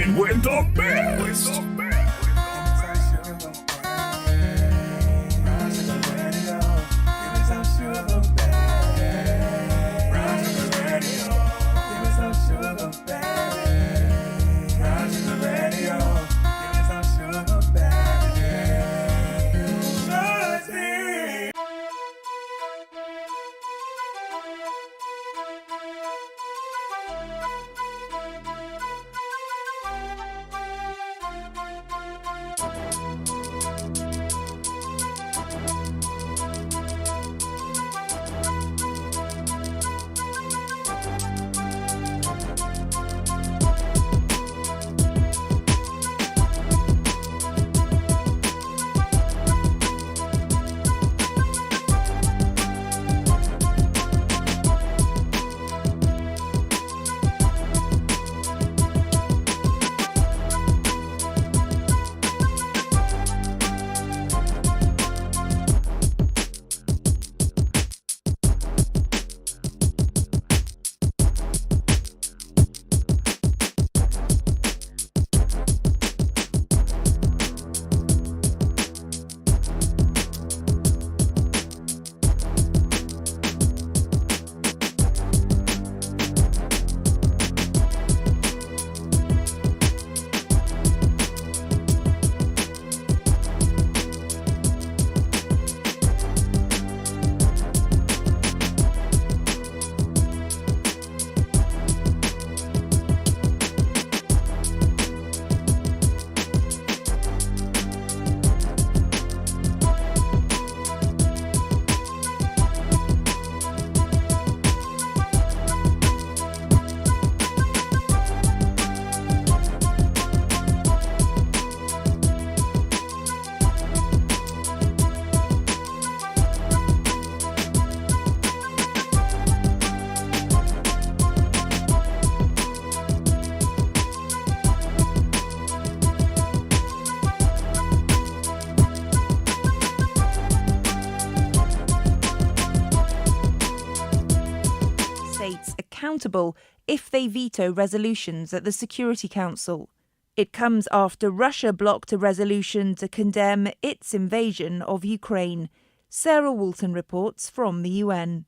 Rockin' with the best. Accountable if they veto resolutions at the Security Council. It comes after Russia blocked a resolution to condemn its invasion of Ukraine. Sarah Walton reports from the UN.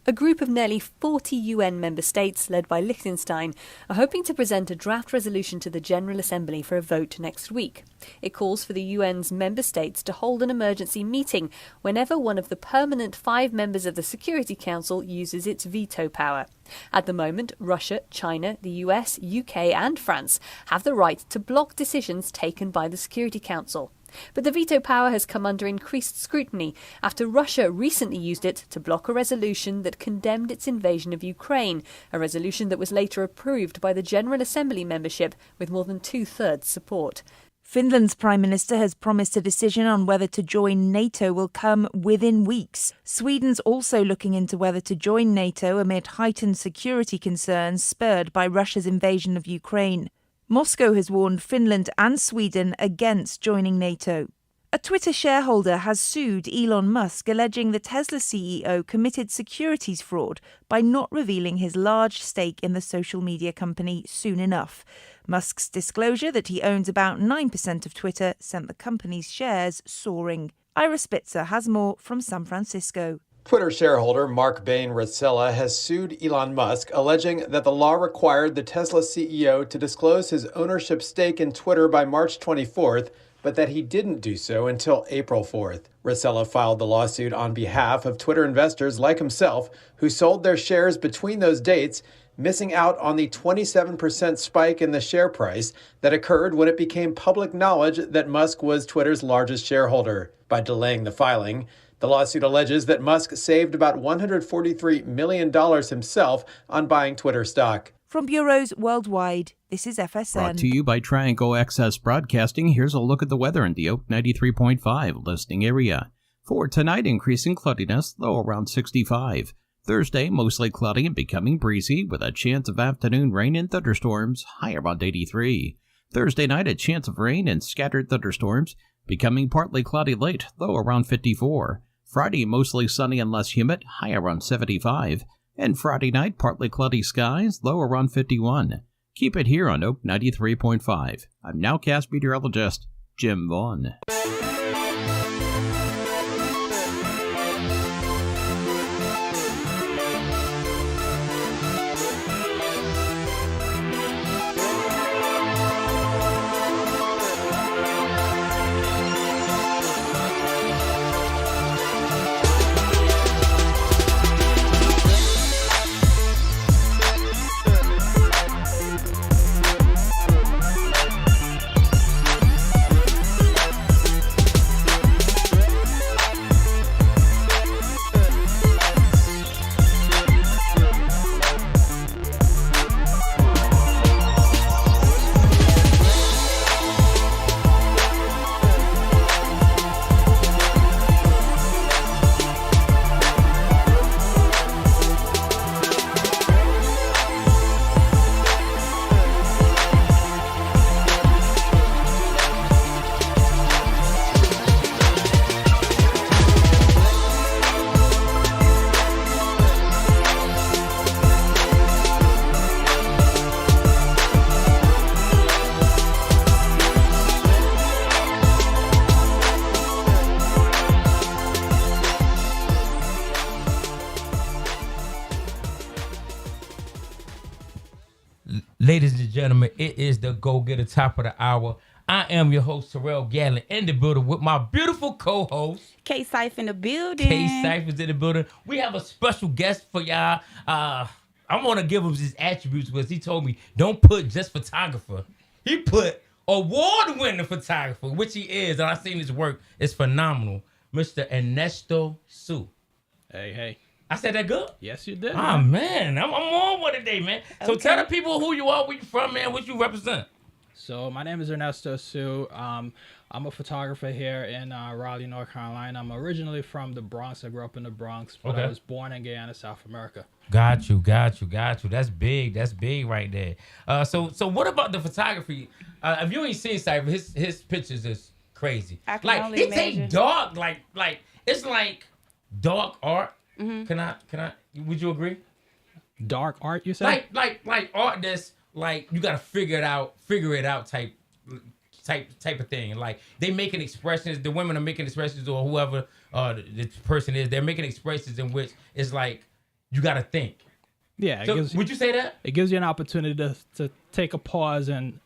A group of nearly 40 UN member states, led by Liechtenstein, are hoping to present a draft resolution to the General Assembly for a vote next week. It calls for the UN's member states to hold an emergency meeting whenever one of the permanent 5 members of the Security Council uses its veto power. At the moment, Russia, China, the US, UK and France have the right to block decisions taken by the Security Council. But the veto power has come under increased scrutiny after Russia recently used it to block a resolution that condemned its invasion of Ukraine, a resolution that was later approved by the General Assembly membership with more than 2/3 support. Finland's Prime Minister has promised a decision on whether to join NATO will come within weeks. Sweden's also looking into whether to join NATO amid heightened security concerns spurred by Russia's invasion of Ukraine. Moscow has warned Finland and Sweden against joining NATO. A Twitter shareholder has sued Elon Musk, alleging the Tesla CEO committed securities fraud by not revealing his large stake in the social media company soon enough. Musk's disclosure that he owns about 9% of Twitter sent the company's shares soaring. Ira Spitzer has more from San Francisco. Twitter shareholder Mark Bain Rosella has sued Elon Musk, alleging that the law required the Tesla CEO to disclose his ownership stake in Twitter by March 24th, but that he didn't do so until April 4th. Rosella filed the lawsuit on behalf of Twitter investors like himself, who sold their shares between those dates, missing out on the 27% spike in the share price that occurred when it became public knowledge that Musk was Twitter's largest shareholder. By delaying the filing, the lawsuit alleges that Musk saved about $143 million himself on buying Twitter stock. From bureaus worldwide, this is FSN. Brought to you by Triangle Access Broadcasting. Here's a look at the weather in the Oak 93.5 listening area. For tonight, increasing cloudiness, low around 65. Thursday, mostly cloudy and becoming breezy, with a chance of afternoon rain and thunderstorms, high around 83. Thursday night, a chance of rain and scattered thunderstorms, becoming partly cloudy late, low around 54. Friday, mostly sunny and less humid, high around 75. And Friday night, partly cloudy skies, low around 51. Keep it here on Oak 93.5. I'm nowcast meteorologist Jim Vaughn. Ladies and gentlemen, it is the Go-Getter top of the hour. I am your host, Terrell Gallon, in the building with my beautiful co-host, K-Syph in the building. K-Syph is in the building. We have a special guest for y'all. I want to give him his attributes because he told me don't put just photographer. He put award-winning photographer, which he is, and I've seen his work. It's phenomenal. Mr. Ernesto Su. Hey. I said that good? Yes, you did. Oh, man. I'm on one today, man. So Okay. tell the people who you are, where you from, man, what you represent. So my name is Ernesto Su. I'm a photographer here in Raleigh, North Carolina. I'm originally from the Bronx. I grew up in the Bronx, but I was born in Guyana, South America. Got you. That's big right there. So what about the photography? If you ain't seen Cypher, his pictures is crazy. I can Like only he imagine. take dark, like it's like dark art. Mm-hmm. Can I? Would you agree? Dark art, you say? Like art that's like you gotta figure it out type of thing. Like they making expressions. The women are making expressions, or whoever the person is, they're making expressions in which it's like you gotta think. Yeah. So, would you say that? It gives you an opportunity to take a pause and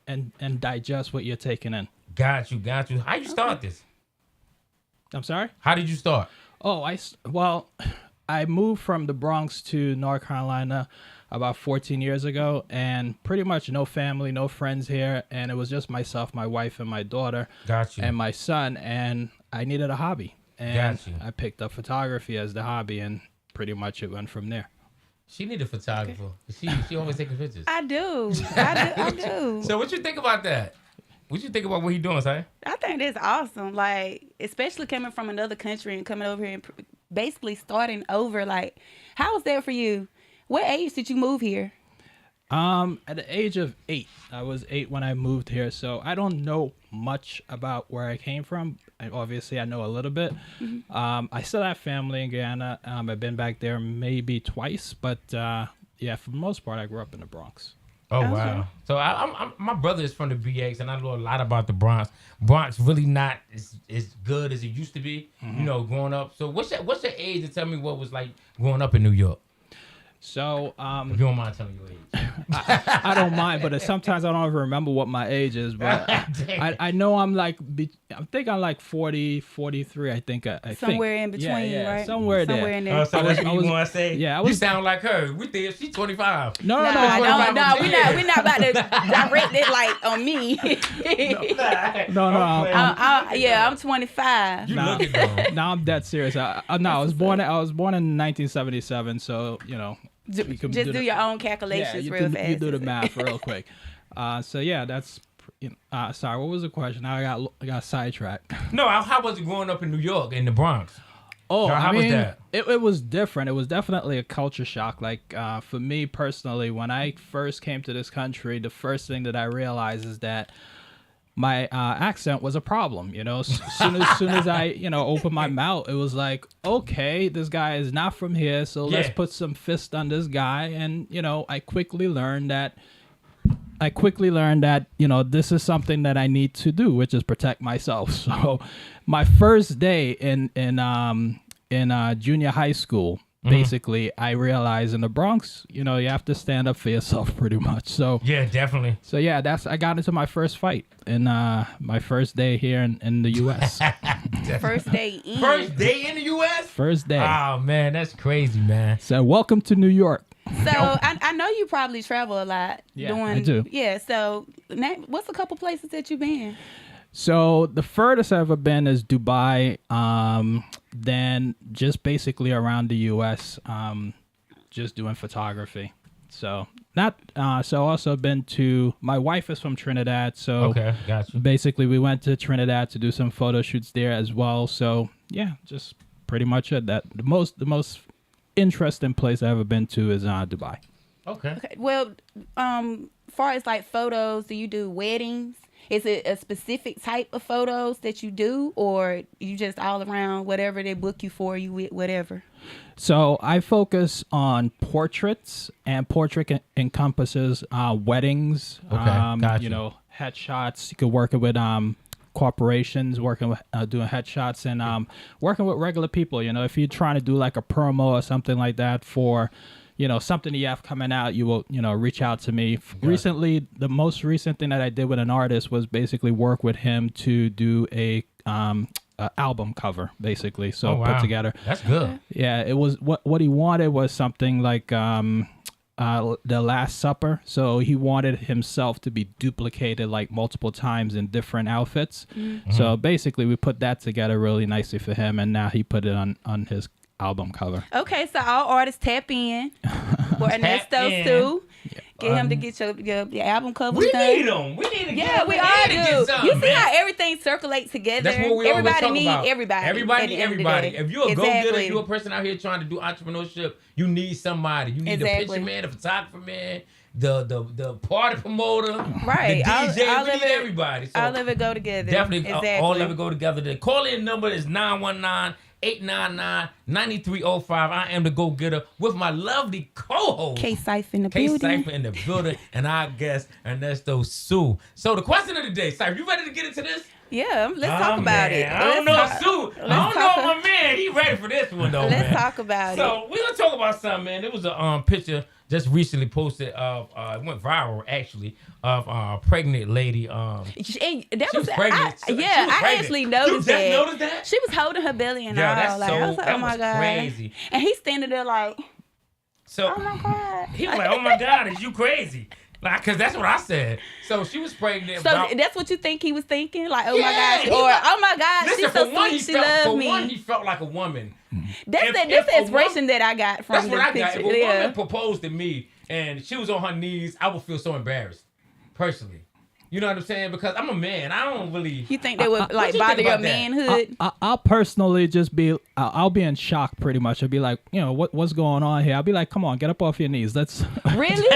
digest what you're taking in. Got you. How you start this? I'm sorry? How did you start? Oh, I moved from the Bronx to North Carolina about 14 years ago, and pretty much no family, no friends here, and it was just myself, my wife, and my daughter, Got you. and my son, and I needed a hobby, and Got you. I picked up photography as the hobby, and pretty much it went from there. She need a photographer. She always taking pictures. I do. So what you think about that? What you think about what he doing, Si? I think that's awesome. Like, especially coming from another country and coming over here and basically starting over. Like, how was that for you? What age did you move here? At the age of 8, I was 8 when I moved here, so I don't know much about where I came from. Obviously, I know a little bit. Mm-hmm. I still have family in Guyana. I've been back there maybe twice, but yeah, for the most part, I grew up in the Bronx. Oh wow! So I'm my brother is from the BX, and I know a lot about the Bronx. Bronx really not as good as it used to be. You know, growing up. So what's your age to tell me what was like growing up in New York? So If you don't mind telling your age. I don't mind, but sometimes I don't even remember what my age is. But I know I'm like, I think I'm like 40, 43. I think. Somewhere in between, yeah, right? Somewhere there. in there. So that's what I you was- want to say? yeah, I You was- sound like her. We think she's 25. No, No, we're not about to direct it like on me. No. I'm 25. You looking though. Now I'm dead serious. I was born in 1977, so you know. You can Just do the- your own calculations you real can- fast. You do the math real quick. So yeah, that's. Sorry, what was the question? Now I got sidetracked. No, how was it growing up in New York, in the Bronx? Oh, How was that? It was different. It was definitely a culture shock. Like for me personally, when I first came to this country, the first thing that I realized is that my accent was a problem. You know, as soon as I opened my mouth, it was like, okay, this guy is not from here, so let's Yeah. put some fist on this guy. And I quickly learned that I quickly learned that, this is something that I need to do, which is protect myself. So my first day in junior high school, basically, I realized in the Bronx, you have to stand up for yourself pretty much. So Yeah, definitely. So yeah, I got into my first fight in my first day here in the U.S. First day in. First day in the U.S.? First day. Oh, man, that's crazy, man. So welcome to New York. So I know you probably travel a lot. Yeah, I do. Yeah. So what's a couple places that you've been? So the furthest I've ever been is Dubai. Then just basically around the U.S. Just doing photography. So also been to. My wife is from Trinidad, so Okay, gotcha. basically we went to Trinidad to do some photo shoots there as well. So yeah, just pretty much it. That the most interesting place I've ever been to is Dubai. Okay. Okay. Well, far as like photos, do you do weddings? Is it a specific type of photos that you do, or you just all around whatever they book you for, you with whatever? So I focus on portraits, and portrait encompasses weddings. Okay, gotcha. Headshots. You could work with corporations, working with doing headshots, and working with regular people. If you're trying to do like a promo or something like that for something that you have coming out, you will, reach out to me. Recently, the most recent thing that I did with an artist was basically work with him to do a album cover, basically. So put together. That's good. Yeah, it was what he wanted was something like The Last Supper. So he wanted himself to be duplicated like multiple times in different outfits. Mm-hmm. So basically, we put that together really nicely for him, and now he put it on his album cover. Okay, so all artists tap in for Ernesto too. Yeah. Get him to get your album covers We done. need them. We need to get Yeah, them. we need all to get do. something, You see man. how everything circulates together. That's what we always Everybody talk need about. everybody. Everybody at need the end of the everybody. day. If you're a Exactly. go-getter, you're a person out here trying to do entrepreneurship, you need somebody. You need the Exactly. picture man, the photographer man, the party promoter, Right. the DJ. All we of need it- everybody. So All of it go together. definitely Exactly. all of it go together. The call-in number is 919-899-9305. I am the go-getter with my lovely co-host. K-Cypher in the K-Cypher building. in the building, and our guest, Ernesto Sue. So the question of the day, Cypher, you ready to get into this? Yeah, let's talk about it. I don't know, Let's Sue. talk- I don't know talk- if my man. He ready for this one though, Let's man. talk about it. So we're gonna talk about something, man. There was a picture just recently posted of it went viral actually of a pregnant lady. And that She was pregnant. She was I pregnant. actually You noticed just that. noticed that? She was holding her belly and Yeah, all. that's Like, I was like, that oh my was god, crazy. And he's standing there like, So oh my god. he was like, "Oh my God, is you crazy?" Like, cause that's what I said. So she was pregnant. So about- that's what you think he was thinking? Like, oh my Yeah, god, he or was- oh my god, Listen, she's for so one, sweet, he she felt, loves for me. one, he felt like a woman. That's the If a expression that I got from That's the what I picture. got. If a Yeah. woman proposed to me and she was on her knees, I would feel so embarrassed, personally. You know what I'm saying? Because I'm a man. I don't really. You think that would What like you think bother your about that? manhood? I'll personally just be, I'll be in shock pretty much. I'll be like, what's going on here? I'll be like, come on, get up off your knees. Let's. Really?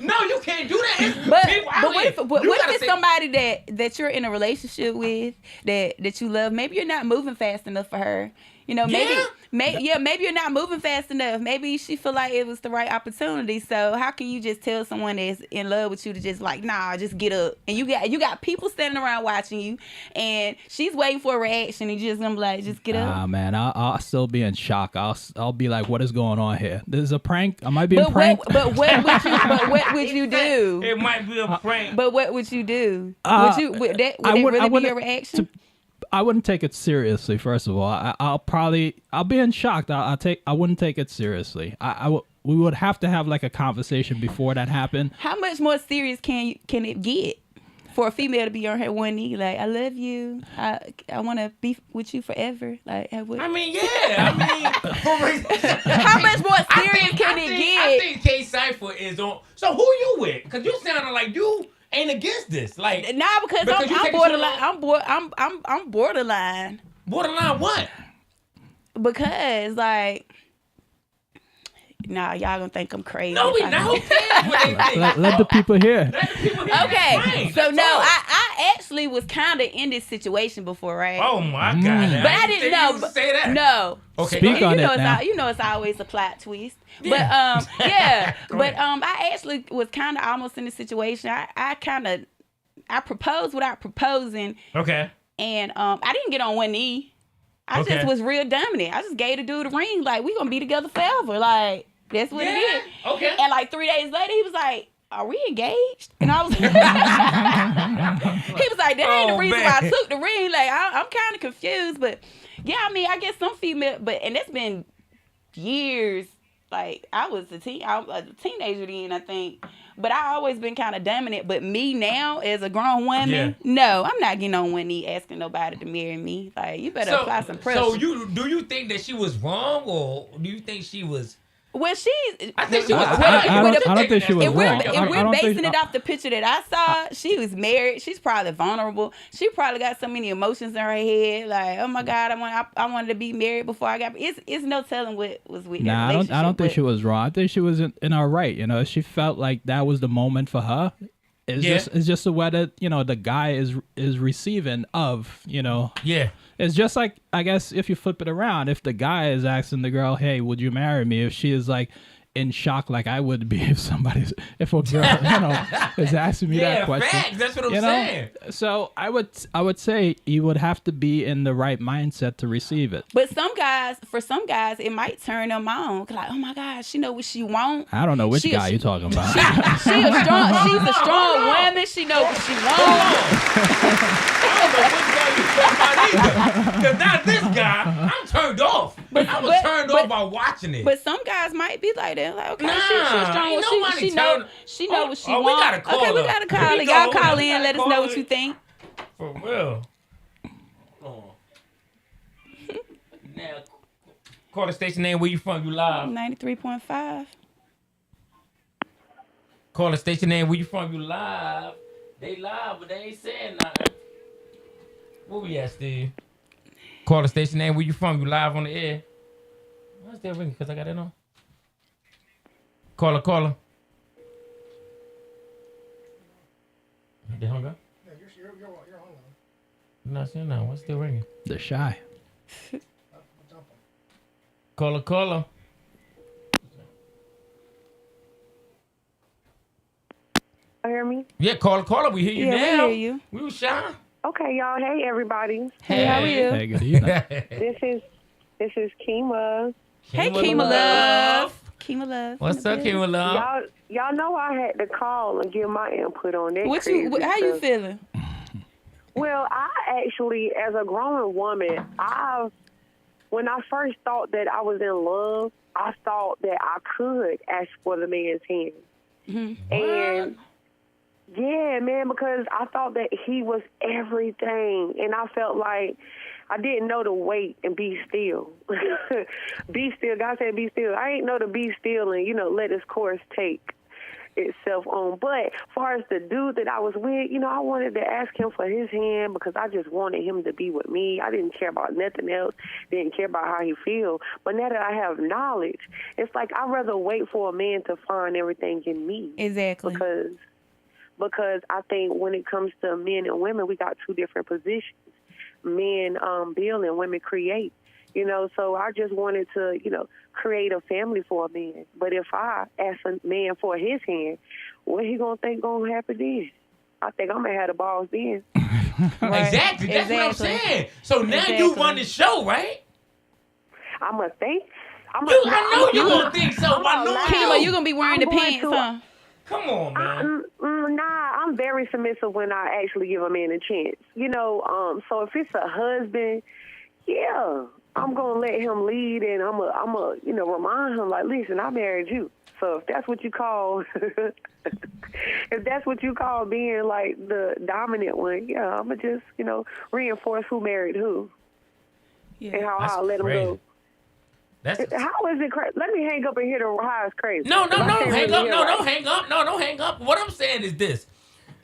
No, you can't do that. It's But people out what here. if, You what gotta if it's say- somebody that you're in a relationship with that you love? Maybe you're not moving fast enough for her. Maybe maybe you're not moving fast enough. Maybe she feel like it was the right opportunity. So how can you just tell someone that's in love with you to just like, nah, just get up? And you got people standing around watching you, and she's waiting for a reaction, and you just gonna be like, just get up. Ah man, I'll still be in shock. I'll be like, what is going on here? This is a prank. Am I being pranked? What would you do? It might be a prank. But what would you do? Would that I really be wouldn't- your reaction? I wouldn't take it seriously. First of all, I'll be in shock. I wouldn't take it seriously. We would have to have like a conversation before that happened. How much more serious can it get for a female to be on her one knee? Like, I love you. I want to be with you forever. Like, I mean, yeah. how much more serious can it get? I think K-Cypher is on. So who you with? Because you sounding like you ain't against this. Like, Nah, because you I'm take it borderline. too I'm borderline borderline what? because like. Nah, y'all gonna think I'm crazy. No, we if I- not. Who cares what they think? Let the people hear. Let the people hear. Okay, That's fine. so That's no, all. I I actually was kind of in this situation before, right? Oh my God! But I didn't know. You say that. No. Okay. Speak on it now. You know, it's always a plot twist. Yeah. But yeah. Go But ahead. I actually was kind of almost in this situation. I proposed without proposing, Okay. and I didn't get on one knee. I Okay. just was real dominant. I just gave the dude a ring, like we gonna be together forever. Like that's what it is. Okay. And like 3 days later, he was like, "Are we engaged?" And I was, he was like, "That ain't the reason why I took the ring." Like I'm kind of confused, but yeah, I mean, I guess some female, and it's been years. Like I was a teenager then, I think. But I always been kind of dominant. But me now, as a grown woman, no, I'm not getting on one knee asking nobody to marry me. Like you better apply some pressure. So do you think that she was wrong, or do you think she was? Well, I think she was. I don't think she was If wrong. we're basing it off the picture that I saw, she was married. She's probably vulnerable. She probably got so many emotions in her head. Like, oh my God, I wanted to be married before I got. It's no telling what was with. Nah, I don't think she was wrong. I think she was in her right. You know, she felt like that was the moment for her. It's just the way that the guy is receiving of Yeah. It's just like, I guess, if you flip it around, if the guy is asking the girl, "Hey, would you marry me?" If she is like in shock, like I would be if a girl, is asking me that question. Facts. That's what I'm saying. So I would say you would have to be in the right mindset to receive it. But for some guys, it might turn them on. Like, oh my God, she know what she want. I don't know which guy you're talking about. She's a strong woman. She know what she wants. I don't know which guy you talking about either. Because not this guy. I'm turned off. I was turned off by watching it. But some guys might be like that. Like, okay, Nah, she's strong. ain't She know what she wants. We gotta call her. We gotta call her. Y'all call in. Let us know what you think. For real. Now, call the station name. Where you from? You live. 93.5. Call the station name. Where you from? You live. They live, but they ain't saying nothing. Where we at, Steve? Call the station name. Where you from? You live on the air. Why's that ringing? Because I got it on. Caller. They hung up? Yeah, you're on. I'm not saying nothing. What's still ringing? They're shy. Caller. You hear me? Yeah, caller. We hear you now. We hear you. We was shy. Okay, y'all. Hey, everybody. Hey, how are you? Hey, good evening. This is Kima. Hey, Kima Love. Kima Love. What's up, Kima Love? Y'all know I had to call and give my input on that. How you feeling? Well, I actually, as a grown woman, when I first thought that I was in love, I thought that I could ask for the man's hand. Mm-hmm. And yeah, man, because I thought that he was everything, and I felt like I didn't know to wait and be still. Be still. God said be still. I ain't know to be still and, let his course take itself on. But as far as the dude that I was with, I wanted to ask him for his hand because I just wanted him to be with me. I didn't care about nothing else. Didn't care about how he feel. But now that I have knowledge, it's like I'd rather wait for a man to find everything in me. Exactly. Because I think when it comes to men and women, we got two different positions. Men build and women create, so I just wanted to, create a family for a man. But if I ask a man for his hand, what he gonna think gonna happen then? I think I'm gonna have the balls then. Right. Exactly. That's what I'm saying. So now you run the show, right? I'm gonna think. I know you gonna think so. I know Kima, you gonna be wearing the pants, huh? Come on, man. I'm very submissive when I actually give a man a chance. So if it's a husband, yeah, I'm gonna let him lead, and I'm a remind him like, listen, I married you. So if that's what you call, being like the dominant one, yeah, I'm gonna just reinforce who married who, and how I'll let him go. How is it crazy? Let me hang up and hear how it's crazy. No, hang up. No, don't hang up. No, don't hang up. What I'm saying is this: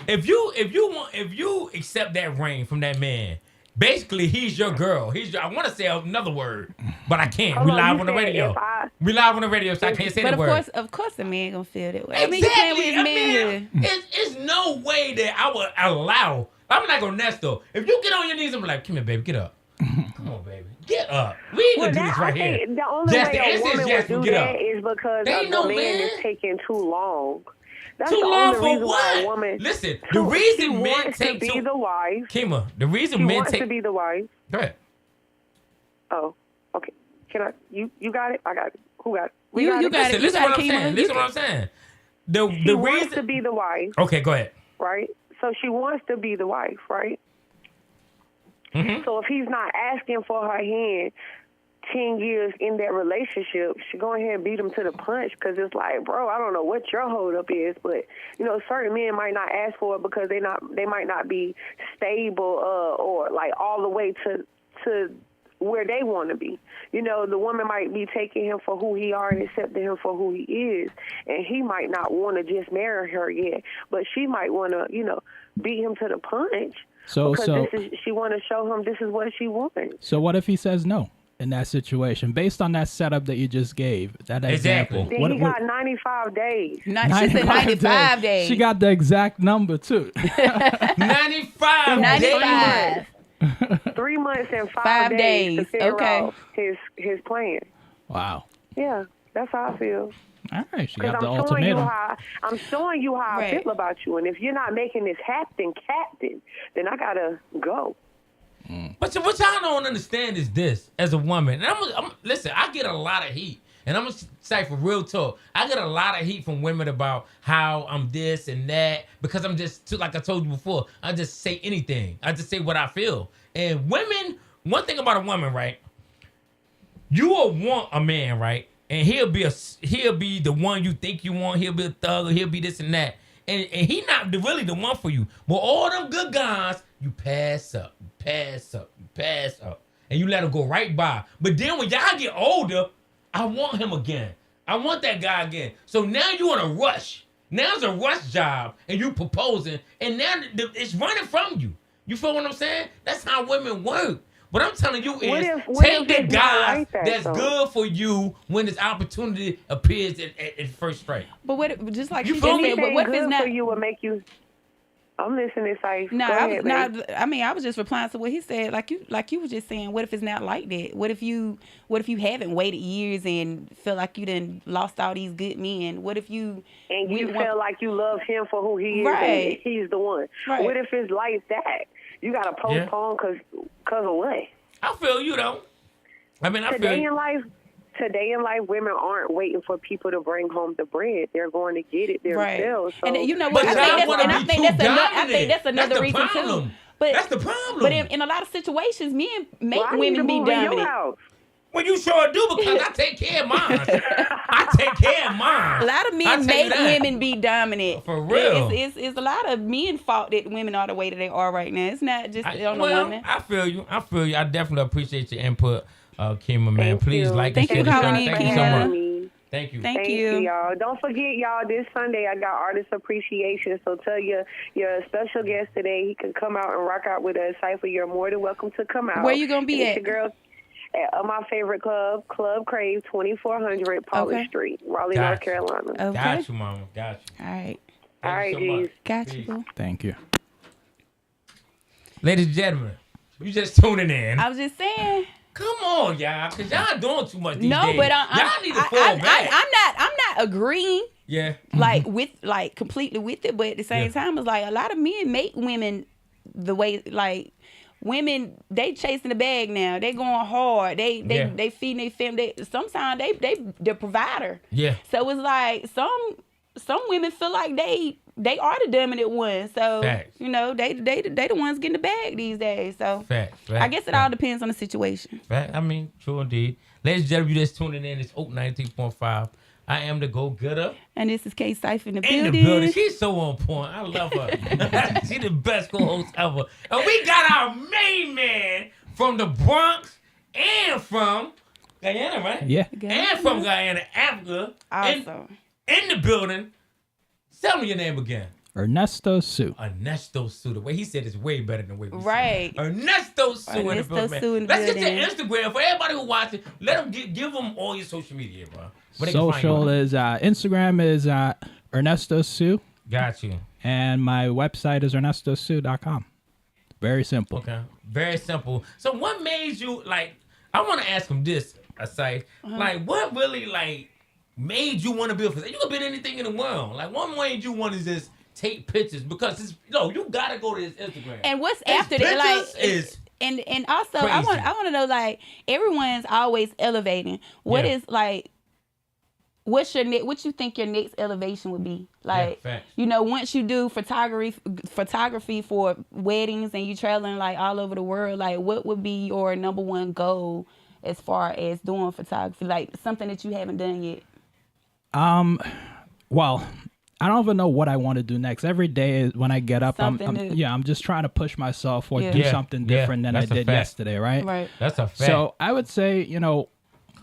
if you accept that ring from that man, basically he's your girl. I want to say another word, but I can't. We live on the radio. We live on the radio, so I can't say that word. But of course, the man gonna feel that way. Exactly. I mean, it's no way that I would allow I'm like Ernesto. If you get on your knees, I'm like, come here, baby, get up. Come on, baby, get up. We ain't gonna do this right here. The only Just way the a answer woman is yes, would we do get that up. is because They ain't the no man man. is taking too long. That's Too the long only for reason why a what? woman. Listen, the She reason men wants take to be the wife. Kima, the reason She men wants take. to be the wife. Go ahead. Oh, okay. Can I? You got it. I got it. Who got it? You got it. Listen what I'm Kima. saying. Listen what I'm saying. She The wants reason to be the wife, Okay, go ahead. right? So she wants to be the wife, right? Mm-hmm. So if he's not asking for her hand 10 years in that relationship, she go ahead and beat him to the punch because it's like, bro, I don't know what your hold up is, but, certain men might not ask for it because they might not be stable or like all the way to where they want to be. The woman might be taking him for who he are and accepting him for who he is, and he might not want to just marry her yet, but she might want to, beat him to the punch. Because she want to show him this is what she wants. So what if he says no in that situation, based on that setup that you just gave? That example. Then he got 95 days. She said 95 days. She got the exact number too. 95 days. 3 months and 5 days to figure out his plan. Wow. Yeah, that's how I feel. All right, she Because got the I'm ultimatum. showing you how I Right. feel about you, and if you're not making this happen, captain, then I gotta go. But what y'all don't understand is this, as a woman, and listen, I get a lot of heat, and I'm gonna say for real talk, I get a lot of heat from women about how I'm this and that, because I'm just, like I told you before, I just say anything. I just say what I feel. And women, one thing about a woman, right? You will want a man, right? And he'll be the one you think you want. He'll be a thug, or he'll be this and that. And he not really the one for you. But all them good guys, you pass up, and you let him go right by. But then when y'all get older, I want him again. I want that guy again. So now you on a rush. Now it's a rush job, and you proposing, and now it's running from you. You feel what I'm saying? That's how women work. What I'm telling you is take the guys that's good for you when this opportunity appears at first strike. But what? Just like You she feel just me? said, but what if it's not? For you would make you. I'm listening, Saif. No, Go ahead, babe. I was just replying to what he said. Like you was just saying, what if it's not like that? What if you haven't waited years and feel like you done lost all these good men? What if you feel like you love him for who he is, Right. and he's the one? Right. What if it's like that? You gotta postpone because of what? I feel you though. I mean, I feel Today you. in life, women aren't waiting for people to bring home the bread. They're going to get it themselves. So. And you know what? But I think that's another the reason problem. too. But That's the problem. But in a lot of situations, men make Well, I need women to be move in your dominant. house. Well, you sure do, because I take care of mine. I take care of mine. A lot of I men tell you make that. women be dominant. For real. It's a lot of men fault that women are the way that they are right now. It's not just on the woman. I feel you. I definitely appreciate your input, Kima, man. Thank Please you. like Thank and you share for the calling show. in, Thank you so Kima. much. Thank you. Thank you. y'all. Don't forget, y'all, this Sunday I got artist appreciation. So tell your special guest today he can come out and rock out with us. Cypher, you're more than welcome to come out. Where you gonna be It's at? your girl at my favorite club, Club Crave, 2400 Polish Okay. Street, Raleigh, Gotcha. North Carolina. Okay. Got you, mama. Got you. All right. All right, Thank you so much. G's. Got you. Peace. Boo. Thank you. Ladies and gentlemen, you just tuning in. I was just saying. Come on, y'all, because y'all doing too much these No, days. but y'all need to fall back. I'm not agreeing Yeah. like completely with it, but at the same time, it's like a lot of men make women the way like women they chasing the bag now. They going hard. They feeding their family. Sometimes they the provider. Yeah. So it's like some women feel like they are the dominant one. So Facts. you know they the ones getting the bag these days. So Facts. I guess it all depends on the situation. I mean, true indeed. Ladies and gentlemen, you just tuning in. It's Oak 93.5. I am the Go-Getter. And this is K Cypher in the In building. the building. She's so on point. I love her. She's the best co-host ever. And we got our main man from the Bronx and from Guyana, right? Yeah. And from Guyana, Africa. Awesome. In the building. Tell me your name again. Ernesto Sue. Ernesto Sue. The way he said it's way better than the way we Right. said it. Ernesto Sue in the Ernesto building. Sue Man. in the Let's building. get to Instagram. For everybody who watching, let them give them all your social media, bro. Where they can find Social you. is Instagram is Ernesto Sue, Got you. and my website is ernestosue.com. Very simple. Okay. Very simple. So what made you like? I want to ask him this, Asai. Like, what really like made you want to be a photographer? You could be anything in the world. Like, what made you want to just take pictures? Because it's you gotta go to his Instagram. And what's His after that? Like, is and also crazy. I want to know, like, everyone's always elevating. What is like? What's your what you think your next elevation would be? Like, facts. Once you do photography for weddings and you traveling like all over the world, like what would be your number one goal as far as doing photography? Like something that you haven't done yet. Well, I don't even know what I want to do next. Every day when I get up, I'm just trying to push myself or do something different than I did yesterday, right? Right. That's a fact. So I would say,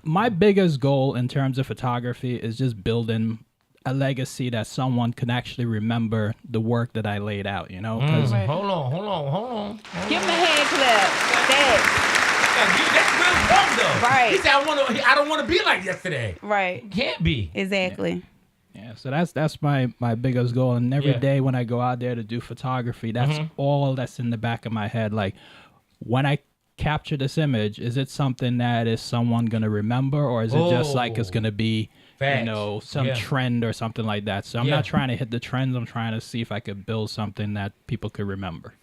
my biggest goal in terms of photography is just building a legacy that someone can actually remember the work that I laid out, 'cause Hold on. Give him a hand clap. That's real talk though. Right. He said, I don't want to be like yesterday. Right. Can't be. Exactly. Yeah, so that's my biggest goal. And every day when I go out there to do photography, that's all that's in the back of my head. Like, when I capture this image, is it something that is someone going to remember, or is it just like it's going to be, some trend or something like that? So I'm not trying to hit the trends. I'm trying to see if I could build something that people could remember.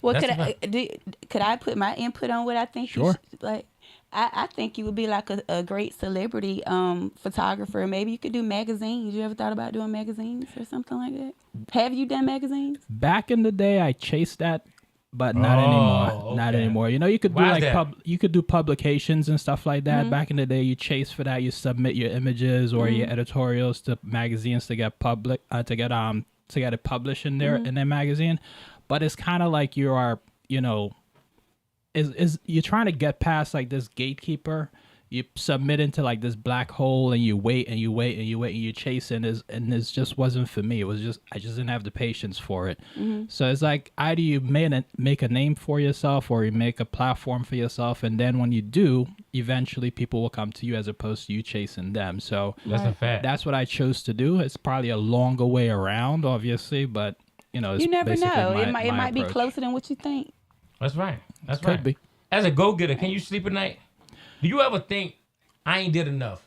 Well, could I put my input on what I think? Sure. I think you would be like a great celebrity photographer. Maybe you could do magazines. You ever thought about doing magazines or something like that? Have you done magazines? Back in the day, I chased that, but not anymore. Okay. Not anymore. You could do Why is like that? You could do publications and stuff like that. Back in the day, you chase for that. You submit your images or your editorials to magazines to get it published in their magazine. But it's kind of like you are, is you're trying to get past like this gatekeeper. You submit into like this black hole, and you wait and you wait and you wait and you chase it, and this just wasn't for me. I just didn't have the patience for it. So it's like, either you make a name for yourself, or you make a platform for yourself, and then when you do, eventually people will come to you as opposed to you chasing them. So That's a fact. that's what I chose to do. It's probably a longer way around, obviously, but it's You never basically know. It my might be approach. closer than what you think. That's right. That's Could right. be. As a go-getter, can you sleep at night? Do you ever think I ain't did enough?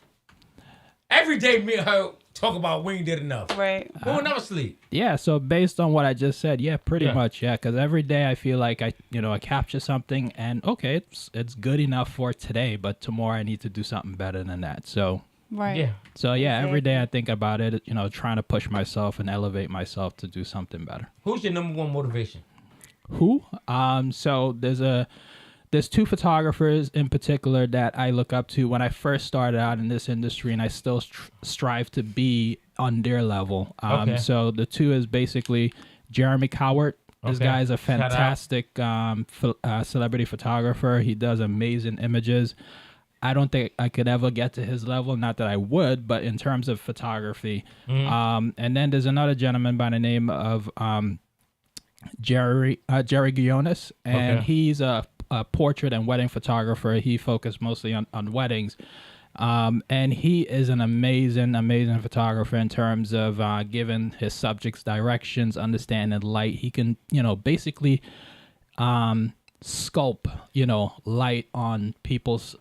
Every day me and her talk about we ain't did enough. Right. But we'll never sleep. Yeah, so based on what I just said, pretty much, because every day I feel like I capture something, and okay, it's good enough for today, but tomorrow I need to do something better than that. So Right. Yeah. So every day I think about it, trying to push myself and elevate myself to do something better. Who's your number one motivation? Who? So there's two photographers in particular that I look up to when I first started out in this industry, and I still strive to be on their level. Okay. So the two is basically Jeremy Cowart. This guy is a fantastic celebrity photographer. He does amazing images. I don't think I could ever get to his level. Not that I would, but in terms of photography. And then there's another gentleman by the name of Jerry Guiones, and he's a portrait and wedding photographer. He focused mostly on weddings. And he is an amazing photographer in terms of giving his subjects directions, understanding light. He can, basically sculpt, light on people's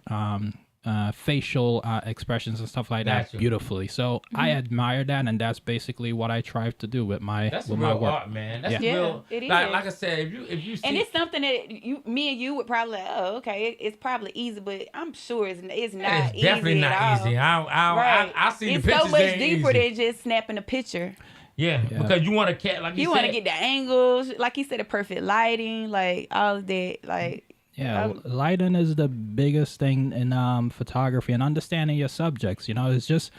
facial expressions and stuff like that beautifully. So I admire that, and that's basically what I try to do with my That's with real my work. art, man. That's Yeah, real. it is. Like I said, if you see, And it's something that me and you would probably like, oh, okay, it's probably easy, but I'm sure it's not it's easy definitely not at all. easy. I see It's the pictures. so much they ain't deeper easy. than just snapping a picture. Yeah, because you want to catch, like You want to get the angles, like you said, the perfect lighting, like all of that, like. Yeah, lighting is the biggest thing in photography, and understanding your subjects. It's just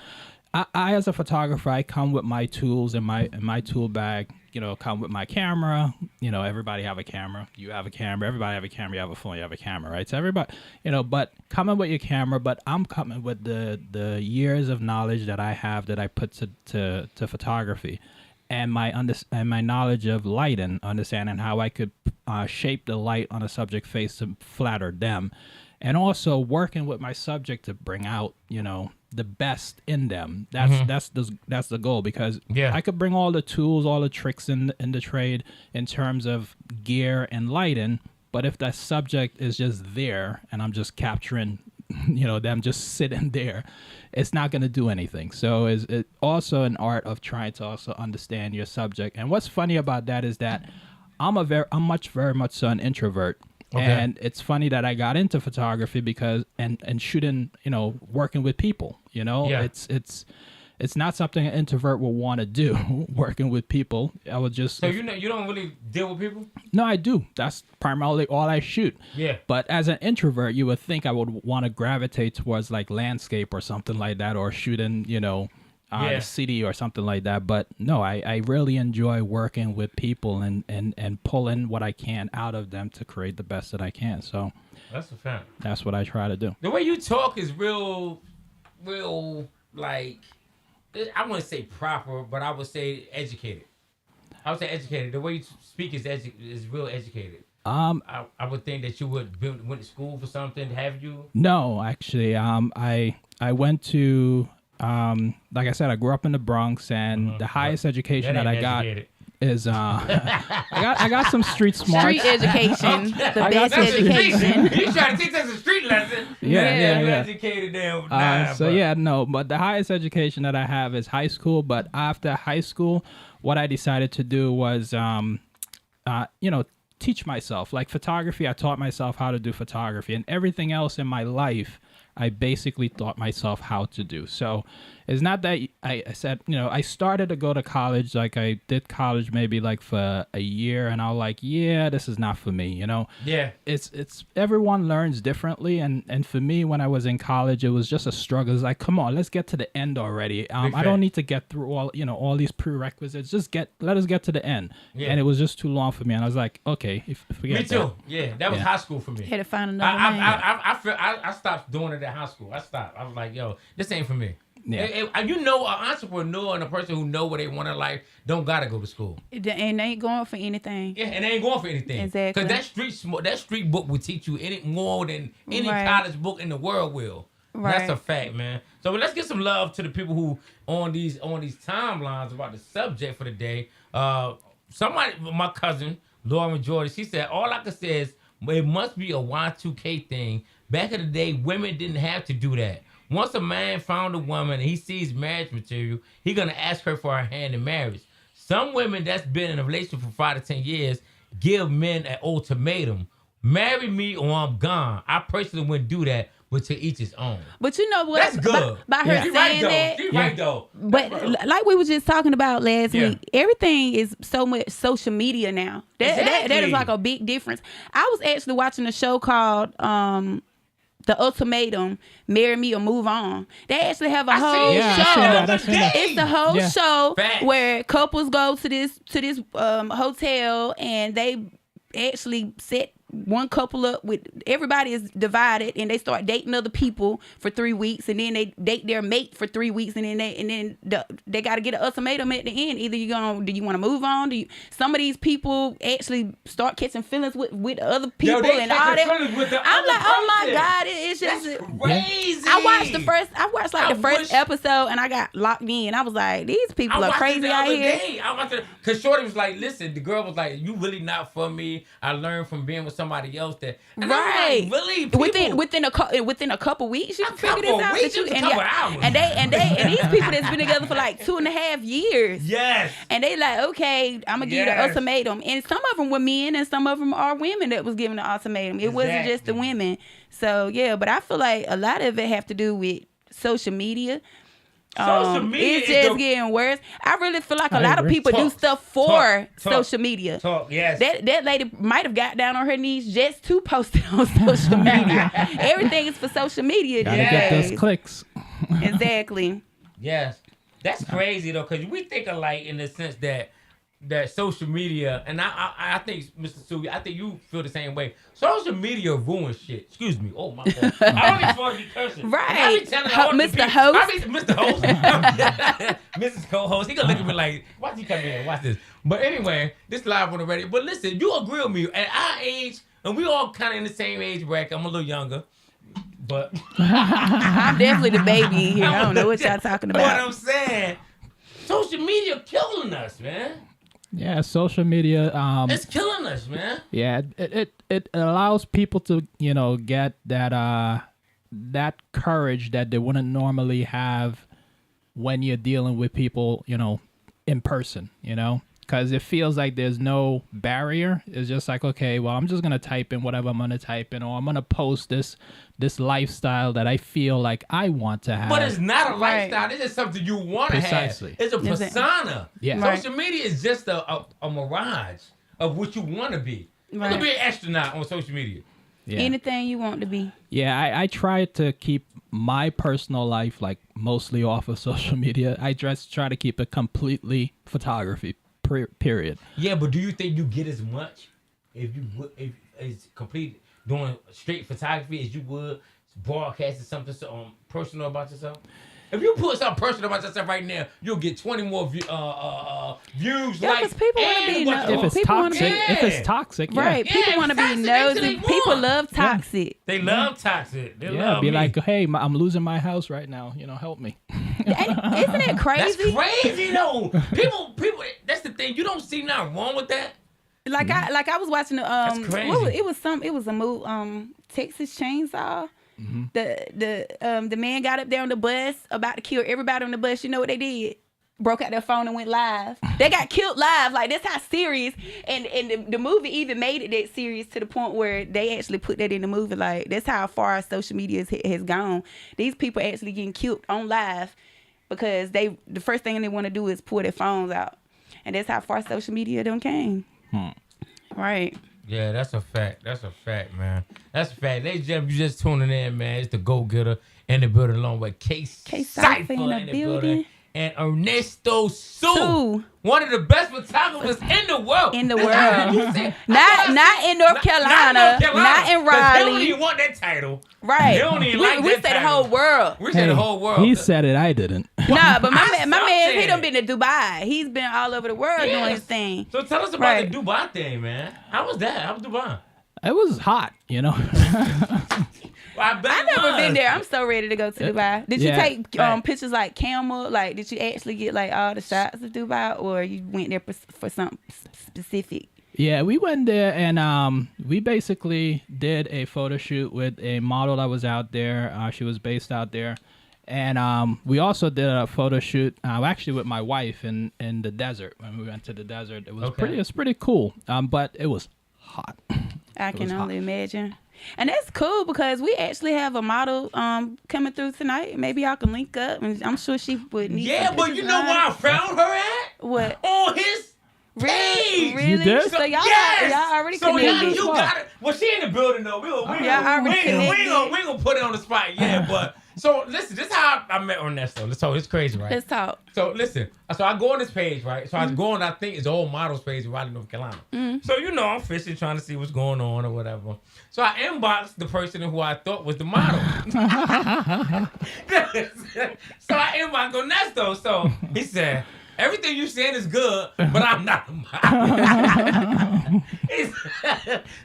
I as a photographer, I come with my tools in my tool bag. Come with my camera. Everybody have a camera. You have a camera. Everybody have a camera. You have a phone. You have a camera, right? So everybody, but coming with your camera. But I'm coming with the years of knowledge that I have that I put to photography. And my knowledge of lighting, understanding how I could shape the light on a subject face to flatter them, and also working with my subject to bring out, the best in them. That's the goal, because I could bring all the tools, all the tricks in the trade in terms of gear and lighting, but if that subject is just there and I'm just capturing, them just sitting there, it's not going to do anything. So it's also an art of trying to also understand your subject. And what's funny about that is that I'm very much so an introvert. Okay. And it's funny that I got into photography because and shooting, working with people, it's not something an introvert will want to do, working with people. I would just... So you don't really deal with people? No, I do. That's primarily all I shoot. Yeah. But as an introvert, you would think I would want to gravitate towards like landscape or something like that, or shooting, the city or something like that. But no, I really enjoy working with people and pulling what I can out of them to create the best that I can. So that's a fact. That's what I try to do. The way you talk is real like... I wouldn't say proper, but I would say educated. I would say educated. The way you speak is real educated. I would think that you went to school for something. Have you? No, actually, I went to like I said, I grew up in the Bronx, and the highest education that I got is I got some street smarts. Street education, the best education. You trying to teach us a street lesson? Yeah. Educated them. But the highest education that I have is high school. But after high school, what I decided to do was, teach myself. Like photography, I taught myself how to do photography, and everything else in my life, I basically taught myself how to do. So it's not that I said, I started to go to college. Like I did college maybe like for a year, and I was like, yeah, this is not for me, Yeah. It's everyone learns differently. And for me, when I was in college, it was just a struggle. It's like, come on, let's get to the end already. I don't need to get through all these prerequisites. Let us get to the end. Yeah. And it was just too long for me. And I was like, okay, forget that. Me too. Yeah, that was high school for me. Had to find another I stopped doing it at high school. I stopped. I was like, yo, this ain't for me. Yeah. An entrepreneur and a person who know what they want in life don't gotta go to school. And they ain't going for anything. Yeah, and they ain't going for anything. Exactly. Because that street book will teach you any more than any college book in the world will. Right. That's a fact, man. So let's get some love to the people who on these timelines about the subject for the day. Somebody, my cousin Lauren Jordan, she said all I can say is it must be a Y2K thing. Back in the day, women didn't have to do that. Once a man found a woman and he sees marriage material, he gonna ask her for her hand in marriage. Some women that's been in a relationship for 5 to 10 years give men an ultimatum: marry me or I'm gone. I personally wouldn't do that, but to each his own. But you know what? That's good. By her saying that, she right though. But like we were just talking about last week, everything is so much social media now. That is like a big difference. I was actually watching a show called The Ultimatum, Marry Me or Move On. They actually have a whole show. It's the whole show where couples go to this hotel, and they actually set one couple up with, everybody is divided, and they start dating other people for 3 weeks, and then they date their mate for 3 weeks, and then they got to get an ultimatum at the end. Either do you want to move on? Some of these people actually start catching feelings with other people and all that. I'm like, oh my God, it's just crazy. I watched the first episode, and I got locked in. I was like, these people are crazy out here. Because Shorty was like, listen, the girl was like, you really not for me. I learned from being with somebody else that, and right, like, really, people, within a couple weeks, you can figure this out. And these people that's been together for like 2.5 years. Yes. And they like, okay, I'm gonna give you the ultimatum. And some of them were men, and some of them are women that was giving the ultimatum. It wasn't just the women. So yeah, but I feel like a lot of it have to do with social media. Social media it's just getting worse. I really feel like a lot of people do stuff for social media. Yes. That lady might have got down on her knees just to post it on social media. Everything is for social media. Gotta get those clicks. Exactly. Yes. That's crazy though, because we think alike in the sense that social media, and I think, Mr. Subi, I think you feel the same way. Social media ruins shit. Excuse me. Oh my God. I don't even want to be cursing. Right. Mr. Host. Mr. Host. Mrs. Co-host. He gonna look at me like, why'd you come in? Watch this. But anyway, this live on the radio. But listen, you agree with me. At our age, and we all kind of in the same age bracket. I'm a little younger. But I'm definitely the baby in here. I don't know what y'all talking about. What I'm saying, social media killing us, man. Yeah, social media. It's killing us, man. Yeah, it allows people to get that courage that they wouldn't normally have when you're dealing with people in person. Because it feels like there's no barrier. It's just like, okay, well, I'm just gonna type in whatever I'm gonna type in, or I'm gonna post this lifestyle that I feel like I want to have. But it's not a lifestyle. It's just something you want to have. Precisely. It's a persona. Yeah. Social media is just a mirage of what you want to be. You Right. can be an astronaut on social media. Yeah. Anything you want to be. Yeah, I try to keep my personal life like mostly off of social media. I just try to keep it completely photography. Period. Yeah, but do you think you get as much if it's complete doing straight photography as you would broadcasting something personal about yourself? If you put something personal about yourself right now, you'll get 20 more views, Yeah, likes, because people want to be If it's toxic, yeah. Right. Yeah, People want to be toxic, that's what nosy. they People want. love toxic. They love toxic. They Yeah, love be me. like, hey, I'm losing my house right now. Help me. Isn't it crazy? That's crazy though. People. That's the thing. You don't see nothing wrong with that. Like I was watching the That's crazy. it was a movie Texas Chainsaw. Mm-hmm. The man got up there on the bus about to kill everybody on the bus. You know what they did? Broke out their phone and went live. They got killed live. Like, that's how serious. And the movie even made it that serious to the point where they actually put that in the movie. Like, that's how far social media has gone. These people actually getting killed on live because the first thing they want to do is pull their phones out. And that's how far social media done came. Right. Yeah, that's a fact. That's a fact, man. That's a fact. Ladies and gentlemen, you just tuning in, man. It's the Go-Getter in the building along with K-Cypher in the building. And Ernesto Sue, one of the best photographers in the world. In the world. Not in North Carolina. Not in Raleigh. They don't even want that title. Right. They don't even like we that said the title. whole world. We said the whole world. He said it. I didn't. Nah, but my man, said he done it. been to Dubai. He's been all over the world doing Yes. his thing. So tell us about the Dubai thing, man. How was that? How was Dubai? It was hot, Well, I bet I've it never was. been there. I'm so ready to go to Dubai. Did you take pictures like camel? Like, did you actually get like all the shots of Dubai, or you went there for something specific? Yeah, we went there and we basically did a photo shoot with a model that was out there. She was based out there. And we also did a photo shoot actually with my wife in the desert. When we went to the desert, it was pretty cool. But it was hot. I can only imagine. And that's cool because we actually have a model coming through tonight. Maybe y'all can link up, and I'm sure she would need. Yeah, but you know where I found her at? What? On his page. Really? You did? So y'all already So connected. you got it. Well, she in the building though. We ain't gonna put it on the spot yet, but so listen, this is how I met Ernesto. Let's talk. It's crazy, right? Let's talk. So listen, so I go on this page, right? So I go on, I think it's the old models page in Raleigh, North Carolina. So I'm fishing, trying to see what's going on or whatever. So I inboxed the person who I thought was the model. So I inboxed Ernesto. So he said, everything you saying is good, but I'm not a model.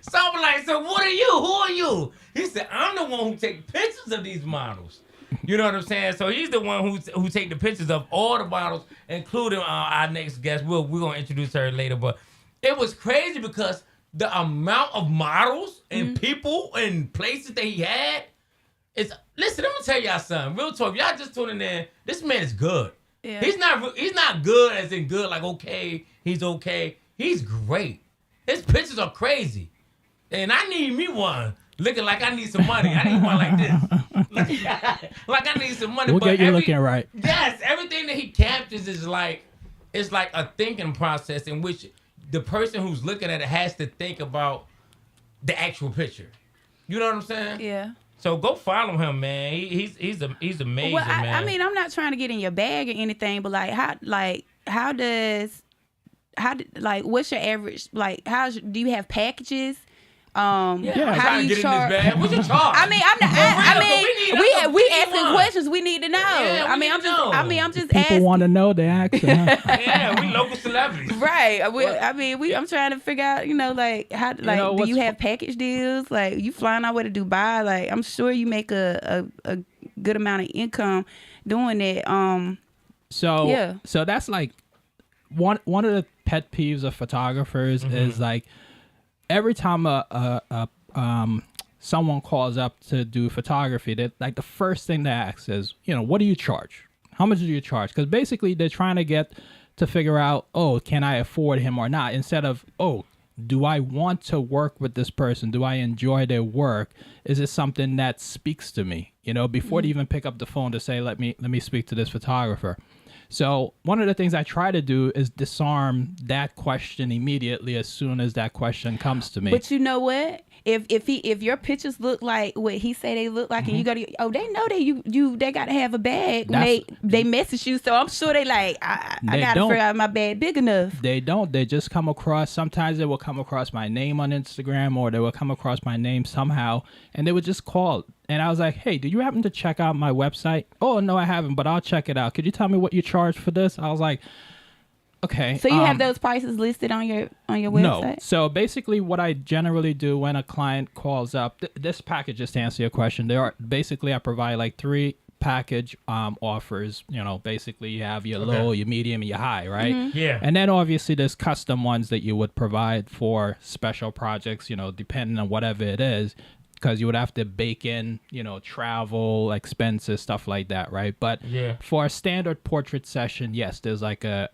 So I'm like, so what are you? Who are you? He said, I'm the one who take pictures of these models. You know what I'm saying? So he's the one who take the pictures of all the models, including our next guest. We're gonna introduce her later, but it was crazy because the amount of models and people and places that he had is. Listen, I'm gonna tell y'all something. Real talk, y'all just tuning in. This man is good. Yeah. He's not good as in good, like okay, he's okay. He's great. His pictures are crazy. And I need me one. Looking like I need some money. I need one like this. Like I need some money. We'll but get you looking right. Yes, everything that he captures is like a thinking process in which the person who's looking at it has to think about the actual picture. You know what I'm saying? Yeah. So go follow him, man. He's amazing, Well, man. I mean, I'm not trying to get in your bag or anything, but what's your average? Like, do you have packages? How do do you you charge? What's your charge? I mean, I'm not. For real, I mean, we asking questions. We need to know. Yeah, I'm just People asking. want to know the accent. Huh? Yeah, we local celebrities. Right. I'm trying to figure out, like how, like, do you have package deals? Like, you flying out way to Dubai? Like, I'm sure you make a good amount of income doing that. So that's like one of the pet peeves of photographers is like every time someone calls up to do photography, that like the first thing they ask is, what do you charge? How much do you charge? Because basically they're trying to get to figure out, oh, can I afford him or not? Instead of, oh, do I want to work with this person? Do I enjoy their work? Is it something that speaks to me? Before they even pick up the phone to say, let me speak to this photographer. So one of the things I try to do is disarm that question immediately as soon as that question comes to me. But you know what? If your pictures look like what he say they look like, and you go to, they know that they got to have a bag when they message you. So I'm sure they like, I got to figure out my bag big enough. They don't. They just come across. Sometimes they will come across my name on Instagram, or they will come across my name somehow, and they would just call. And I was like, hey, did you happen to check out my website? Oh, no, I haven't, but I'll check it out. Could you tell me what you charge for this? I was like, okay. So you have those prices listed on your website? No. So basically what I generally do when a client calls up, this package, just to answer your question, I provide like 3 package offers. Basically you have your low, your medium, and your high, right? Mm-hmm. Yeah. And then obviously there's custom ones that you would provide for special projects, depending on whatever it is. Because you would have to bake in, travel expenses, stuff like that, right? But for a standard portrait session, yes, there's like a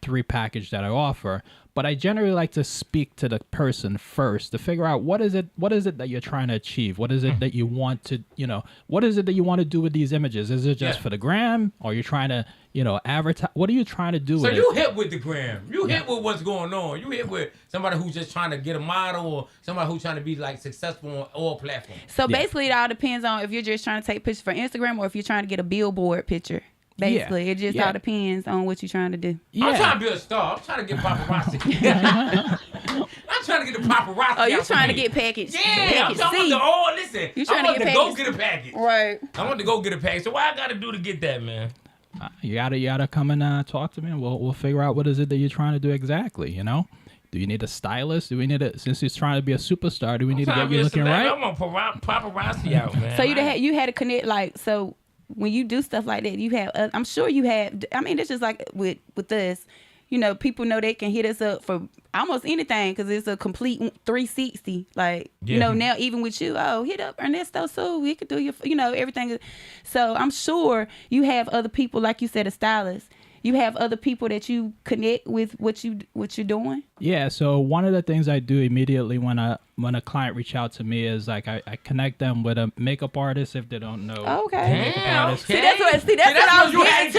3 package that I offer. But I generally like to speak to the person first to figure out what is it that you're trying to achieve? What is it that you want to, what is it that you want to do with these images? Is it just for the gram? Or you're trying to, advertise? What are you trying to do with it? So you hit with the gram. You hit with what's going on. You hit with somebody who's just trying to get a model, or somebody who's trying to be like successful on all platforms. So basically it all depends on if you're just trying to take pictures for Instagram or if you're trying to get a billboard picture. Basically, it just all depends on what you're trying to do. I'm trying to be a star. I'm trying to get paparazzi. I'm trying to get the paparazzi. Oh, you're trying to get packaged. Yeah, I'm talking about listen. You trying I want to to get go get a package. Right. I want to go get a package. So what I got to do to get that, man? You gotta come and talk to me, and we'll figure out what is it that you're trying to do exactly. Do you need a stylist? Do we need since he's trying to be a superstar? Do we need to get you looking right? I'm gonna paparazzi out, man. So you had to connect so. When you do stuff like that, you have, I'm sure you have, it's just like with us, people know they can hit us up for almost anything because it's a complete 360. Like, now even with you, hit up Ernesto so he could do your, everything. So I'm sure you have other people, like you said, a stylist. You have other people that you connect with what you're doing? Yeah, so one of the things I do immediately when a client reach out to me is like I connect them with a makeup artist if they don't know. Okay. Damn, See, that's what I was getting to.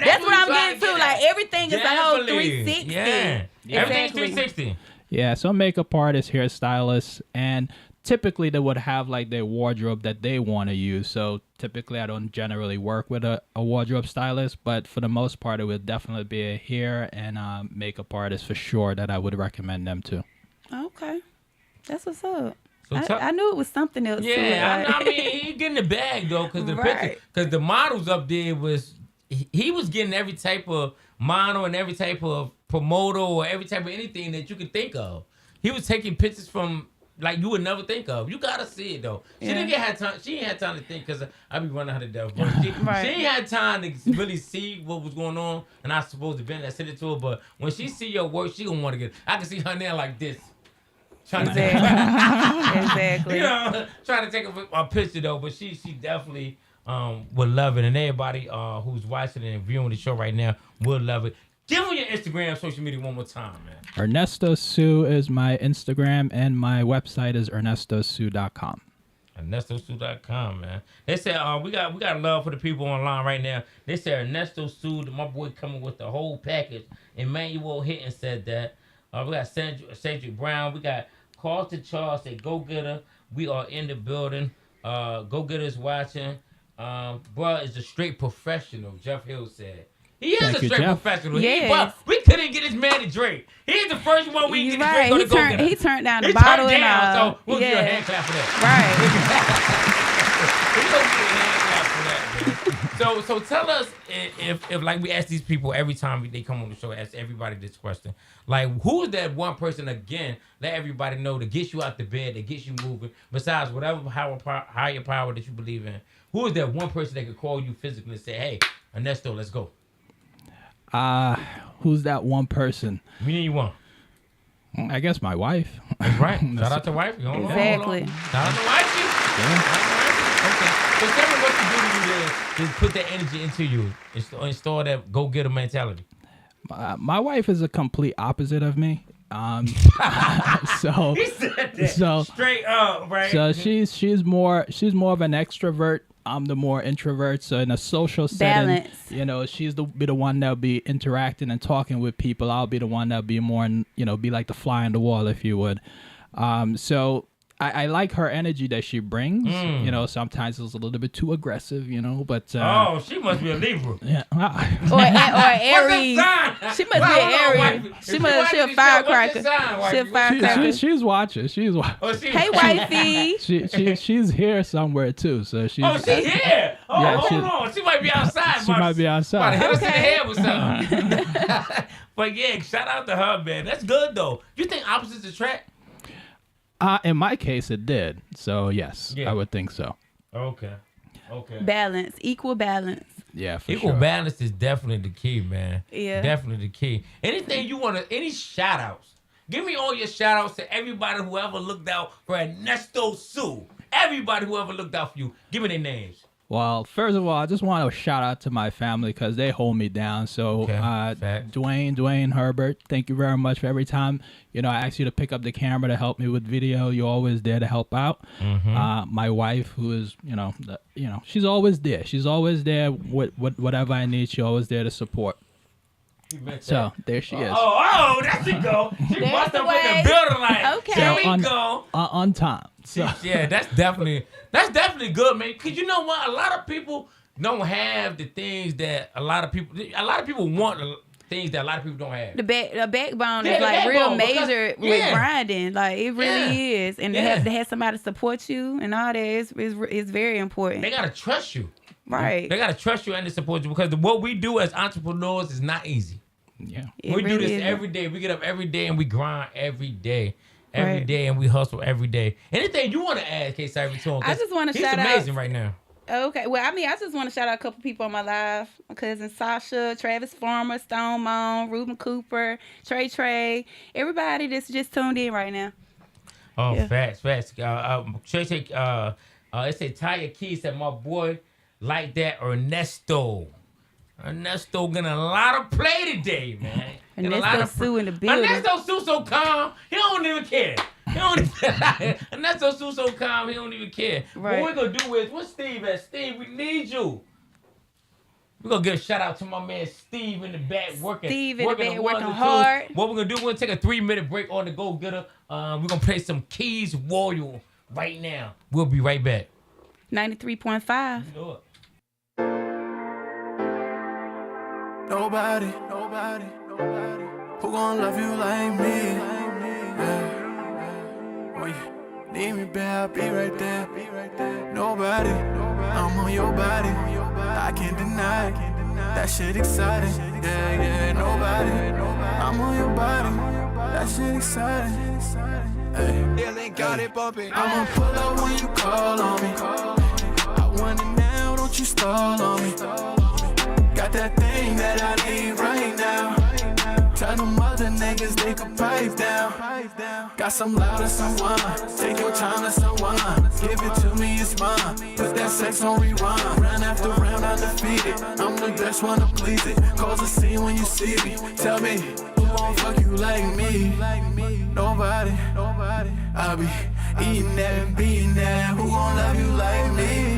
That's what I'm getting to. Like, everything is a whole 360. Yeah. Everything's 360. Yeah, so makeup artists, hairstylists, and typically they would have like their wardrobe that they want to use. So typically I don't generally work with a wardrobe stylist, but for the most part it would definitely be a hair and makeup artist for sure that I would recommend them to. Okay. That's what's up. So I knew it was something else. Yeah, I mean, he getting the bag though, because the models up there he was getting every type of model and every type of promoter or every type of anything that you could think of. He was taking pictures from like you would never think of. You gotta see it though. She didn't have time. She ain't had time to think because I be running her to death. She ain't had time to really see what was going on. And I supposed to been. I said it to her, but when she see your work, she gonna want to get. I can see her now like this. Trying to take exactly. Trying to take a picture though, but she definitely would love it, and everybody who's watching and viewing the show right now would love it. Give them your Instagram, social media one more time, man. Ernesto Sue is my Instagram, and my website is ernestosue.com. ErnestoSue.com, man. They said we got love for the people online right now. They said Ernesto Sue, my boy, coming with the whole package. Emmanuel Hitton said that. We got Cedric Brown. We got Carlton Charles said, "Go Getter." We are in the building. Go Getter's watching. Bruh is a straight professional. Jeff Hill said. He is a straight professional. Yes. We couldn't get his man to drink. He's the first one we can get to drink. He turned down the bottle. So we'll give you a hand clap for that. Right. We're going to give you a hand clap for that, So tell us if like we ask these people every time they come on the show, ask everybody this question. Like, who is that one person, again, let everybody know, that gets you out the bed, that gets you moving, besides whatever higher power that you believe in? Who is that one person that could call you physically and say, hey, Ernesto, let's go? Who's that one person? We need one. I guess my wife. That's right. Shout out to wife. Exactly. Shout out to wifey. Okay. So tell me what you do to put that energy into you, install that go-getter mentality. My wife is a complete opposite of me. So He said that straight up, right? So she's more of an extrovert. I'm the more introvert. So in a social setting, Balance. She's be the one that'll be interacting and talking with people. I'll be the one that'll be more, be like the fly on the wall, if you would. So I like her energy that she brings. Sometimes it's a little bit too aggressive, but she must be a Libra. Yeah. or Aries. She must be an Aries. She a firecracker. She a firecracker. She's watching. She's watching. Hey, wifey. She's here somewhere too. So she's. Oh, she's here. Oh, yeah, hold on. She might be outside. She might be outside. Hit us in the head with something. But yeah, shout out to her, man. That's good though. You think opposites attract? In my case, it did. So yes, I would think so. Okay. Balance, equal balance. Yeah, for equal sure. balance is definitely the key, man. Yeah, definitely the key. Anything you want to, any shout outs? Give me all your shout outs to everybody who ever looked out for Ernesto Sue. Everybody who ever looked out for you. Give me their names. Well, first of all, I just want to shout out to my family because they hold me down. So, Dwayne Herbert, thank you very much for every time, I ask you to pick up the camera to help me with video. You're always there to help out. Mm-hmm. My wife, who is, she's always there. She's always there with whatever I need. She's always there to support. So there she is. Oh, there she go. She must have put the building like, okay. Here we go. On time. So. Yeah, that's definitely good, man. Cause you know what? A lot of people don't have the things that a lot of people want. Things that a lot of people don't have. The backbone is like real major with grinding. Like it really is. And to have somebody support you and all that is very important. They gotta trust you. Right. They gotta trust you and to support you because what we do as entrepreneurs is not easy. Yeah. We do this every day. We get up every day and we grind every day. Every day, and we hustle every day. Anything you want to add, K-Cyber, to him? I just want to shout out. He's amazing right now. Okay. Well, I just want to shout out a couple people on my live. My cousin Sasha, Travis Farmer, Stone Moan, Ruben Cooper, Trey. Everybody that's just tuned in right now. Oh, facts. Trey, it said Taya Keys said, my boy like that Ernesto getting a lot of play today, man. Ernesto Sue in the building. Ernesto Sue so calm, he don't even care. Ernesto Sue so calm, he don't even care. Right. What we're going to do is, what's Steve at? Steve, we need you. We're going to give a shout out to my man Steve in the back working hard. What we're going to do, we're going to take a 3-minute break on the Go-Getter. We're going to play some Keys Royal right now. We'll be right back. 93.5. You know it. Nobody, who gon' love you like me? Yeah. When you need me, babe, I'll be right there. Nobody, I'm on your body. I can't deny that shit exciting. Yeah, nobody, I'm on your body. That shit exciting. Hey. Yeah, they got it bumping. I'ma pull up when you call on me. I want it now, don't you stall on me. Got that thing that I need right now. Tell them other niggas they can pipe down. Got some loud and some wine. Take your time and some wine. Give it to me, it's mine. Put that sex on rewind. Round after round, undefeated. I'm the best one to please it. Cause a scene when you see me. Tell me, who gon' fuck you like me? Nobody. I'll be eating that and beating that. Who gon' love you like me?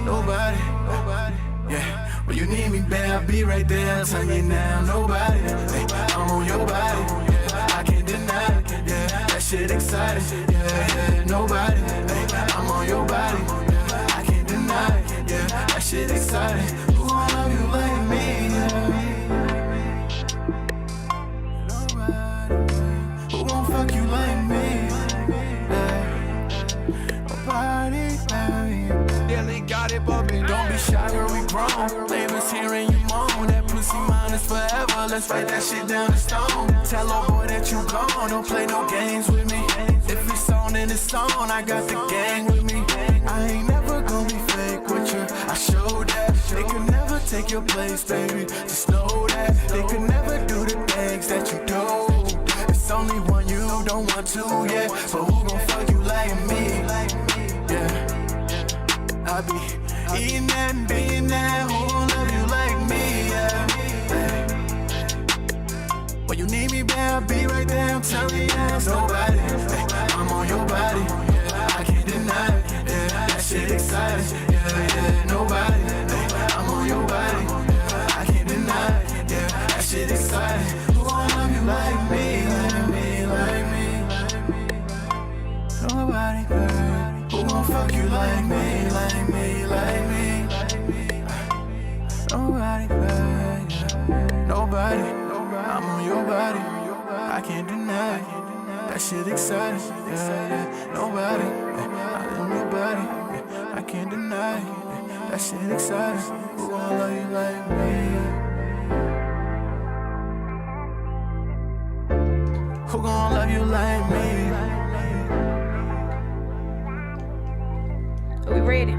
Nobody. Yeah. When you need me, babe, I'll be right there. I'll tell you now, nobody. Hey, I'm on your body. Yeah, I can't deny it. Yeah, that shit exciting. Yeah, nobody. Hey, I'm on your body. Yeah, I can't deny it. Yeah, that shit exciting. Who gon' love you like me? Nobody. Who gon' fuck you like me? Nobody. Yeah, they got it bumping. Don't be shy, girl, we grown. Neighbors hearing you moan. That pussy mine is forever. Let's write that shit down in stone. Tell old boy that you gone. Don't play no games with me. If it's on, then it's on. I got the gang with me. I ain't never gonna be fake with you. I showed that. They could never take your place, baby. Just know that. They could never do the things that you do. It's only one you don't want to, yeah. But who gon' fuck you like me? Yeah. I be eating that and being that. Who gon' love you like me? Yeah. When you need me, babe, I'll be right there. I'm telling you, there's nobody. I'm on your body. Yeah, I can't deny it. Yeah, that shit exciting. Yeah, nobody. I'm on your body. Yeah, I can't deny it. Yeah, that shit exciting. Who gon' love you like me? Like me. Nobody, babe. Who gon' fuck you like me? Like me. Nobody, babe. Nobody. I'm on your body. I can't deny it. That shit exciting. Yeah. Nobody. I'm on your body. I can't deny it. That shit exciting. Who gon' love you like me? Who gon' love you like me? Are we ready?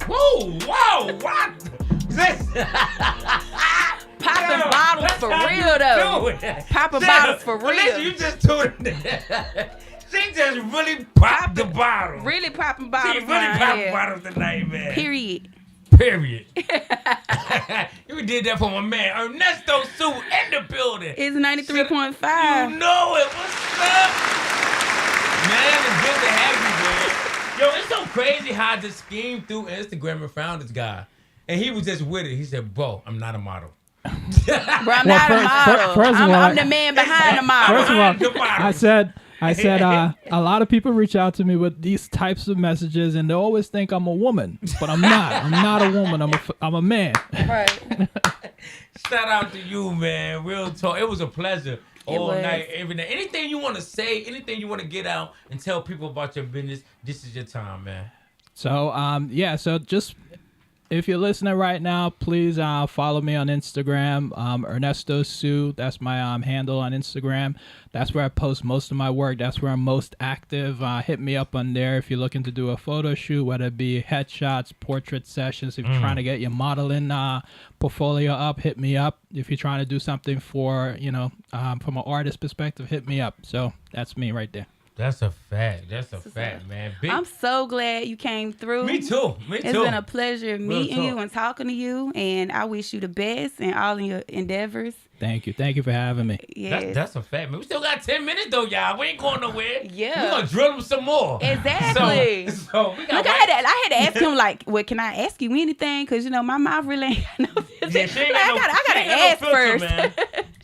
Whoa, what? Popping bottles for real, though. Popping bottles for real. Listen, you just tuned in. She just really popped the bottle. Really popping bottles. She really popping bottles tonight, man. Period. You did that for my man Ernesto Sue in the building. It's 93.5. You know it. What's up? Man, it's good to have you, man. Yo, it's so crazy how I just schemed through Instagram and found this guy. And he was just with it. He said, bro, I'm not a model. Bro, I'm not a model. First of all, I'm the man behind the model. First of all, I said a lot of people reach out to me with these types of messages, and they always think I'm a woman, but I'm not. I'm not a woman. I'm a man. Right. Shout out to you, man. Real talk. It was a pleasure. All night, every night. Anything you want to say, anything you want to get out and tell people about your business, this is your time, man. So, so just if you're listening right now, please follow me on Instagram, Ernesto Sue. That's my handle on Instagram. That's where I post most of my work. That's where I'm most active. Hit me up on there if you're looking to do a photo shoot, whether it be headshots, portrait sessions. If you're trying to get your modeling portfolio up, hit me up. If you're trying to do something for, from an artist perspective, hit me up. So that's me right there. That's a fact. That's a fact, man. I'm so glad you came through. Me too. It's been a pleasure meeting you and talking to you, and I wish you the best in all of your endeavors. Thank you. Thank you for having me. Yes. That's a fact, man. We still got 10 minutes, though, y'all. We ain't going nowhere. Yeah. We're going to drill them some more. Exactly. So we got Look, I had to ask him, like, well, can I ask you anything? Because, my mouth really ain't got no filter. Yeah, I got to ask first. Man.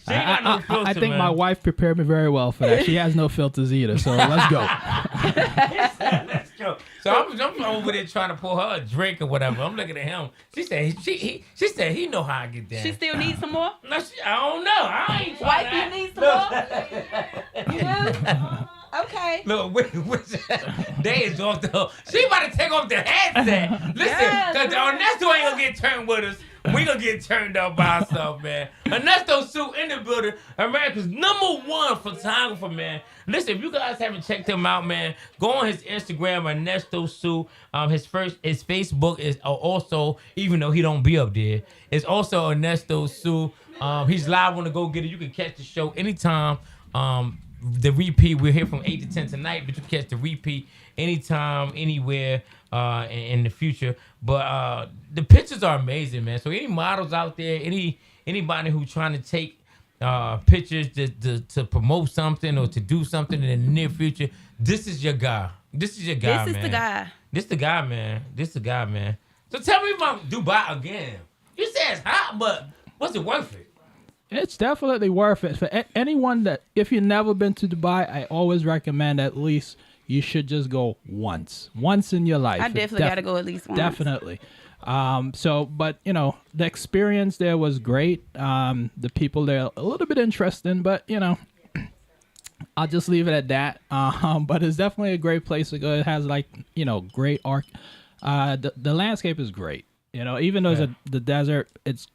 I think my wife prepared me very well for that. She has no filters either, so let's go. Let's go. So I'm over there trying to pour her a drink or whatever. I'm looking at him. She said he know how I get down. She still needs some more? No, I don't know. I ain't trying Wife, you need some more? You do? Okay. Look, they is off the. She about to take off the headset. Listen, because Ernesto ain't gonna get turned with us. We gonna get turned up by ourselves, man. Ernesto Sue in the building, America's #1 photographer, man. Listen, if you guys haven't checked him out, man, go on his Instagram, Ernesto Sue. His Facebook is also, even though he don't be up there, it's also Ernesto Sue. He's live on the Go Getter. You can catch the show anytime. The repeat, we're here from 8 to 10 tonight, but you can catch the repeat anytime, anywhere in the future. But the pictures are amazing, man. So any models out there, anybody who's trying to take pictures to promote something or to do something in the near future, this is your guy. This is your guy, man. This is the guy. This the guy, man. This the guy, man. So tell me about Dubai again. You say it's hot, but was it worth it? It's definitely worth it. For anyone that, if you've never been to Dubai, I always recommend at least you should just go once in your life. I definitely got to go at least once. Definitely. But the experience there was great. The people there a little bit interesting, but I'll just leave it at that. But it's definitely a great place to go. It has great art. The landscape is great. Even though it's the desert, it's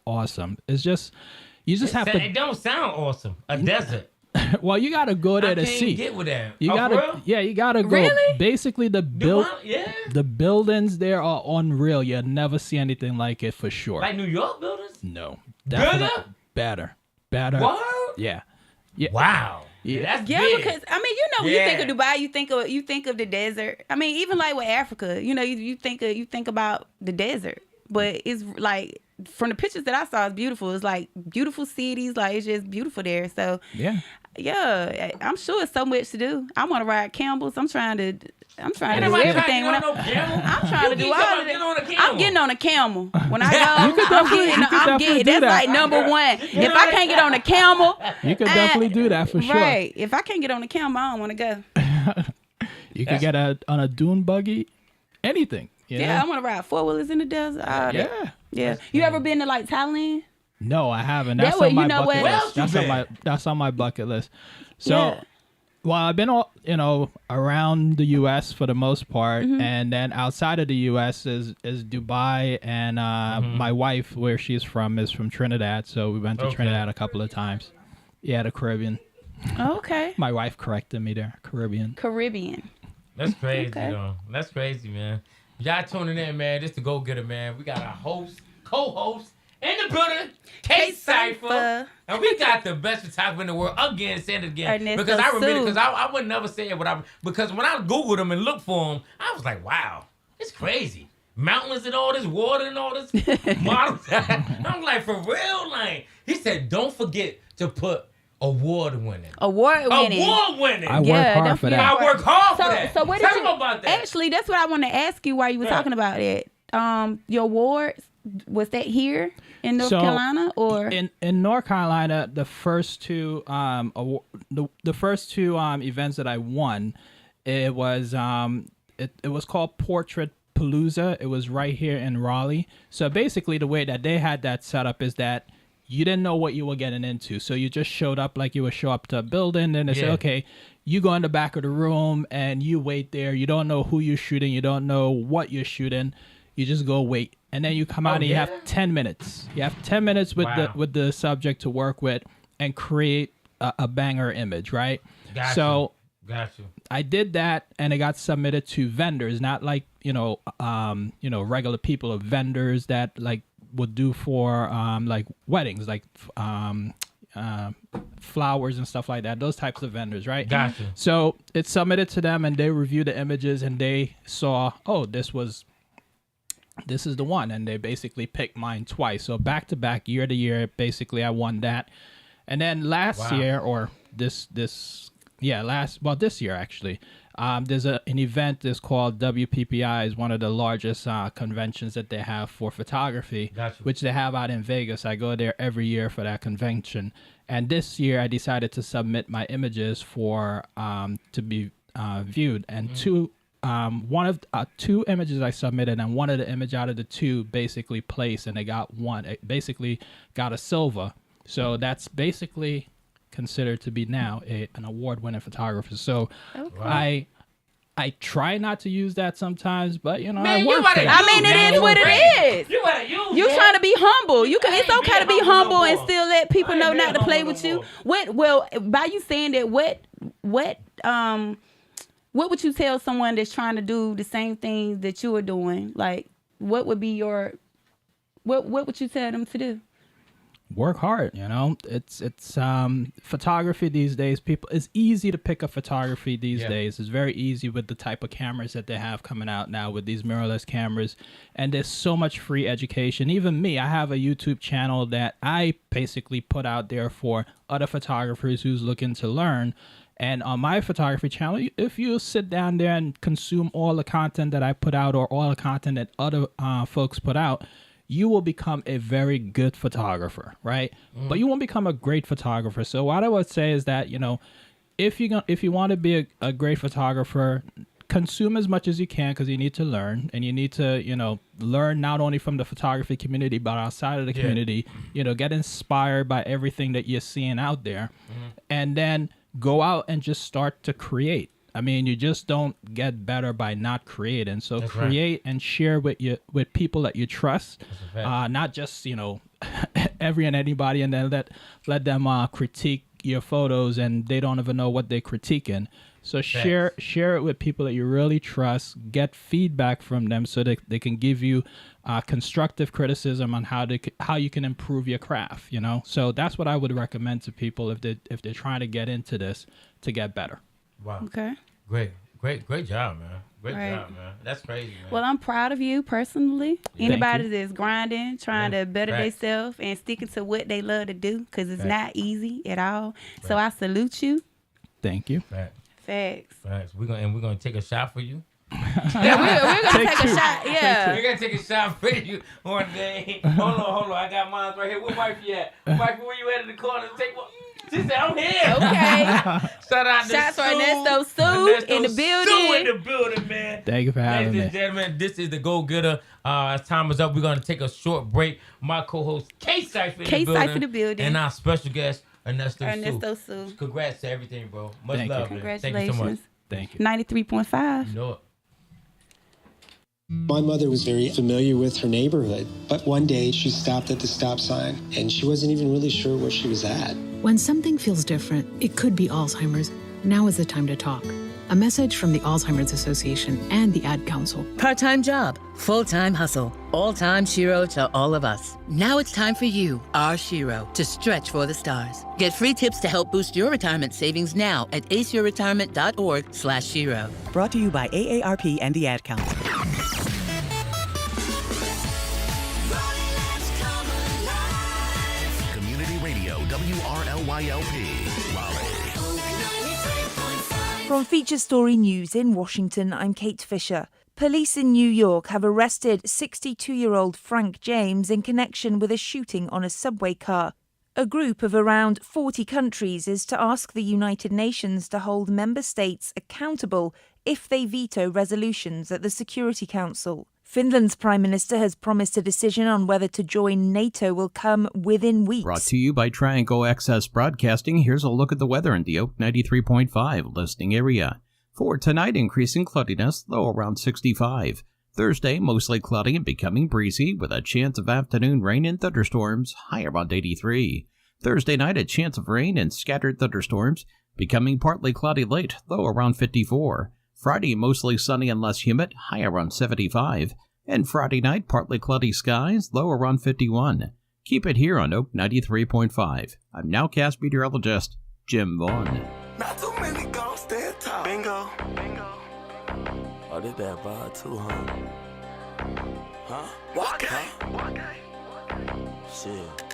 awesome. It's just you just have to. It don't sound awesome. A desert. Well, you gotta go there to can't see. Get with that. You gotta, you gotta go. Really? Basically, the buildings there are unreal. You'll never see anything like it for sure. Like New York buildings? No, Better? better. What? Yeah. Wow. Yeah. That's Yeah, big. because when you think of Dubai, you think of the desert. I mean, even like with Africa, you think about the desert, but it's like from the pictures that I saw, it's beautiful. It's like beautiful cities, like it's just beautiful there. So yeah, I'm sure it's so much to do. I want to ride camels. I'm trying to do everything. I'm trying to do all of it. I'm getting on a camel when I go. That's like number one. If I can't get on a camel, you could definitely do that for sure. Right. If I can't get on a camel, I don't want to go. You could get on a dune buggy, anything. I want to ride 4-wheelers in the desert. Yeah. You ever been to like Thailand? No, I haven't. That's on my bucket list. That's on my bucket list. So, well, I've been around the U.S. for the most part, and then outside of the U.S. is Dubai, and my wife, where she's from, is from Trinidad, so we went to Trinidad a couple of times. Yeah, the Caribbean. Okay. My wife corrected me there. Caribbean. That's crazy, though. That's crazy, man. Y'all tuning in, man. This the Go Getter, man. We got our host, co-host in the building, Kate Cypher. And we got the best photographer in the world again, saying it again. Ernesto because I remember, Sue. because I would never say it, because when I Googled him and looked for him, I was like, wow, it's crazy. Mountains and all this water and all this models. I'm like, for real? Like, he said, don't forget to put award-winning. I work hard for that. I work hard for that. So what Tell did me about that. Actually, that's what I want to ask you while you were talking about it. Your awards, was that here in North Carolina or in North Carolina? The first two events that I won, it was it was called Portrait Palooza. It was right here in Raleigh. So basically, the way that they had that set up is that you didn't know what you were getting into. So you just showed up like you would show up to a building, and they say, okay, you go in the back of the room and you wait there. You don't know who you're shooting. You don't know what you're shooting. You just go wait. And then you come out and you have 10 minutes. You have 10 minutes with the subject to work with and create a banger image, right? Got you. I did that, and it got submitted to vendors, not like, regular people, or vendors that like would do for like weddings, like flowers and stuff like that, those types of vendors, right? Gotcha. So it's submitted to them, and they review the images, and they saw, this is the one, and they basically picked mine twice. So back to back, year to year, basically I won that. And then last year, or this year actually, there's an event that's called WPPI. Is one of the largest conventions that they have for photography, which they have out in Vegas. I go there every year for that convention. And this year I decided to submit my images for to be viewed. And two images I submitted, and one of the image out of the two basically placed, and they got one. It basically got a silver. So that's basically considered to be now an award-winning photographer. So I try not to use that sometimes, but man, I work for it. I mean, it is what it is. You trying to be humble. It's okay to be humble and still let people know not to play with you. By you saying that, what would you tell someone that's trying to do the same thing that you are doing? Like, what would be what would you tell them to do? Work hard, it's photography these days. It's easy to pick up photography these days. It's very easy with the type of cameras that they have coming out now with these mirrorless cameras, and there's so much free education. Even me, I have a YouTube channel that I basically put out there for other photographers who's looking to learn. And on my photography channel, if you sit down there and consume all the content that I put out, or all the content that other folks put out, you will become a very good photographer, right? But you won't become a great photographer. So what I would say is that, if you want to be a great photographer, consume as much as you can because you need to learn, and you need to, learn not only from the photography community but outside of the community. Get inspired by everything that you're seeing out there, and then go out and just start to create. I mean, you just don't get better by not creating. So That's create and share with people that you trust, not just every and anybody, and then let them critique your photos and they don't even know what they're critiquing. So share it with people that you really trust. Get feedback from them so that they can give you constructive criticism on how you can improve your craft. So that's what I would recommend to people if they're trying to get into this to get better. Wow. Okay. Great job, man. Great job, man. That's crazy, man. Well, I'm proud of you personally. Anybody that's grinding, trying to better themselves and sticking to what they love to do, because it's not easy at all. So I salute you. Thank you. Facts. We're gonna take a shot for you. Yeah, we're gonna take a shot. Yeah. We're gonna take a shot for you one day. Hold on. I got mine right here. Where wifey at? Wifey, where you at in the corner? Take one. She said, I'm here. Okay. Shout out to Shots for Ernesto Sue in the building. Sue in the building, man. Thank you for having me. Ladies and gentlemen, this is the Go Getter. As time is up, we're gonna take a short break. My co-host K-Cypher in the building. And our special guest, Ernesto Sue. Congrats to everything, bro. Much love. Congratulations. Thank you so much. Thank you. 93.5. You know it. My mother was very familiar with her neighborhood, but one day she stopped at the stop sign and she wasn't even really sure where she was at. When something feels different, it could be Alzheimer's. Now is the time to talk. A message from the Alzheimer's Association and the Ad Council. Part-time job, full-time hustle, all-time Shiro to all of us. Now it's time for you, our Shiro, to stretch for the stars. Get free tips to help boost your retirement savings now at aceyourretirement.org/Shiro. Brought to you by AARP and the Ad Council. Community Radio, WRLYLP, Raleigh. From Feature Story News in Washington, I'm Kate Fisher. Police in New York have arrested 62-year-old Frank James in connection with a shooting on a subway car. A group of around 40 countries is to ask the United Nations to hold member states accountable if they veto resolutions at the Security Council. Finland's Prime Minister has promised a decision on whether to join NATO will come within weeks. Brought to you by Triangle Access Broadcasting. Here's a look at the weather in the Oak 93.5 listening area. For tonight, increasing cloudiness, low around 65. Thursday, mostly cloudy and becoming breezy with a chance of afternoon rain and thunderstorms, high around 83. Thursday night, a chance of rain and scattered thunderstorms, becoming partly cloudy late, low around 54. Friday, mostly sunny and less humid, high around 75. And Friday night, partly cloudy skies, low around 51. Keep it here on Oak 93.5. I'm nowcast meteorologist Jim Vaughn. Not too many gon' stand tall. Bingo. Oh, did that vibe too, huh? Okay. Shit.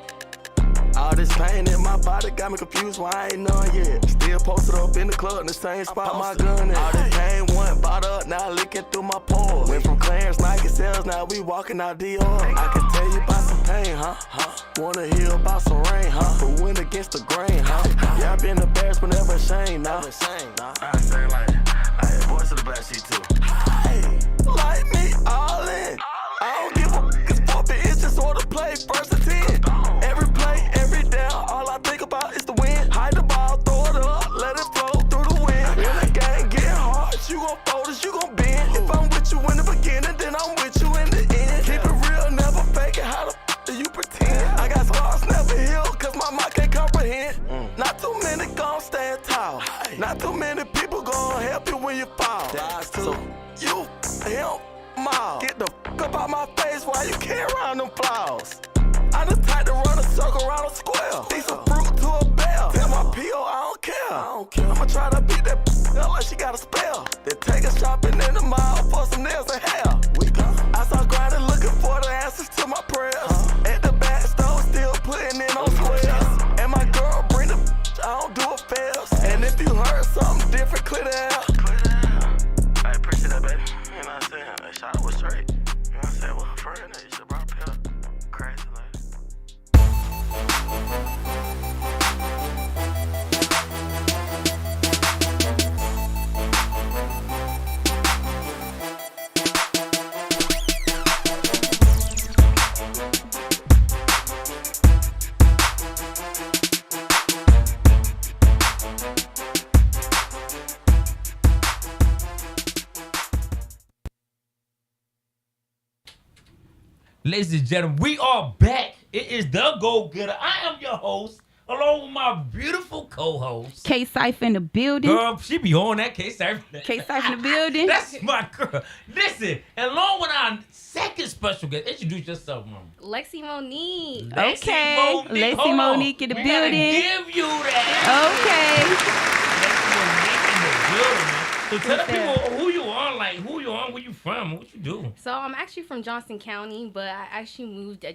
All this pain in my body got me confused why I ain't none yet. Still posted up in the club in the same spot my gun at. All this pain one bought up, now licking through my pores. Went from Clarence Nike sales, now we walking out Dior. I can tell you about some pain, huh? Wanna hear about some rain, huh? But went against the grain, huh? Yeah, I been embarrassed but never ashamed, nah. I say like voice of the black sheep too. Hey, like me all in. I don't give a cause 4 inches or the play first and 10. Every play, every down, all I think about is the win. Hide the ball, throw it up, let it flow through the wind. When the game get hard, you gon' fold as you gon' bend. If I'm with you in the beginning, then I'm with you in the end. Keep it real, never fake it, how the do you pretend? I got scars, never heal, cause my mind can't comprehend. Not too many gon' stand tall. Not too many people gon' help you when you fall. So you, him, mile. Get the fuck up out my face while you carry around them flaws. I the type to run a circle around a square. Eat some fruit to a bell. Tell my P.O. I don't care. I'ma try to beat that up like she got a spell. Then take a shopping in the mall for some nails and hair. I saw grinding looking for the answers to my prayers. At the back store still putting in on squares. And my girl bring the I don't do affairs. And if you heard something different, clear the air. I appreciate that, baby. You know what I'm saying? That shot was straight. You know what I'm saying? Well, her friend, you should brought a pill. Crazy, like. Ladies and gentlemen, we are back. It is The Go-Getter. I am your host, along with my beautiful co-host. K-Cypher in the building. Girl, she be on that K-Cypher. K-Cypher in the building. That's my girl. Listen, and along with our second special guest, introduce yourself, Mama. Lexi Monique. Okay. Lexi Monique in the building. Give you that. Okay. Lexi Monique in the building, man. So tell the people who you are, where you from, what you do. So I'm actually from Johnson County, but I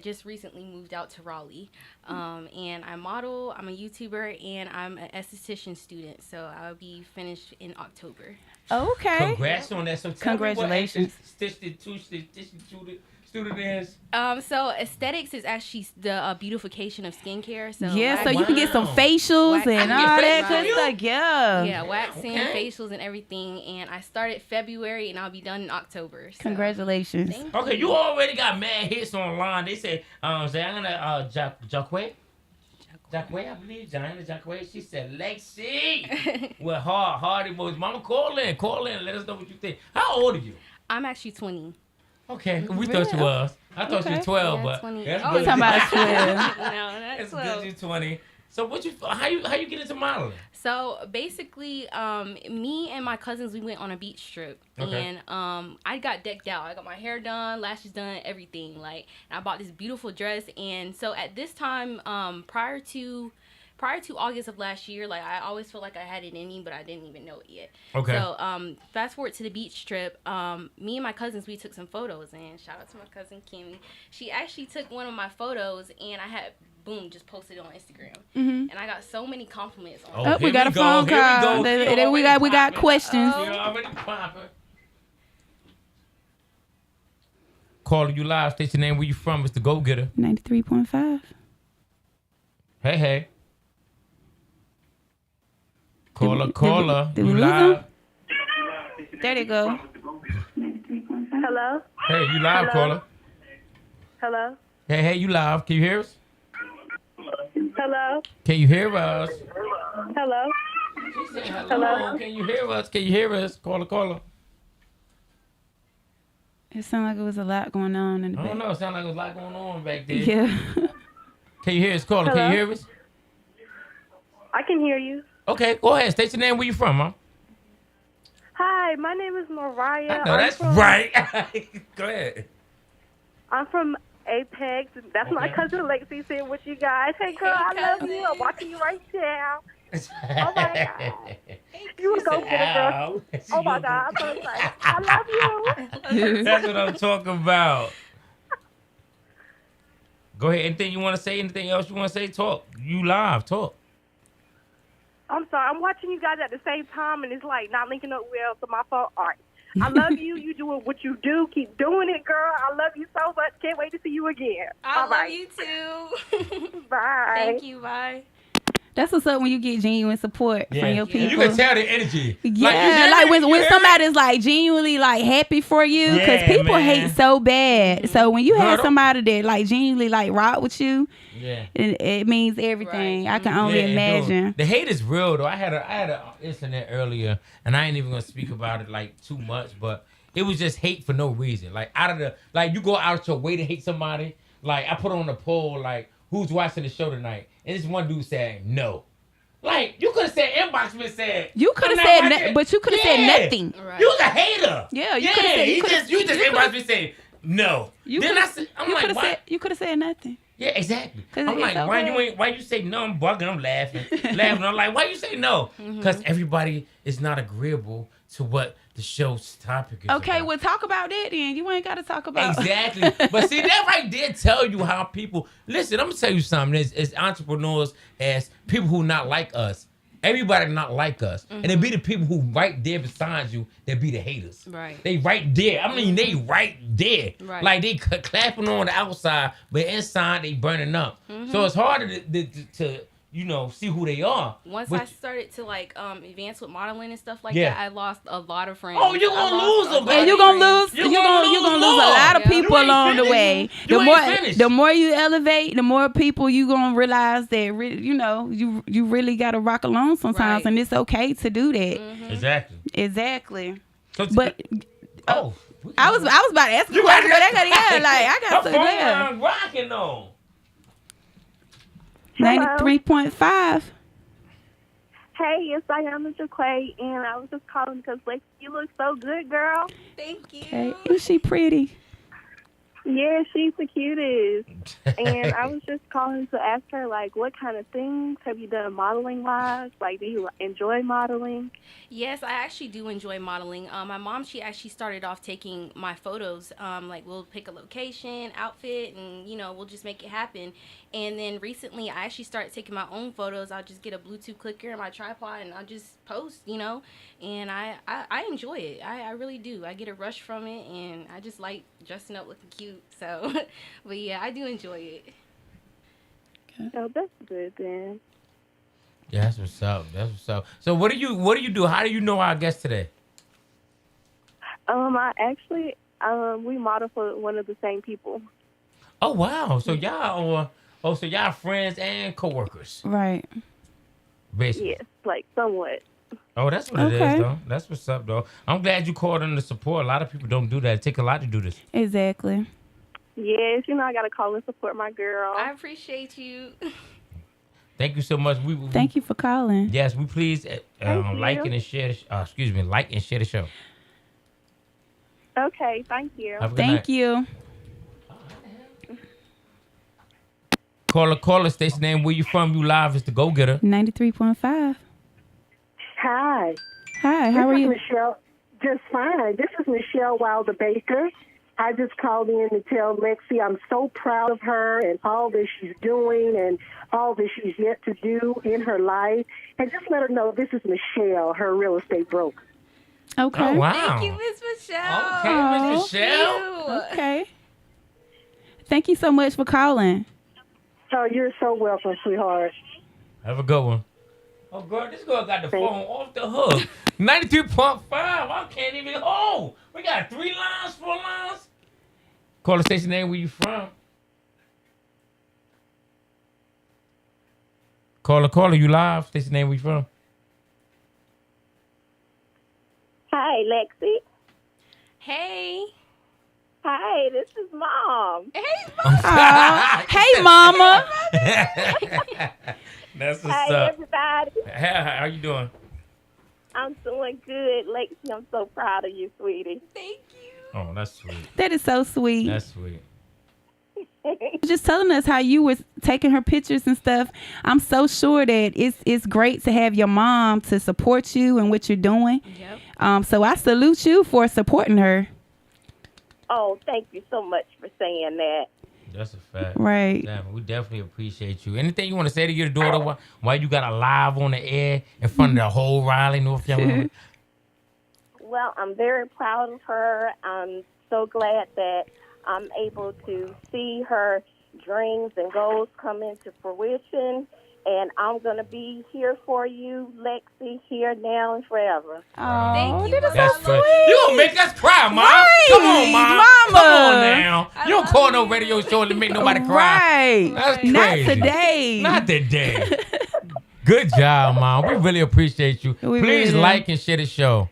just recently moved out to Raleigh. And I model, I'm a YouTuber, and I'm an esthetician student. So I'll be finished in October. Okay. Congrats on that. So tell Congratulations. Me what student is. So aesthetics is actually the beautification of skincare. So yeah, so you can get some facials and all that good stuff. Yeah. Yeah, waxing, facials, and everything. And I started February, and I'll be done in October. So. Congratulations. Okay, you already got mad hits online. They said, Diana Jacquet, I believe, Diana Jacquet. She said, Lexi, with hard emojis. Mama, call in, let us know what you think. How old are you? I'm actually 20. Okay, we thought you was. I thought you was 12, yeah, but 20. that's Oh, good. talking about 12. No, that's It's 12. good you're 20. So how you get into modeling? So basically, me and my cousins, we went on a beach trip, and I got decked out. I got my hair done, lashes done, everything. And I bought this beautiful dress. And so at this time, prior to August of last year, I always felt like I had it in me, but I didn't even know it yet. Okay. So fast forward to the beach trip. Me and my cousins, we took some photos, and shout out to my cousin Kimmy. She actually took one of my photos, and I had just posted it on Instagram. And I got so many compliments on it. Oh, we got a phone call. We got questions. Calling you live. State your name. Where you from? It's the Go-Getter. 93.5. Hey. Caller. Did we You lose live? him? There they go. Hello? Hey, you live, caller. Hello? Hey, you live. Can you hear us? Hello? Can you hear us? Hello? She said hello. Can you hear us? Caller. It sounded like it was a lot going on in the back. I don't know. It sounded like there was a lot going on back there. Yeah. Can you hear us, caller? Hello? Can you hear us? I can hear you. Okay, go ahead. State your name. Where you from, huh? Hi, my name is Mariah. No, that's right. Go ahead. I'm from Apex. That's my cousin Lexi sitting with you guys. Hey, girl, I love you. I'm watching you right now. Oh, my God. You would go get a girl. Oh, my God. I'm so excited. I love you. That's what I'm talking about. Go ahead. Anything you want to say? Anything else you want to say? Talk. You live. Talk. I'm sorry. I'm watching you guys at the same time, and it's not linking up well, so my phone. All right. I love you. You doing what you do. Keep doing it, girl. I love you so much. Can't wait to see you again. I love you too. Bye. Thank you. Bye. That's what's up when you get genuine support from your people. You can tell the energy. Yeah, when somebody's genuinely happy for you, because people hate so bad. So when you have somebody that genuinely rock with you, it means everything. Right. I can only imagine. The hate is real though. I had a incident earlier, and I ain't even gonna speak about it too much, but it was just hate for no reason. Out of the you go out your way to hate somebody. I put on a poll who's watching the show tonight, and this one dude said no. You could have said inbox me and said you could have said, but you could have said nothing. Right. You was a hater. Yeah, you could have said. You just inbox me and said no. Then I said, you could have said nothing. Yeah, exactly. I'm why you say no? I'm bugging. I'm laughing. I'm like, why you say no? Because everybody is not agreeable to what the show's topic is. Okay, about. well, talk about that then. You ain't got to talk about exactly. But see, that right there tell you how people listen. I'm gonna tell you something. As entrepreneurs, as people who not like us. Everybody not like us. And it be the people who right there beside you that be the haters. Right. They right there. I mean, they right there. Right. They clapping on the outside, but inside they burning up. So it's harder to see who they are. Once I started to advance with modeling and stuff that, I lost a lot of friends. Oh, you're gonna lose them, and you're gonna lose. You're gonna lose a lot of people along the way. The more you elevate, the more people you gonna realize that you really gotta rock alone sometimes, and it's okay to do that. Exactly. Exactly. So but I was about to ask you a question, but I got to yeah. Rocking though. 93.5. Hey, it's Diana Jaquay, and I was just calling because Lexi, you look so good, girl. Thank you. Okay. Is she pretty? Yeah, she's the cutest. And I was just calling to ask her, like, what kind of things have you done modeling-wise? Like, do you enjoy modeling? Yes, I actually do enjoy modeling. My mom, she actually started off taking my photos. Like, we'll pick a location, outfit, and, we'll just make it happen. And then recently, I actually started taking my own photos. I'll just get a Bluetooth clicker and my tripod, and I'll just post, And I enjoy it. I really do. I get a rush from it, and I just like dressing up looking cute. So, but yeah, I do enjoy it. Oh, that's good then. Yeah, that's what's up. That's what's up. So what do you do? How do you know our guest today? I actually we model for one of the same people. Oh wow. So y'all friends and coworkers. Right. Basically. Yes, like somewhat. Oh, that's what it is though. That's what's up though. I'm glad you called in to support. A lot of people don't do that. It takes a lot to do this. Exactly. Yes, I got to call and support my girl. I appreciate you. Thank you so much. Thank you for calling. Yes, we please like and share. Like and share the show. Okay, thank you. Thank you. Caller, station name. Where you from? You live. It's the Go Getter. 93.5. Hi. Hi. How are you? Michelle. Just fine. This is Michelle Wilder Baker. I just called in to tell Lexi I'm so proud of her and all that she's doing and all that she's yet to do in her life. And just let her know this is Michelle, her real estate broker. Okay. Oh, wow. Thank you, Miss Michelle. Okay, Miss Michelle. Okay. Thank you so much for calling. Oh, you're so welcome, sweetheart. Have a good one. Oh, girl, this girl got the phone off the hook. 93.5. I can't even. Oh, we got 3 lines, 4 lines. Call the station name. Where you from? Caller, you live. Station name. Where you from? Hi, Lexi. Hey. Hi, this is Mom. Hey, Mom. Hey, Mama. That's what's Hi, up. everybody. How you doing? I'm doing good, Lexi. I'm so proud of you, sweetie. Thank you. Oh, that's sweet. That is so sweet. That's sweet. Just telling us how you were taking her pictures and stuff. I'm so sure that it's great to have your mom to support you and what you're doing. Yep. So I salute you for supporting her. Oh, thank you so much for saying that. That's a fact. Right. Damn, we definitely appreciate you. Anything you want to say to your daughter while you got her live on the air in front of the whole Raleigh, North Carolina? Well, I'm very proud of her. I'm so glad that I'm able to see her dreams and goals come into fruition. And I'm going to be here for you, Lexi, here, now, and forever. Oh, Thank you. That's sweet. You going to make us cry, Mom. Right, Come on, Mom. Mama. Come on now. You don't call no radio show to make nobody cry. Right. That's crazy. Not today. Not today. Good job, Mom. We really appreciate you. We Please really do. like and share the show.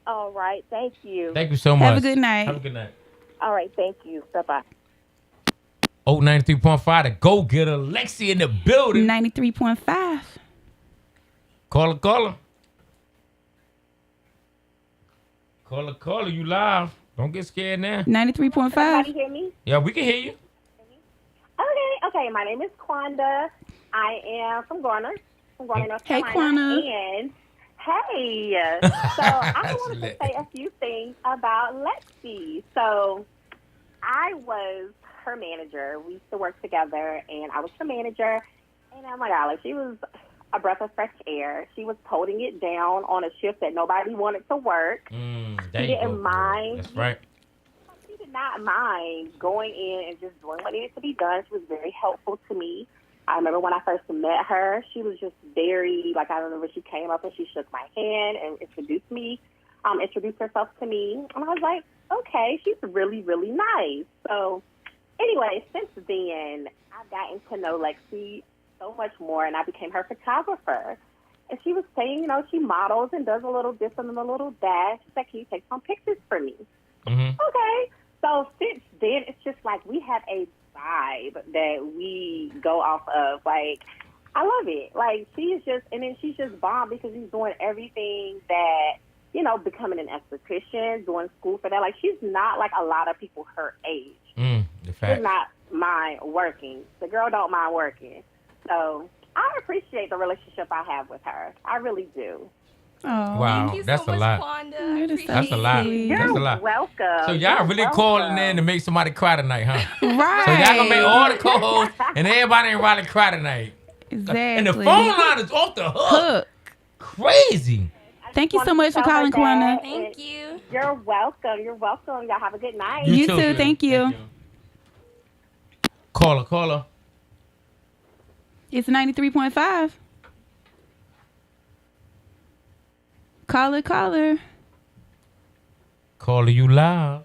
All right. Thank you. Thank you so much. Have a good night. Have a good night. All right. Thank you. Bye-bye. 93.5, the Go Getter, Lexi in the building. 93.5. Caller. Caller, you live. Don't get scared now. 93.5. Everybody hear me? Yeah, we can hear you. Okay. My name is Quanda. I am from Garner, North Hey, Carolina. Quanda. And hey, so I wanted to say a few things about Lexi. So I was her manager. We used to work together, and I was her manager. And oh my God, like, she was a breath of fresh air. She was holding it down on a shift that nobody wanted to work. She didn't mind. That's right. She did not mind going in and just doing what needed to be done. She was very helpful to me. I remember when I first met her, she was just very, I remember she came up and she shook my hand and introduced herself to me. And I was like, okay, she's really, really nice. So anyway, since then, I've gotten to know Lexi so much more, and I became her photographer. And she was saying, you know, she models and does a little this and a little that. She's like, can you take some pictures for me? Okay. So since then, it's just like we have a vibe that we go off of. Like, I love it. Like, she's just bomb because she's doing everything that, you know, becoming an esthetician, doing school for that. Like, she's not like a lot of people her age. She's not mind working. The girl don't mind working. So I appreciate the relationship I have with her. I really do. Oh, wow, thank you that's so a much, lot. Kwanda. That's a lot. That's a lot. Welcome. So y'all really calling in to make somebody cry tonight, huh? Right. So y'all gonna make all the co-hosts and everybody in Raleigh cry tonight. Exactly. And the phone line is off the hook. Crazy. Thank you so much for calling, Kwanda. Thank you. You're welcome. You're welcome. Y'all have a good night. You too. Thank you. Caller. It's 93.5. Caller. Caller, you live.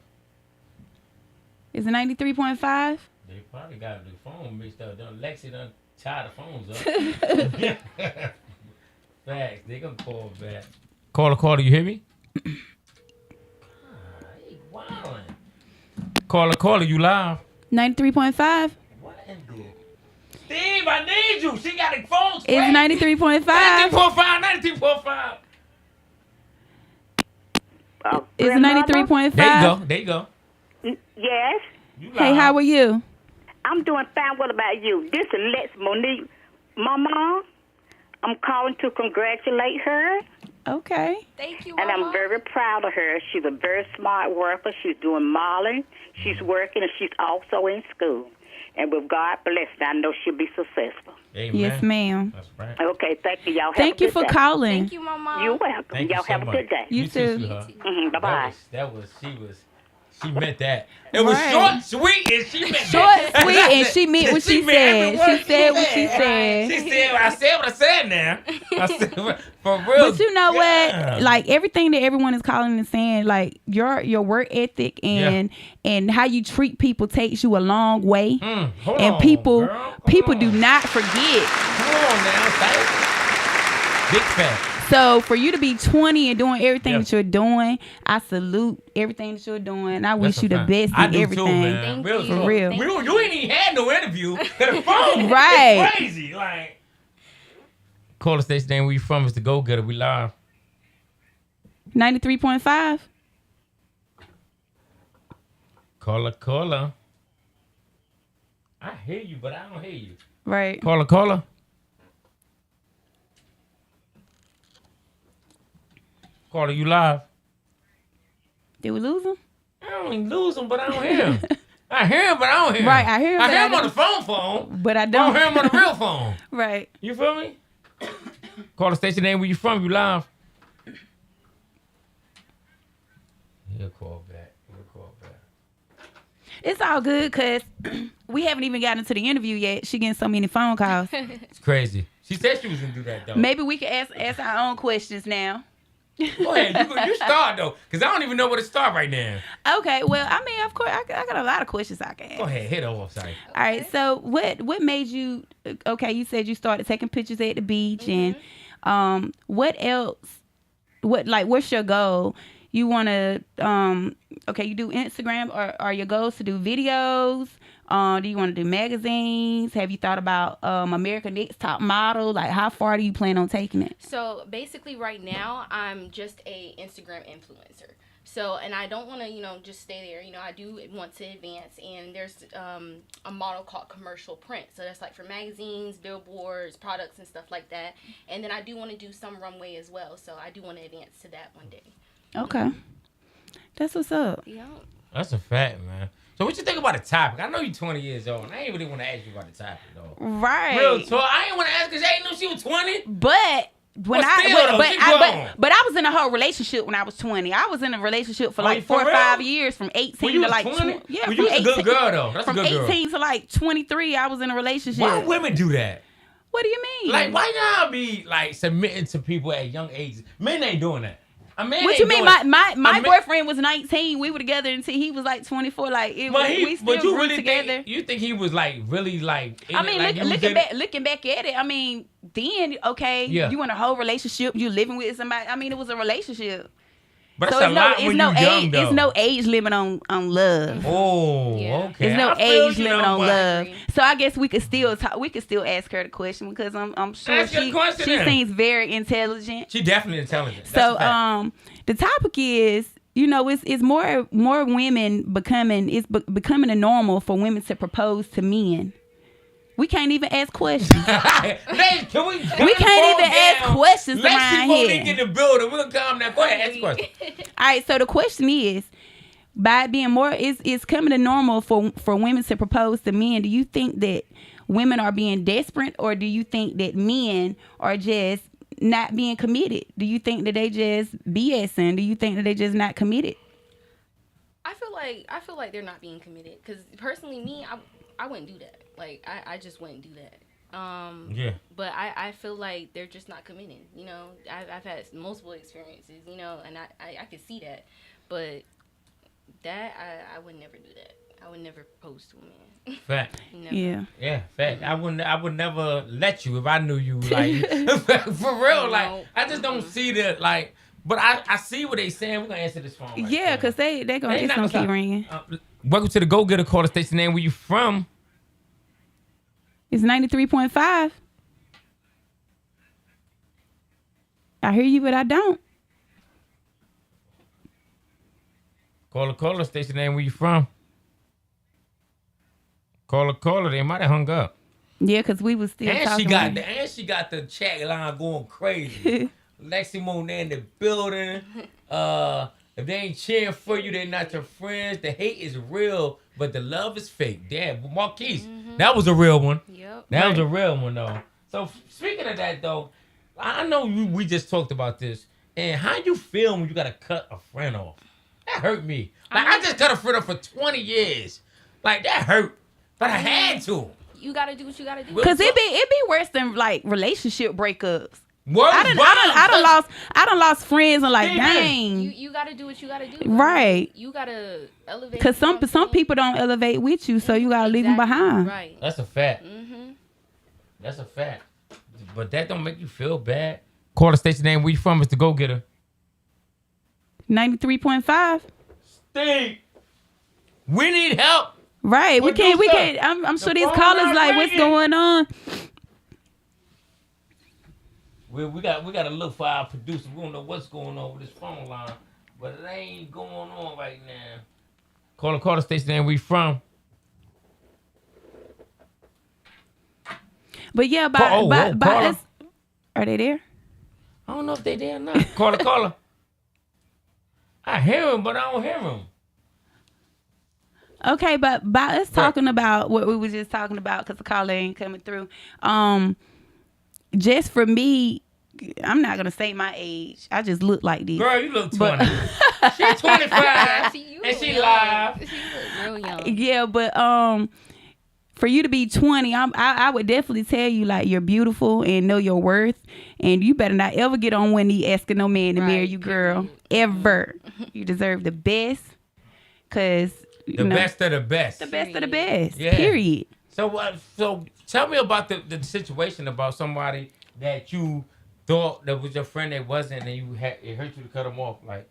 Is it 93.5? They probably got the phone mixed up. Lexi done tied the phones up. Facts. They gonna call back. Caller, you hear me? Hey, wildin'. Caller, you live. 93.5. Steve, I need you. She got the phone. It's 93.5. 93.5. It's 93.5. There you go. Yes. Hey, how are you? I'm doing fine. What about you? This is Lex Monique. Mama, I'm calling to congratulate her. Okay. Thank you, And Mama. I'm very proud of her. She's a very smart worker. She's doing modeling. She's working, and she's also in school. And with God blessed, I know she'll be successful. Amen. Yes, ma'am. That's right. Okay, thank you. Y'all have Thank a you good for day. calling. Thank you, Mama. You're welcome. Thank Y'all you so have a much. good day. You too. Sweetheart. Bye-bye. She meant that. It was Right. short, sweet, and she meant Short, that. sweet, and she meant what she said. She said what she said. She said what I said now. I said, for real. But you know yeah. what? Like everything that everyone is calling and saying, like your work ethic and how you treat people takes you a long way. Hold and on, people girl. do not forget. Come on now, thank you. Big fat. So for you to be 20 and doing everything that you're doing, I salute everything that you're doing. I wish you the best I in do everything. too, man. Real For talk. real. You ain't even had no interview. The phone Right. is crazy. Like, call the station name where you from. It's the Go-Getter. We live. 93.5. Caller. I hear you, but I don't hear you. Right. Caller. Caller, you live. Did we lose him? I don't even lose him, but I don't hear him. I hear him, but I don't hear him. Right, I hear him, I but hear I him on the don't. phone. But I I don't. don't hear him on the real phone. Right. You feel me? Call the station name where you from. You live. He'll call back. It's all good because we haven't even gotten to the interview yet. She getting so many phone calls. It's crazy. She said she was gonna do that though. Maybe we can ask our own questions now. Go ahead. You start though, because I don't even know where to start right now. Okay, well, I mean, of course, I got a lot of questions I can ask. Go ahead. Hit off. Sorry. All right, so what made you, okay, you said you started taking pictures at the beach, and what else, what's your goal? You want to, you do Instagram, or are your goals to do videos? Do you want to do magazines? Have you thought about America's Next Top Model? Like, how far do you plan on taking it? So basically right now I'm just a Instagram influencer. So, and I don't want to, just stay there. I do want to advance, and there's a model called commercial print. So that's like for magazines, billboards, products, and stuff like that. And then I do want to do some runway as well. So I do want to advance to that one day. Okay. That's what's up. Yeah. That's a fact, man. So what you think about the topic? I know you're 20 years old, and I ain't really want to ask you about the topic, though. Right. Real talk. I ain't want to ask because I ain't know she was 20. But when but I was in a whole relationship when I was 20. I was in a relationship for like 4 or 5 years, from 18 to like 20. Yeah, you was a good girl though. That's from a good girl. 18 to like 23, I was in a relationship. Why women do that? What do you mean? Like, why y'all be like submitting to people at young ages? Men ain't doing that. What you mean? My boyfriend was 19. We were together until he was like 24. Like we still grew really together. You think he was like really like? I mean, looking back at it, I mean, then you in a whole relationship, you living with somebody. I mean, it was a relationship. But so it's a lot when you're young, though. It's no age limit on love. Oh, okay. There's no age limit on love. So I guess we could still talk. We could still ask her the question because I'm sure she seems very intelligent. She definitely intelligent. So the topic is, it's more women becoming a normal for women to propose to men. We can't even ask questions. We can't even ask questions around here. Let's get in the building. We'll calm down. Go ahead, ask questions. All right. So the question is, by it being more, is coming to normal for women to propose to men. Do you think that women are being desperate, or do you think that men are just not being committed? Do you think that they just BSing? Do you think that they just not committed? I feel like they're not being committed. Because personally, me, I wouldn't do that. Like, I just wouldn't do that. Yeah. But I feel like they're just not committed. I've had multiple experiences, and I could see that. But that, I would never do that. I would never propose to a man. Fact. Never. Yeah. Yeah, fact. I would never let you if I knew you, like, for real. Like, I just don't see that, like, but I see what they saying. We're going to answer this phone right Yeah, because they're going to keep ringing. Welcome to the Go-Getter. Call the station name. Where you from? It's 93.5. I hear you, but I don't. Call the station name. Where you from? Caller. They might have hung up. Yeah, because we was still talking. She got the chat line going crazy. Lexi Monet in the building. If they ain't cheering for you, they're not your friends. The hate is real, but the love is fake. Damn, Marquise, that was a real one. Yep. That was a real one, though. So speaking of that, though, I know we just talked about this. And how you feel when you got to cut a friend off? That hurt me. Like, I just cut a friend off for 20 years. Like, that hurt. But I had to. You got to do what you got to do. Because it be worse than, like, relationship breakups. What? I done lost friends and like, dang. You gotta do what you gotta do. Right. You gotta elevate. Because some people don't elevate with you, so you gotta leave them behind. Right. That's a fact. That's a fact. But that don't make you feel bad. Call the station name. Where you from? It's the Go-Getter. 93.5. Steve, we need help. Right. We can't. I'm sure these callers like, what's going on? We got to look for our producer. We don't know what's going on with this phone line, but it ain't going on right now. Call the station name. Where you from? But yeah, are they there? I don't know if they there or not. Caller. I hear him, but I don't hear him. Okay, but by us talking about what we were just talking about, because the caller ain't coming through. Just for me, I'm not gonna say my age. I just look like this. Girl, you look 20. She's 25 and she live. She look real young. Yeah, but for you to be 20, I would definitely tell you, like, you're beautiful and know your worth, and you better not ever get on one knee asking no man to marry you, girl. Ever. You deserve the best, cause best of the best. The best of the best. Yeah. Period. So tell me about the situation about somebody that you thought that was your friend that wasn't, and it hurt you to cut them off. Like,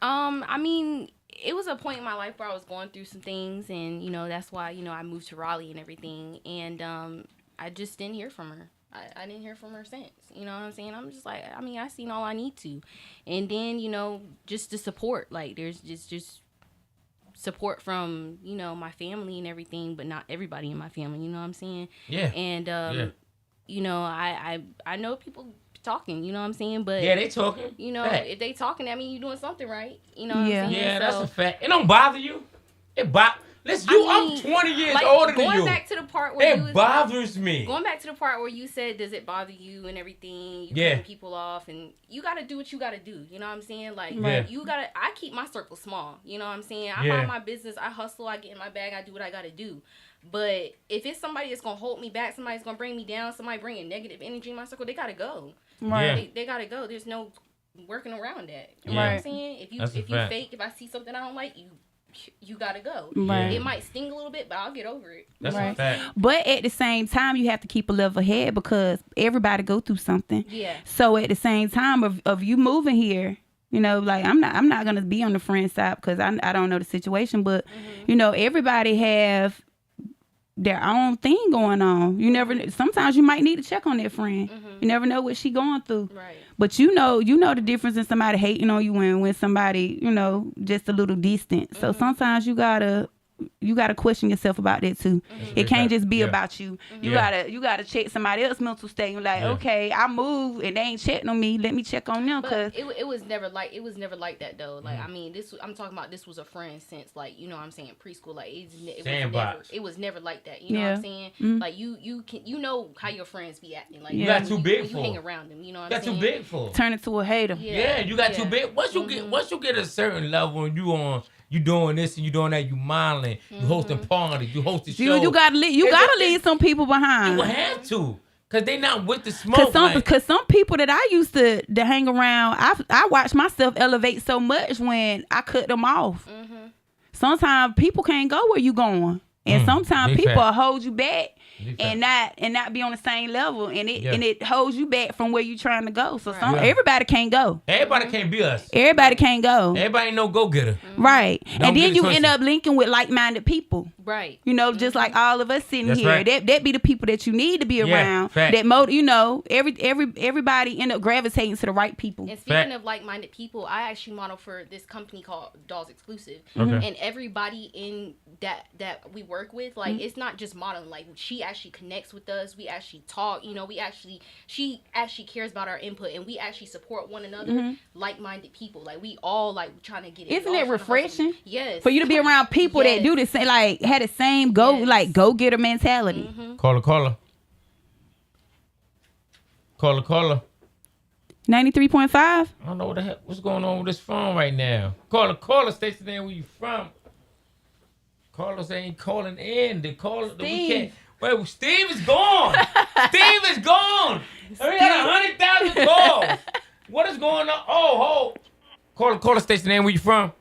I mean, it was a point in my life where I was going through some things, and that's why I moved to Raleigh and everything, and I just didn't hear from her. I didn't hear from her since. You know what I'm saying? I'm just like, I mean, I seen all I need to, and then just the support. Like, there's just support from my family and everything, but not everybody in my family. You know what I'm saying? Yeah. And I know people talking, you know what I'm saying? But yeah, they talking. Fact. If they talking, that means you doing something right. You know what I'm saying? Yeah, that's a fact. It don't bother you. Listen, I'm 20 years older than you. Going back to the part where it bothers me. Going back to the part where you said, does it bother you and everything? You cutting people off, and you got to do what you got to do. You know what I'm saying? Like, you got to, I keep my circle small. You know what I'm saying? I mind my business. I hustle. I get in my bag. I do what I got to do. But if it's somebody that's going to hold me back, somebody's going to bring me down, somebody bringing negative energy in my circle, they got to go. Right. They got to go. There's no working around that. You know what I'm saying? If you fact. fake, if I see something I don't like, you gotta go. Right. It might sting a little bit, but I'll get over it. That's Right. a fact. But at the same time, you have to keep a level head because everybody go through something. Yeah. So at the same time of you moving here, you know, like I'm not gonna be on the friend side because I don't know the situation, but you know, everybody have their own thing going on. You never. Sometimes you might need to check on that friend. You never know what she going through. Right. But you know the difference in somebody hating on you and when somebody, you know, just a little distant. So sometimes you gotta question yourself about that too. It can't just be about you. You gotta check somebody else's mental state. You're like, okay, I moved and they ain't checking on me. Let me check on them. But it was never like that though. Like I mean, I'm talking about this was a friend since like you know what I'm saying preschool. Like it was never like that. You know what I'm saying? Like you know how your friends be acting. Like you got too big for. You hang around them. You know what I'm saying? Too big for. Turn it to a hater. Yeah, you got too big. Once you get a certain level and you doing this and you doing that, you modeling, you hosting parties, you hosting shows. You gotta leave some people behind. You have to, cause they not with the smoke. Cause some people that I used to hang around, I watched myself elevate so much when I cut them off. Sometimes people can't go where you going, and sometimes people will hold you back. And not be on the same level, and it holds you back from where you trying to go. So everybody can't go. Everybody can't be us. Everybody can't go. Everybody ain't no go getter. Right. And then you end up linking with like minded people. Right. You know, just like all of us sitting here. Right. That be the people that you need to be around. Fact. That you know, everybody end up gravitating to the right people. And speaking of like minded people, I actually model for this company called Dolls Exclusive. And everybody in that we work with, like it's not just modeling, like she actually connects with us, we actually talk, you know, she actually cares about our input, and we actually support one another, like-minded people, like we all like trying to get it. Isn't it refreshing? Yes. For you to be around people that do the same, like had the same go-getter mentality. Caller 93.5. I don't know what's going on with this phone right now. Caller, station there where you from. Callers ain't calling in. The caller we can't. Wait, Steve is gone. Steve is gone. We got 100,000 calls. What is going on? Oh, caller station name. Where you from?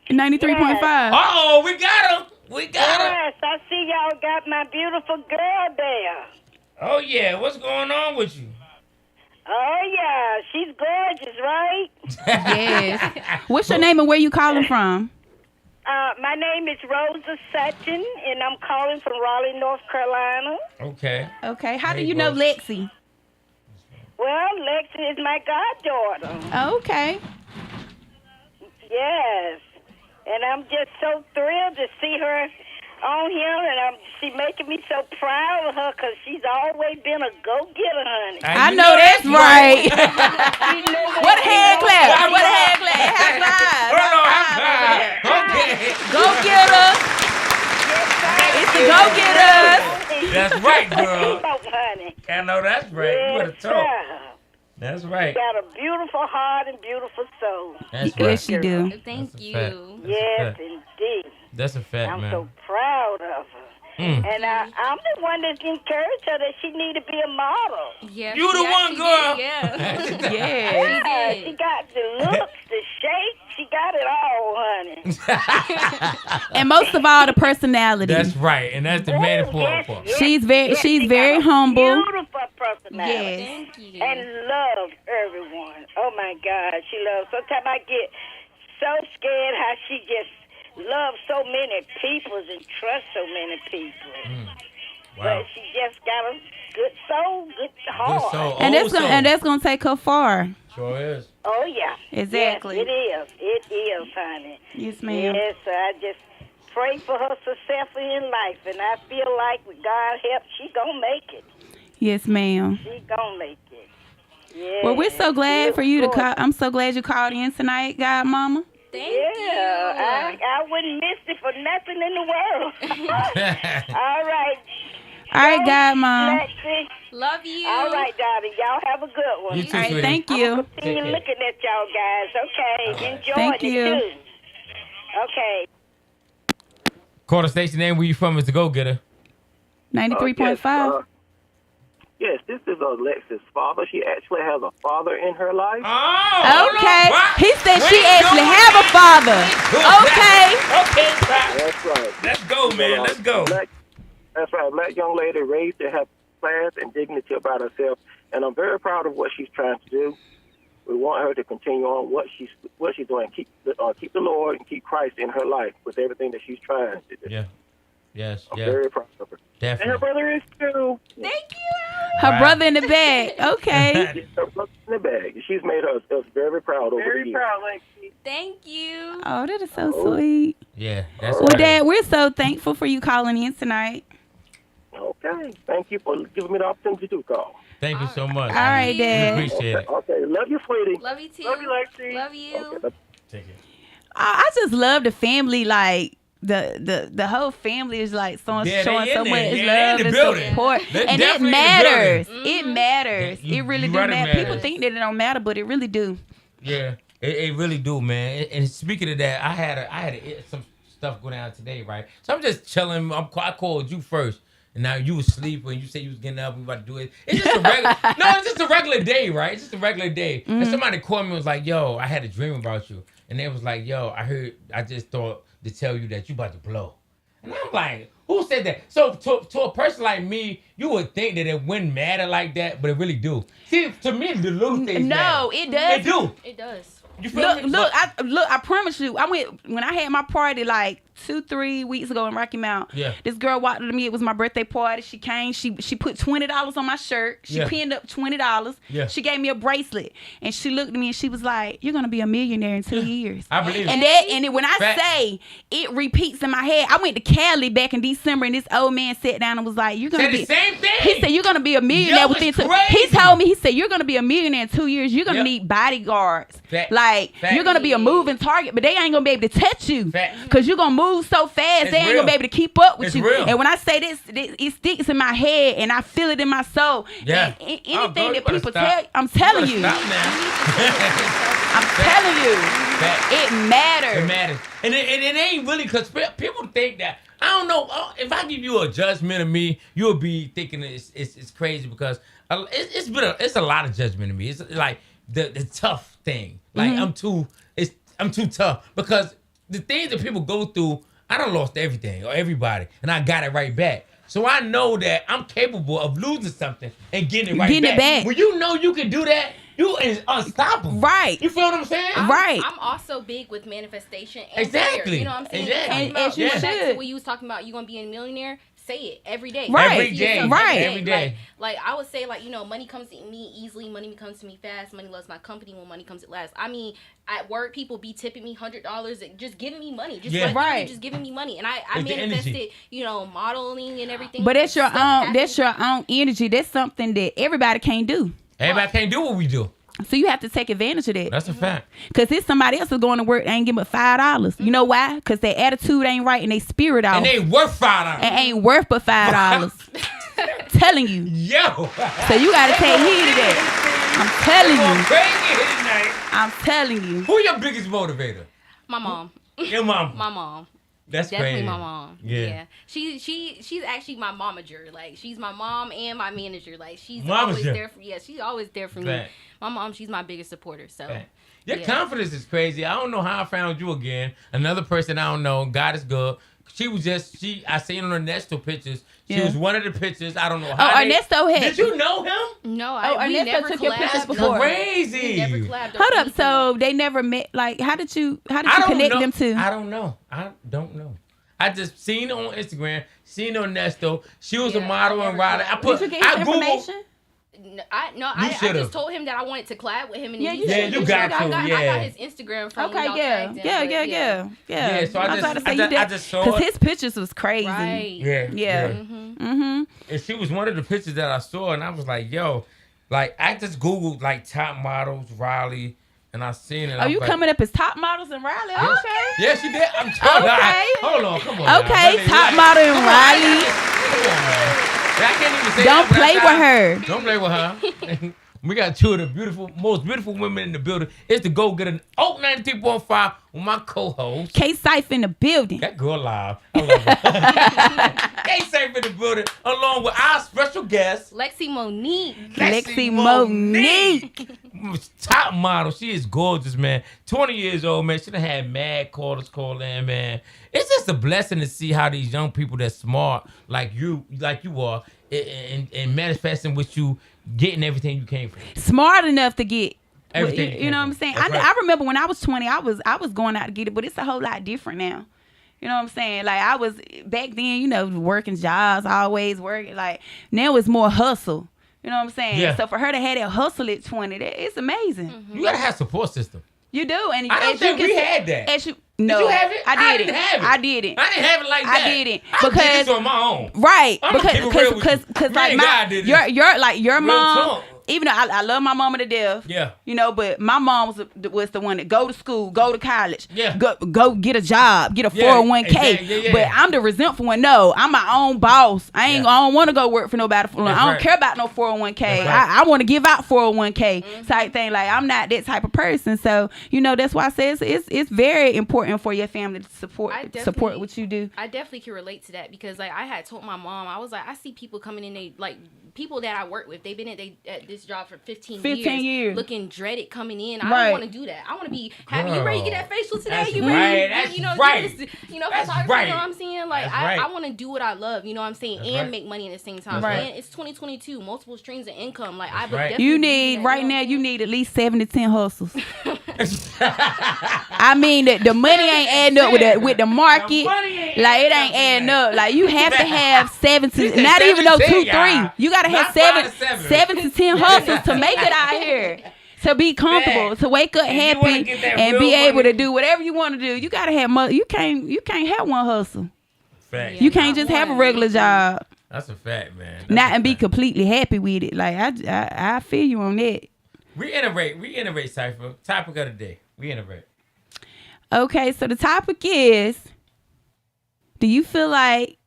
93.5. Uh-oh, we got him. Yes, I see y'all got my beautiful girl there. Oh yeah, what's going on with you? Oh yeah, she's gorgeous, right? Yes. What's your name and where you calling from? My name is Rosa Sutton, and I'm calling from Raleigh, North Carolina. Okay. How do you know Lexi? Well, Lexi is my goddaughter. Okay. Yes. And I'm just so thrilled to see her on here, and she making me so proud of her because she's always been a go-getter, honey. I know that's right. What a hand clap. What a hand clap. High five. Okay. Go-getter. It's the go-getters. That's right, girl. Honey. I know that's right. Yes, You better talk. That's right. She got a beautiful heart and beautiful soul. That's right. Yes, she do. Thank you. Yes, indeed. That's a fact, I'm man. so proud of her. And I'm the one that's encouraged her that she need to be a model. Yeah, you the one, girl. Yeah. She got the looks, the shape. She got it all, honey. And most of all, the personality. That's right, and that's the main important part. She's very humble. Beautiful personality. Yes. Thank you. And loves everyone. Oh my God, she loves. Sometimes I get so scared how she just loves so many people and trusts so many people. Wow. But she just got a good soul, good heart. Good soul. And that's gonna take her far. Sure is. Oh yeah. Exactly. Yes, it is. It is, honey. Yes, ma'am. Yes, I just pray for her success in life, and I feel like with God help, she gonna make it. Yes, ma'am. She gonna make it. Yeah. Well, we're so glad for you to call. I'm so glad you called in tonight, God Mama. Thank you. I wouldn't miss it for nothing in the world. All right. All right, God Mom. Lexi. Love you. All right, darling. Y'all have a good one. You too, All right, sweetie. thank you. I'm continue looking at y'all guys. Okay. Right. Enjoying Thank you. it too. Okay. Call the station name. Where you from? Is the Go Getter. 93.5. Yes, this is Alexis' father. She actually has a father in her life. Oh, okay. He said she actually have a father. Okay. Okay, That's right. Let's go, man. Let's go. That's right. A black young lady raised to have class and dignity about herself, and I'm very proud of what she's trying to do. We want her to continue on what she's doing. Keep the Lord and keep Christ in her life with everything that she's trying to do. Yeah. Yes. I'm very proud of her. Definitely. And her brother is too. Thank you. Her brother in the bag. Okay. Her brother in the bag. She's made us very proud over the years. Very proud, Lexi. Thank you. Oh, that is so sweet. Yeah. That's Well, right. Dad, we're so thankful for you calling in tonight. Okay. Thank you for giving me the opportunity to call. Thank you so much. All right, Dad. We appreciate it. Okay. Love you, sweetie. Love you too. Love you, Lexi. Love you. Okay. Take it. I just love the family. Like the whole family is like showing Yeah, so they in much there. Yeah, love they in and the building. support, They and it definitely in the matters. building. It matters. Yeah, It really you do right, it matter. People matters. think that it don't matter, but it really do. Yeah, it really do, man. And speaking of that, I had some stuff go down today, right? So I'm just chilling. I called you first, and now you was sleeping. You said you was getting up. We about to do it. It's just a regular. No, it's just a regular day, right? It's just a regular day. And somebody called me and was like, "Yo, I had a dream about you," and they was like, "Yo, I just thought to tell you that you about to blow." And I'm like, who said that? So to a person like me, you would think that it wouldn't matter like that, but it really do. See, to me, the little things matter. It does. It do. It does. You feel me? Look, I promise you, I went when I had my party like 2-3 weeks ago in Rocky Mount. Yeah. This girl walked up to me. It was my birthday party. She came. She put $20 on my shirt. She pinned up $20. Yeah. She gave me a bracelet, and she looked at me and she was like, "You're gonna be a millionaire in 2 years." I believe And it. when I say it repeats in my head, I went to Cali back in December, and this old man sat down and was like, "You're gonna Said be the same thing. He said, "You're gonna be a millionaire Yo, within it's 2." crazy. He told me. He said, "You're gonna be a millionaire in 2 years. You're gonna need bodyguards. Fact. Like Fact. you're gonna be a moving target, but they ain't gonna be able to touch you because you're gonna move so fast. It's they ain't real. gonna be able to keep up with It's you." real. And when I say this, it sticks in my head, and I feel it in my soul. Yeah. And anything Oh, girl, you that better people stop. tell, I'm telling You you, better stop now. I'm telling you, Fact. it matters. It matters. And it ain't really, because people think that, I don't know, if I give you a judgment of me, you'll be thinking it's crazy, because it's a lot of judgment of me. It's like the tough thing. Like I'm too tough, because the things that people go through, I done lost everything or everybody, and I got it right back. So I know that I'm capable of losing something and getting it right Getting back. it back. When you know you can do that, you is unstoppable. Right. You feel what I'm saying? I'm also big with manifestation and Exactly. prayer. You know what I'm saying? Exactly. Talking about, you going back to should. what you was talking about, you gonna be a millionaire. Say it every day. Right. Every day. Right. Every day. Like I would say, like, you know, money comes to me easily. Money comes to me fast. Money loves my company when money comes at last. I mean, at work, people be tipping me $100, just giving me money, just Yeah. like Right. just giving me money, and I It's the manifested, energy. you know, modeling and everything. But that's your Stuff own. happened. That's your own energy. That's something that everybody can't do. Everybody can't do what we do. So you have to take advantage of that. That's a fact. Cause if somebody else is going to work, they ain't getting but $5. You know why? Cause their attitude ain't right and their spirit off. And they worth $5. And ain't worth but $5. Telling you. Yo. So you gotta take heed of that. I'm telling Going you. crazy here tonight. I'm telling you. Who your biggest motivator? My mom. Your mom. My mom. That's Definitely crazy. my mom. Yeah. She's actually my momager. Like she's my mom and my manager. Like she's Momager. always there for she's always there for me. Fact. My mom, she's my biggest supporter. So Fact. Your yeah. confidence is crazy. I don't know how I found you again. Another person I don't know. God is good. She was I seen on Ernesto pictures. She Yeah. was one of the pictures. I don't know how. Ernesto had. Did you know him? No, we Ernesto never took your collabed. pictures before. Crazy. We never collabed or Hold up. anything. So they never met. Like, how did you I don't connect know. them to? I don't know. I just seen her on Instagram. Seen Ernesto. She was a Yeah, model I and never rider. I collabed. put. Did you get I his Googled. information? I should've. just told him that I wanted to collab with him. And Yeah, he you said, should. you got to, I got yeah. his Instagram from when Okay, y'all yeah. tagged him, Yeah. but So I was just- about to say I you just- did. I just saw Because it. his pictures was crazy. Right. Yeah. Yeah. Mm-hmm. And she was one of the pictures that I saw, and I was like, yo, like I just Googled like top models, Raleigh, and I seen it. Oh, you coming up as top models in Raleigh? Okay. Yeah, she did. I'm telling Okay. you. Hold on, come on. now. Okay, Brother, top like- model in come on, Raleigh. Come on, man. I can't even say Don't that play without- with her. Don't play with her. We got two of the most beautiful women in the building. It's the Go-Getter Oak 93.5 with my co-host. K-Syph in the building. That girl live. I love her. K-Syph in the building, along with our special guest, Lexi Monique. Lexi Monique. Top model. She is gorgeous, man. 20 years old, man. She done had mad callers call in, man. It's just a blessing to see how these young people that's smart, like you are, and manifesting with you, getting everything you came for. Smart enough to get everything. You know what I'm saying? Right. I remember when I was 20, I was going out to get it, but it's a whole lot different now. You know what I'm saying? Like I was back then, you know, working jobs, always working. Like now it's more hustle. You know what I'm saying? Yeah. So for her to have that hustle at 20, it's amazing. Mm-hmm. You gotta have support system. You do, and I don't think we had that. No, did you have it? I didn't have it. I didn't. I didn't have it like that. I didn't I did because this on my own. Right, I'm gonna keep it real with you. because Me like and God did this. your Real mom. talk. Even though I love my mama to death, Yeah. you know, but my mom was the one that go to school, go to college, Yeah. go get a job, get a Yeah, 401k. exactly, yeah. But I'm the resentful one. No, I'm my own boss. I don't want to go work for nobody. I don't right. care about no 401k. That's right. I want to give out 401k type thing. Like I'm not that type of person. So you know that's why I say it's very important for your family to support what you do. I definitely can relate to that because like I had told my mom, I was like, I see people coming in, they like people that I work with, they've been at this job for 15 years, looking dreaded coming in. I don't want to do that. I want to be happy. You ready to get that facial today? That's you right. ready? That's you know, right. do this, you know, That's photography, right. you know what I'm saying? Like That's right. I want to do what I love, you know what I'm saying, That's and right. make money at the same time. Right. And it's 2022, multiple streams of income. Like I would right. definitely You do need that, right you know now. what I'm You need at least 7 to 10 hustles. I mean the money ain't adding up with the market. Like it ain't adding up. Like you have to have 7 to not even no 2, 3. You gotta have 7 to 10 hustles to make it out here. To be comfortable, to wake up happy, and be able to do whatever you want to do. You gotta have you can't have one hustle. Fact. You can't just have a regular job. That's a fact, man. And be completely happy with it. Like I feel you on that. We innovate, Cypher. Topic of the day. We innovate. Okay, so the topic is: do you feel like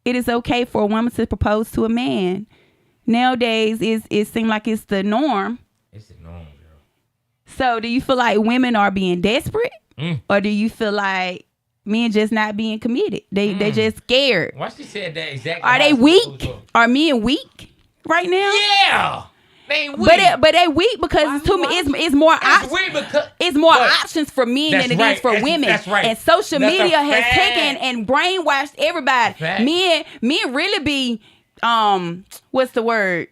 it is okay for a woman to propose to a man? Nowadays, it seems like it's the norm. It's the norm, girl. So, do you feel like women are being desperate, or do you feel like men just not being committed? They just scared. Why she said that exactly? Are they weak? Are men weak right now? Yeah. They weak. But they weak because to me it's more it's more options for men than it is for women. That's right. And social That's media a has fact. taken and brainwashed everybody. Fact. Men really be what's the word?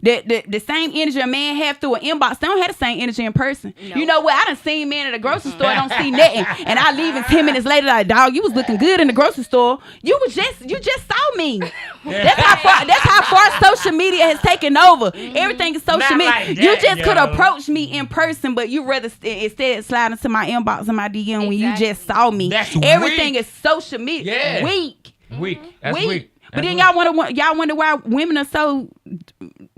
The same energy a man have through an inbox, they don't have the same energy in person. No. You know what? I done seen men at the grocery store, don't see nothing, and I leave in 10 minutes later like, dog, you was looking good in the grocery store. You just saw me. That's how far social media has taken over. Everything is social media. Like that, you just could approach me in person, but you rather instead slide into my inbox and my DM when you just saw me. That's everything weak. is social media. Yeah. Weak. That's weak. But then y'all wonder why women are so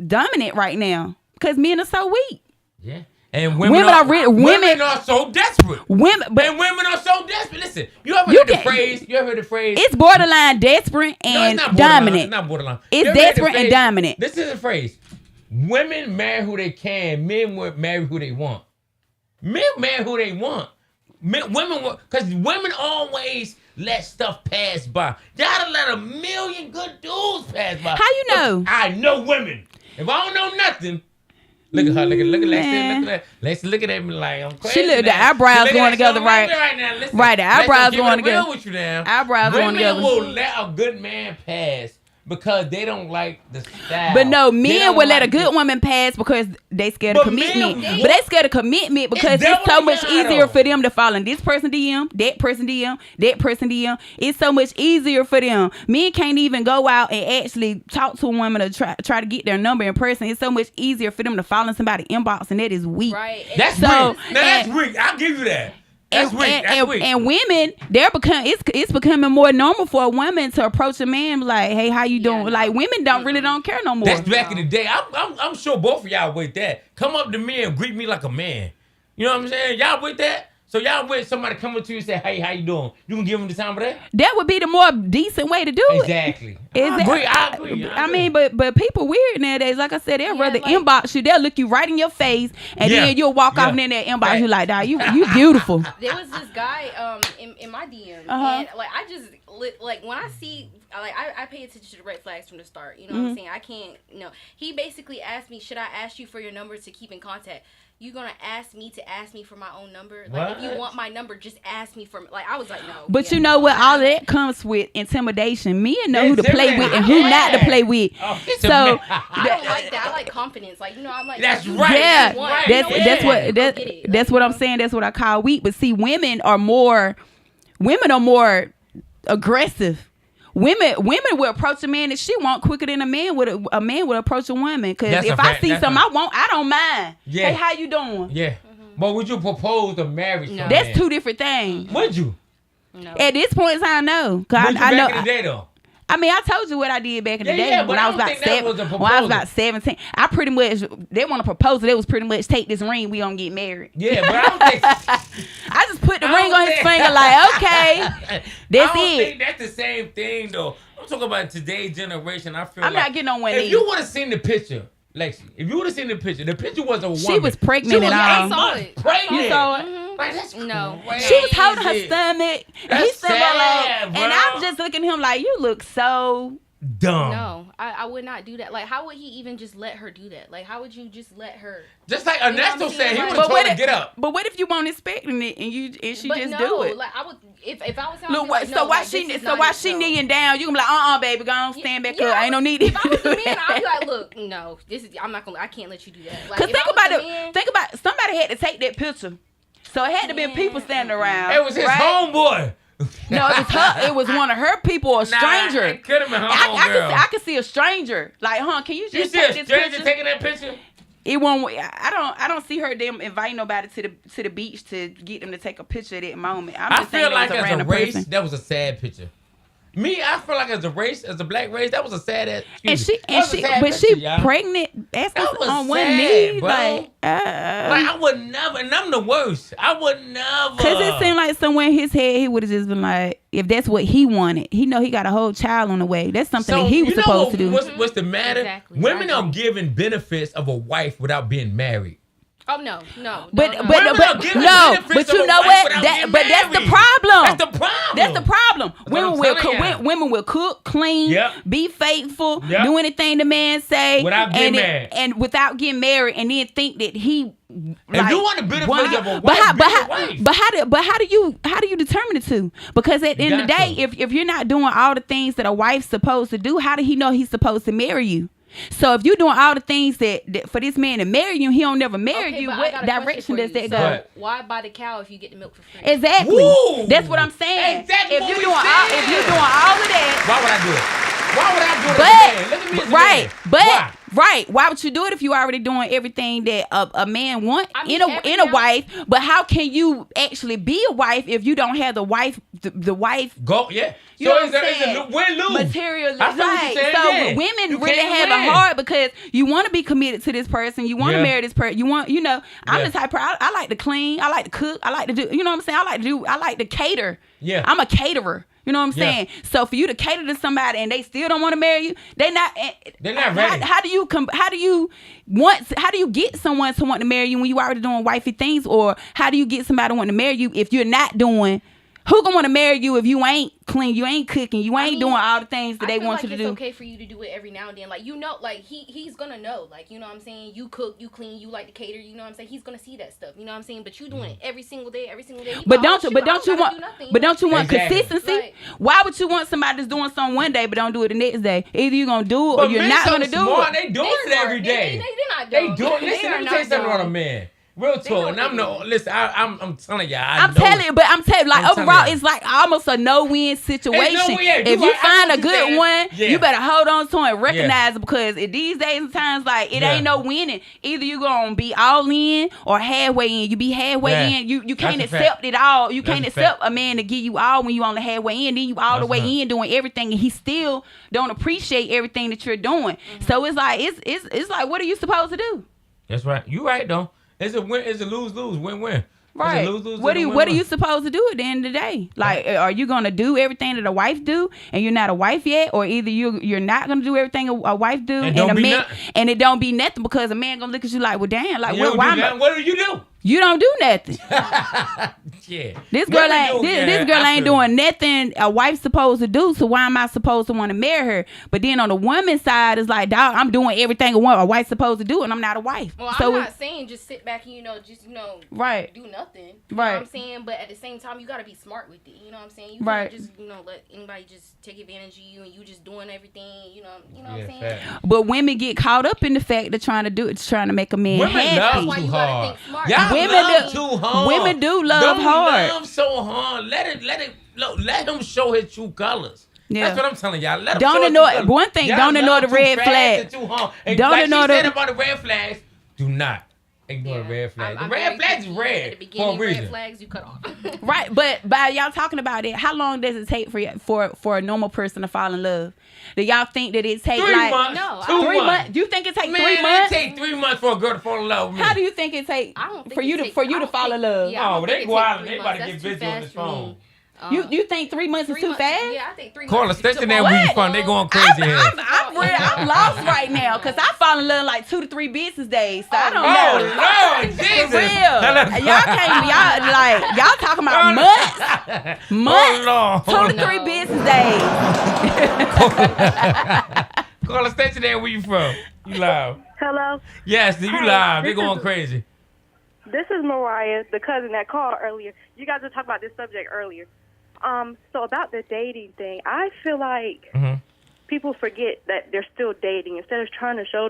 dominant right now, because men are so weak. Yeah, and women are so desperate. Women are so desperate. Listen, you ever heard the phrase? It's borderline desperate and dominant. It's not borderline. It's desperate and dominant. This is a phrase: women marry who they can. Men marry who they want. Men marry who they want. Because women always let stuff pass by. Y'all done let a million good dudes pass by. How you know? I know women. If I don't know nothing, look at her. Look at Lexi. Lexi looking at me like I'm crazy. She look, the eyebrows going together, right? Right, the eyebrows going together. With you now. Eyebrows going together. Women will let a good man pass because they don't like the style. But no, men will let a good woman pass because they scared of commitment. But they scared of commitment because it's so much easier for them to fall in this person DM, that person DM, that person DM. It's so much easier for them. Men can't even go out and actually talk to a woman to try to get their number in person. It's so much easier for them to fall in somebody's inbox, and that is weak. Right. That's weak. Now that's weak. I'll give you that. That's weak. And women, it's becoming more normal for a woman to approach a man like, "Hey, how you doing?" Like women don't care no more. That's back in the day. I'm sure both of y'all with that. Come up to me and greet me like a man. You know what I'm saying? Y'all with that? So y'all with somebody coming to you and say, hey, how you doing? You can give them the time of that? That would be the more decent way to do it. Exactly. I agree. I mean, but people weird nowadays. Like I said, they'll rather inbox you. They'll look you right in your face, and then you'll walk off and then they'll inbox you like, "Dog, you beautiful." There was this guy in my DM, and like I just like when I see like I pay attention to the red flags from the start. You know what I'm saying? I can't. He basically asked me, "Should I ask you for your number to keep in contact?" You gonna ask me to ask me for my own number? Like, if you want my number, just ask me for. Like, I was like, no. But you know what? All of that comes with intimidation. Men know who to play with and who not to play with. So I don't like that. I like confidence. Like, I'm like, that's right. Yeah, that's what I'm saying. That's what I call weak. But see, women are more aggressive. Women will approach a man that she want quicker than a man would approach a woman. Because if I see something I don't mind. Yeah. Hey, how you doing? Yeah. But would you propose to marry someone? That's two different things. Would you? No. At this point in time, no. I know. Back in the day, though? I mean, I told you what I did back in the day when I was about 17. I pretty much, they want to propose. It was pretty much take this ring, we gonna get married. Yeah, but I don't think. I just put the ring on his finger like, okay, that's I don't it. think that's the same thing though. I'm talking about today's generation. I feel I'm like not getting on one if knee. you would have seen the picture, Lexi, if you would have seen the picture was a woman. She was pregnant and all. I saw it. Pregnant. You saw it? Like, that's no. crazy. She was holding her stomach. That's He's sad, bro. and I'm just looking at him like, you look so dumb. No, I would not do that. Like, how would he even just let her do that? Like, how would you just let her? Just like Ernesto said, he would have told her get up. But what if you weren't expecting it and she but just no, do it? Like, I would if I was Look, why she kneeling down? You can be like, baby, go on, stand back up. Ain't no need. If I was a man, I'd be like, look, no, I can't let you do that. Like, Cause think about somebody had to take that picture, so it had to be people standing around. It was his homeboy. No, it was her. It was one of her people, a stranger. It could have been her homegirl. I could see a stranger. Like, can you just take this stranger picture? taking that picture? It won't. I don't see her them inviting nobody to the beach to get them to take a picture at that moment. I feel like as a race, that was a sad picture. Me, I feel like as a race, as a black race, that was a sad ass. She pregnant, asking on one knee, bro. like I would never, and I'm the worst. I would never. Cause it seemed like somewhere in his head he would have just been like, if that's what he wanted, he know he got a whole child on the way. That's something that he was supposed to do. What's the matter? Exactly. Women are given benefits of a wife without being married. Oh no. But you know what? That's the problem. Women will cook, clean, be faithful, do anything the man say, without getting married, and without getting married, and then think that he. If you want the benefits of a wife, but how do you determine the two? Because at the end of the day, if you're not doing all the things that a wife's supposed to do, how do he know he's supposed to marry you? So if you're doing all the things that for this man to marry you, he don't never marry you. What direction does that go? Why buy the cow if you get the milk for free? Exactly. Woo! That's what I'm saying. Exactly. If you're doing all of that, why would I do it? Why would I do it? Look at me as a man. Right. Why would you do it if you already doing everything that a man want in a wife? But how can you actually be a wife if you don't have the wife? The wife go. Yeah. You so know it's a win-lose. Material, right? So women really have it hard because you want to be committed to this person. You want to marry this person. You want, I'm the type of I like to clean. I like to cook. I like to do. You know what I'm saying? I like to cater. Yeah. I'm a caterer. You know what I'm saying? So for you to cater to somebody and they still don't want to marry you, they're not ready. How do you get someone to want to marry you when you already doing wifey things, or how do you get somebody to want to marry you if you're not doing? Who gonna want to marry you if you ain't clean, you ain't cooking, you ain't doing all the things that they want you to do? It's okay for you to do it every now and then. Like, like he's gonna know. Like, you know what I'm saying? You cook, you clean, you like to cater. You know what I'm saying? He's gonna see that stuff. You know what I'm saying? But you doing it every single day. But don't you want consistency? Like, why would you want somebody that's doing something one day but don't do it the next day? Either you're gonna do it or you're not gonna do it. They doing it every day. They're not doing it. Listen, let me tell you something about a man. Real talk, and I'm telling y'all. I'm telling you, like overall, it's like almost a no-win situation. If you find a good one, you better hold on to it, recognize it, because in these days and times, like it ain't no winning. Either you gonna be all in or halfway in. You be halfway in, you can't accept it all. You can't accept a man to give you all when you only halfway in. Then you all the way in doing everything, and he still don't appreciate everything that you're doing. So it's like it's like, what are you supposed to do? That's right. You right though. It's a win. It's a lose-lose, win-win. Right. What are you supposed to do at the end of the day? Like, are you gonna do everything that a wife do, and you're not a wife yet, or either you're not gonna do everything a wife do, and it don't be nothing because a man gonna look at you like, well, damn, like what do you do? You don't do nothing. Yeah. This girl ain't doing nothing a wife's supposed to do. So why am I supposed to want to marry her? But then on the woman's side, it's like, dog, I'm doing everything a wife's supposed to do, and I'm not a wife. Well, so I'm not saying just sit back and right, do nothing. You right. know what I'm saying? But at the same time, you gotta be smart with it. You know what I'm saying? You right. can't just let anybody just take advantage of you and you just doing everything. You know what I'm saying? But women get caught up in the fact of trying to make a man happy. Love too hard. Women do love hard. Love so hard. Let him show his true colors. Yeah. That's what I'm telling y'all. Let him don't show ignore his true colors. one thing. Y'all don't ignore the love red too flag. Too hard. And don't like ignore she said about the red flags. Do not ignore the red flags. The red flags is red at the beginning. for a reason. Red flags you cut off. Right, but by y'all talking about it, how long does it take for a normal person to fall in love? Do y'all think that it takes 3 like months? No, 2 months. Do you think it takes 3 Man, months? It take 3 months for a girl to fall in love with me. How do you think it takes for you to fall in love? Yeah, oh, they go out and they about to get busy on this phone. You think 3 months is too fast? Yeah, I think 3 months. Call a station there where you from. They going crazy here. I'm lost right now because I fall in love like 2 to 3 business days. So I don't know. Oh Lord, Jesus! For real, y'all talking about months, Oh, Lord. 2 to 3 business days. Call a station there where you from. You live. Hello? Yes, you live. They going crazy. This is Mariah, the cousin that called earlier. You guys were talking about this subject earlier. So about the dating thing, I feel like people forget that they're still dating. Instead of trying to show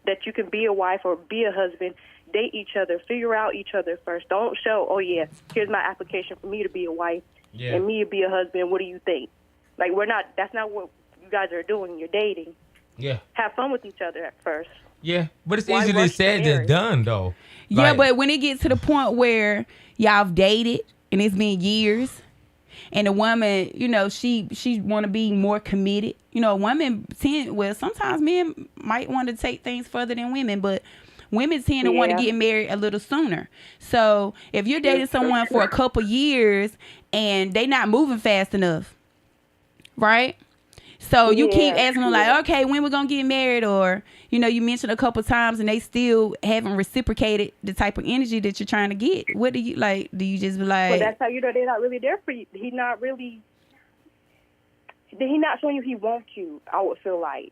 that you can be a wife or be a husband, date each other, figure out each other first. Don't show, oh yeah, here's my application for me to be a wife and me to be a husband. What do you think? Like that's not what you guys are doing. You're dating. Yeah. Have fun with each other at first. Yeah, but it's easily said than done, though. Yeah, Like, but when it gets to the point where y'all have dated and it's been years, and the woman, she want to be more committed. Women sometimes men might want to take things further than women, but women tend to want to get married a little sooner. So if you're dating someone for a couple years and they not moving fast enough, right? So you keep asking them like, okay, when we're going to get married? Or, you mentioned a couple times and they still haven't reciprocated the type of energy that you're trying to get. What do you like? Do you just be like... Well, that's how you know they're not really there for you. He's not showing you he wants you, I would feel like.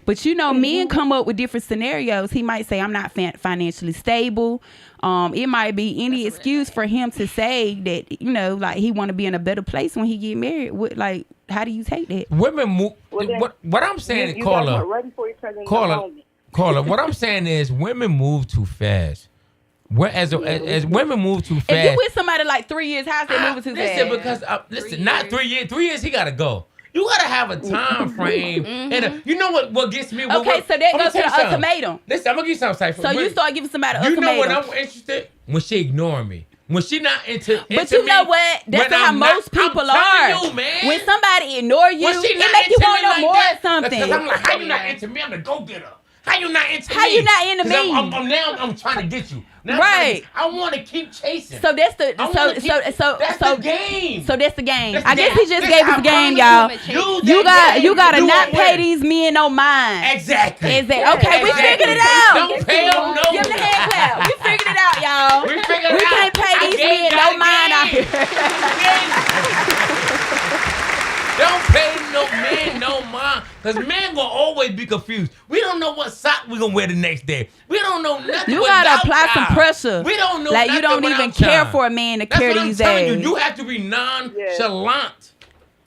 But men come up with different scenarios. He might say, I'm not financially stable. It might be any excuse for him to say that, like he want to be in a better place when he get married. How do you take that? Women move. What I'm saying is, Caller, what I'm saying is women move too fast. As women move too fast. If you with somebody like 3 years, how's they moving too fast? Because not 3 years. 3 years, he gotta go. You gotta have a time frame. And you know what gets me? So that goes to the ultimatum. Listen, I'm gonna give you something. So you start giving somebody an ultimatum. You know what I'm interested? When she ignoring me. When she not into But you know what? That's how most people are. You, man. When somebody ignore you, it make you want no more or something. Because I'm like, how you not into me? I'm the go-getter. How you not into me? How you not into me? I'm trying to get you. Now right. I want to keep chasing. So that's the the game. So that's the game. I guess he just gave us the game, y'all. You gotta not pay these men no mind. Exactly. Okay, we figured it out. Don't pay them no. Give them a hand clap. We figured it out, y'all. We can't pay these men no mind out here. Don't pay no man no mind. Because men gonna always be confused. We don't know what sock we gonna wear the next day. We don't know nothing. You gotta apply some pressure. We don't know like nothing. You don't even care for a man to carry these days. You have to be nonchalant.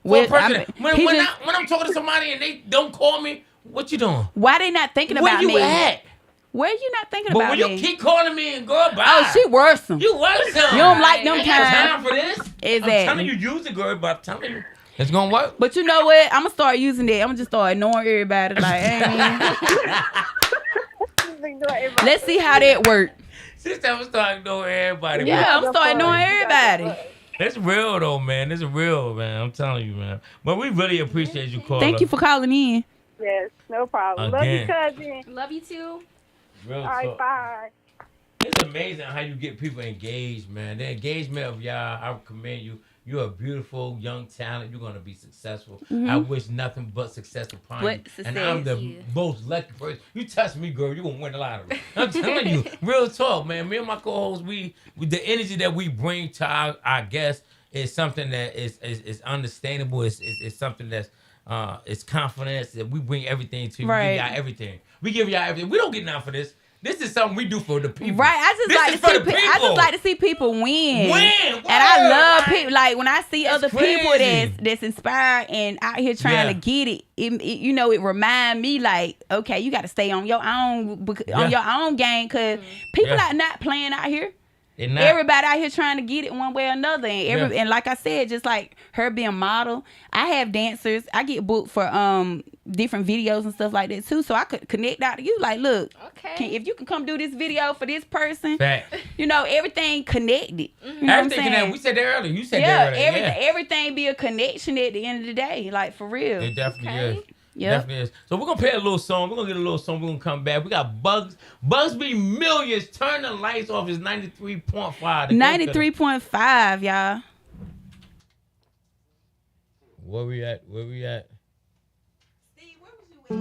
For a person. When I'm talking to somebody and they don't call me, what you doing? Why they not thinking about me? Where you at? Where you not thinking about me? But when you keep calling me and girl, bye. Oh, she worrisome. You worrisome. You don't like them I kind. got time for this. Exactly. I'm telling you, use the girl, but I'm telling you. It's gonna work. But you know what? I'm gonna start using that. I'm gonna just start ignoring everybody. Let's see how that works. Sister, I'm gonna start ignoring everybody. Yeah, I'm gonna start ignoring everybody. It's real though, man. It's real, man. I'm telling you, man. But we really appreciate you calling. Thank you for calling in. Yes, no problem. Again. Love you, cousin. Love you too. Real all right, bye. It's amazing how you get people engaged, man. The engagement of y'all, I commend you. You're a beautiful young talent. You're gonna be successful. Mhm. I wish nothing but success upon you. And I'm the most lucky person. You touch me, girl, you're gonna win the lottery. I'm telling you, real talk, man. Me and my co-hosts, we the energy that we bring to our guests is something that is understandable. It's something that's it's confidence that we bring everything to you. Right. We give y'all everything. We give y'all everything. We don't get nothing for this. This is something we do for the people. Right, I just like to see people win. And I love people. Like when I see other people that's inspired and out here trying to get it, it remind me like, okay, you got to stay on your own game because people are not playing out here. Everybody out here trying to get it one way or another, and like I said, just like her being model, I have dancers. I get booked for different videos and stuff like that too. So I could connect out to you. Like, look, if you can come do this video for this person, everything connected. You know everything connected. We said that earlier. You said that earlier. Everything be a connection at the end of the day. Like for real. It definitely is. Definitely is. So we're gonna play a little song. We're gonna get a little song. We're gonna come back. We got Bugsby Millions. Turn the lights off. Is 93.5. 93.5, y'all. Where we at? Steve, where was you at?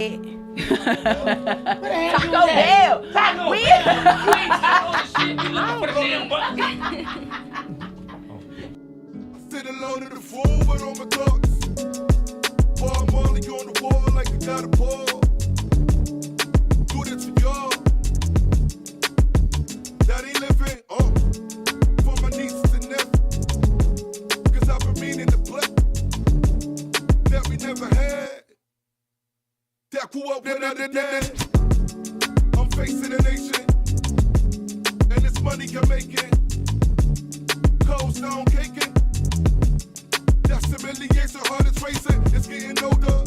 Taco Bell. Taco We- Bell. You ain't taco the shit. You looking for the damn button. Sit alone in the floor with all my thoughts. Bob Marley on the wall like you got a ball. Do this for y'all. Daddy living, for my nieces and nephews. Cause I've been meaning to play that we never had. That grew up with another day. I'm facing a nation, and this money can make it. Cold stone caking. That's humiliation, heart is racing. It's getting older.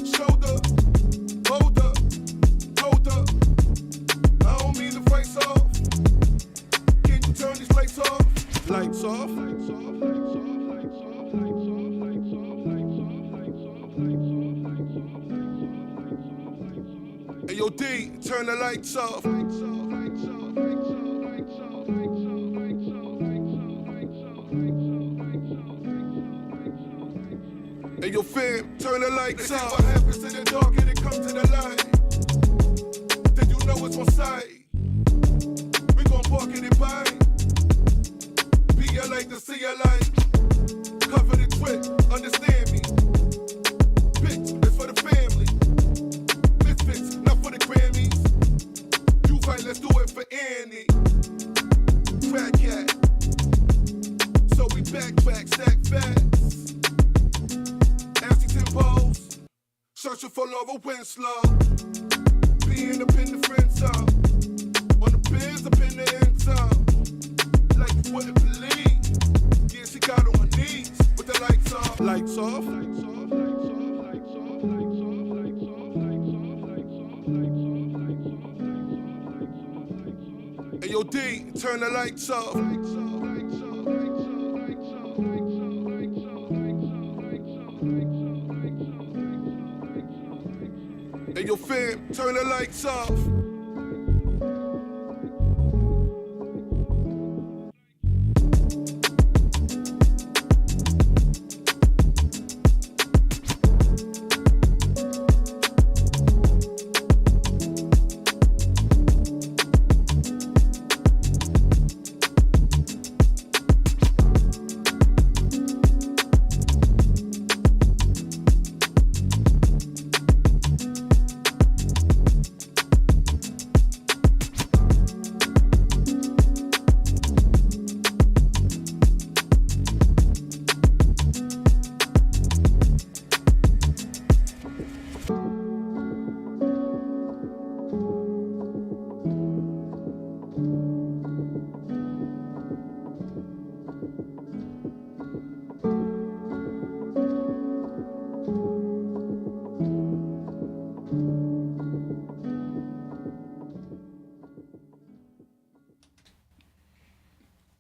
Shoulder, holder, holder. I don't mean to face off. Can you turn these lights off? Lights off. Hey, yo, D, turn the lights off. Hey, yo, fam, turn the lights off. What happens in the dark and it comes to the light? Then you know it's on sight. We gon' park in it by. Be a light to see a light. Cover the twit, understand me. Bitch, it's for the family. Misfits, not for the Grammys. You right, let's do it for Annie. Crack cat. So we backtrack, stack facts. Tempos, searching for Laura Winslow. Being up in the friend zone, on the biz up in the end zone. Like you wouldn't believe. Yeah, she got on her knees with the lights off. Lights off. Hey, yo, D, turn the lights off. Hey, yo, fam, turn the lights off.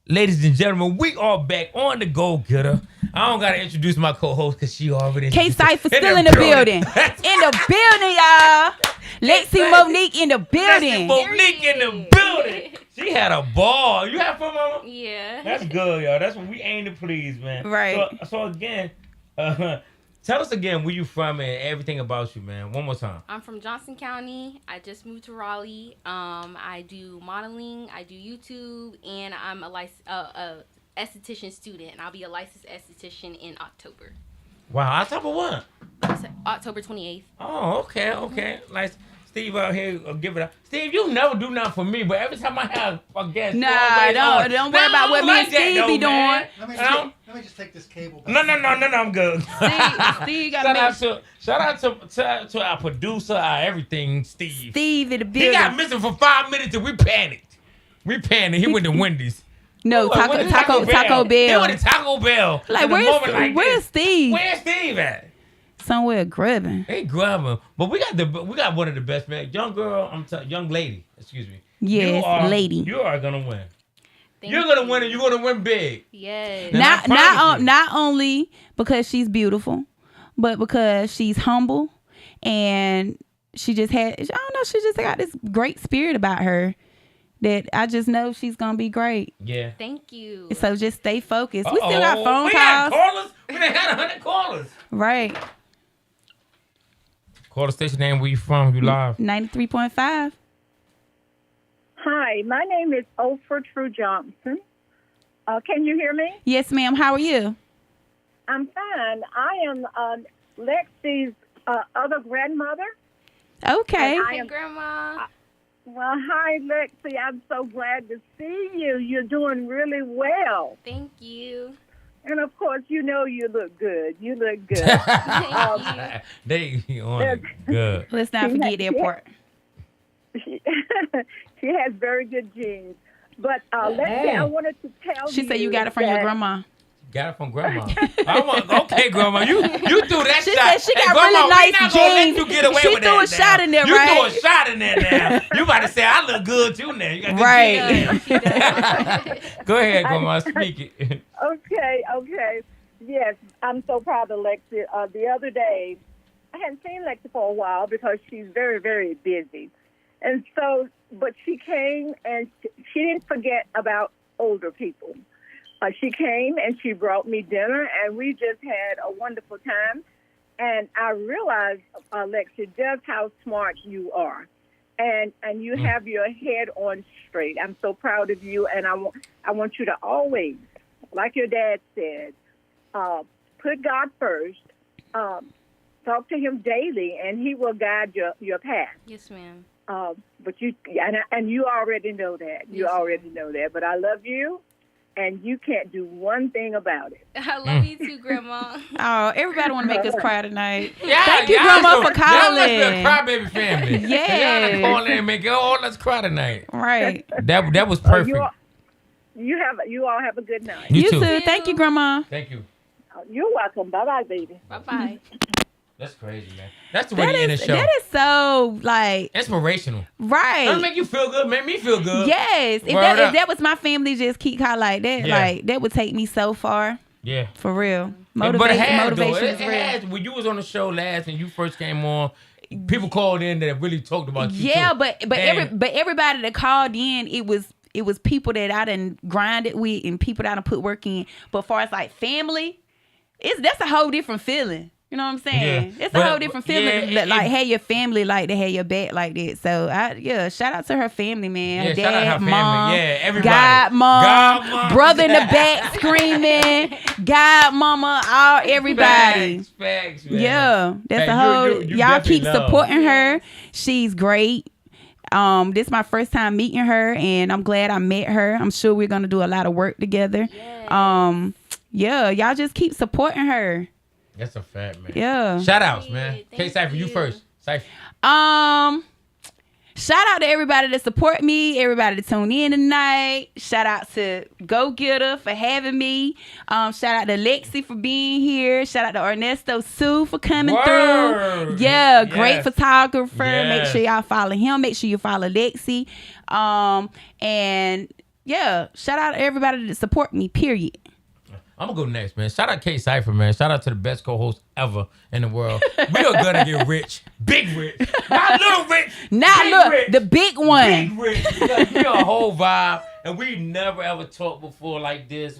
Ladies and gentlemen, we are back on The Go-Getter. I don't got to introduce my co-host because she already K-Cypher still in the building. In the building, y'all. Lexi Monique in the building. Lexi Monique in the building. She had a ball. You had fun, Mama? Yeah. That's good, y'all. That's what we aim to please, man. Right. So again, tell us again where you from and everything about you, man. One more time. I'm from Johnson County. I just moved to Raleigh. I do modeling. I do YouTube, and I'm a esthetician student. And I'll be a licensed esthetician in October. Wow, October what? October 28th. Oh, okay. Like Steve out here, give it up. Steve, you never do nothing for me, but every time I have a guest, don't worry about what me and Steve be doing. Let me just take this cable back. No, I'm good. Steve got shout out to our producer, our everything, Steve. Steve in the building. He got missing for 5 minutes and we panicked. He went to Wendy's. No, Taco Bell. He went to Taco Bell. Like, where's Steve? Where's Steve at? Somewhere grubbing. They grubbing. But we got one of the best, man. Young lady, excuse me. Yes, lady. You are gonna win. You're gonna win, and you're gonna win big. Yes. Not only because she's beautiful, but because she's humble, and she just got this great spirit about her that I just know she's gonna be great. Yeah. Thank you. So just stay focused. We still got phone calls. Had callers. We done had 100 callers. Right. Call the station name. Where you from? You live? 93.5. Hi, my name is Oprah True Johnson. Can you hear me? Yes, ma'am. How are you? I'm fine. I am Lexi's other grandmother. Okay. Hey, Grandma. Well, hi, Lexi. I'm so glad to see you. You're doing really well. Thank you. And, of course, you look good. You look good. They on it good. Let's not forget that part. She has very good genes. But, Lexi, I wanted to tell you. She said you got it from your grandma. Got it from Grandma. Okay, Grandma. You threw that she shot. Said she got really nice genes. You get away she with threw that a shot in there, right? You threw a shot in there now. You about to say, I look good, too, now. You got good Right. Go ahead, Grandma. Speak it. Okay. Yes, I'm so proud of Lexi. The other day, I hadn't seen Lexi for a while because she's very, very busy. And so, but she came and she didn't forget about older people. She came and she brought me dinner, and we just had a wonderful time. And I realized, Lexi, just how smart you are. And you have your head on straight. I'm so proud of you, and I want you to always, like your dad said, put God first, talk to him daily, and he will guide your path. Yes, ma'am. But you already know that. You already know that. But I love you. And you can't do one thing about it. I love you too, Grandma. Oh, everybody want to make us cry tonight. Yeah, Thank you, Grandma, for calling. Y'all must be a crybaby family. Yeah. Y'all call in and make let's cry tonight. Right. That was perfect. You all have a good night. You too. Thank you, Grandma. Thank you. You're welcome. Bye-bye, baby. Bye-bye. That's crazy, man. That's the way to end the show. That is so, inspirational. Right. Doesn't make you feel good, make me feel good. Yes. If that was my family, just keep kind like that, that would take me so far. Yeah. For real. Motivation is real. Has, when you was on the show last and you first came on, people called in that really talked about you. Yeah, too. but everybody that called in, it was people that I done grinded with and people that I done put work in. But as far as like family, that's a whole different feeling. You know what I'm saying? Yeah. It's a whole different feeling. Have your family like to have your back like that. So shout out to her family, man. Her dad, mom, everybody. Godmom, brother in the back screaming, godmama, everybody. Facts, man. Yeah, that's a whole. Y'all keep supporting her. She's great. This is my first time meeting her, and I'm glad I met her. I'm sure we're gonna do a lot of work together. Yes. Y'all just keep supporting her. That's a fact, man. Yeah. Shout outs, man. Okay, Cypher, you first. Cypher. Shout out to everybody that support me, everybody that tune in tonight. Shout out to Go Getter for having me. Shout out to Lexi for being here. Shout out to Ernesto Sue for coming through. Yeah, great photographer. Yes. Make sure y'all follow him. Make sure you follow Lexi. And shout out to everybody that support me, period. I'm gonna go next, man. Shout out K Cypher, man. Shout out to the best co-host ever in the world. We are gonna get rich, big rich, not little rich, Not big look, rich, the big one. big rich. Because we are a whole vibe, and we never ever talked before like this.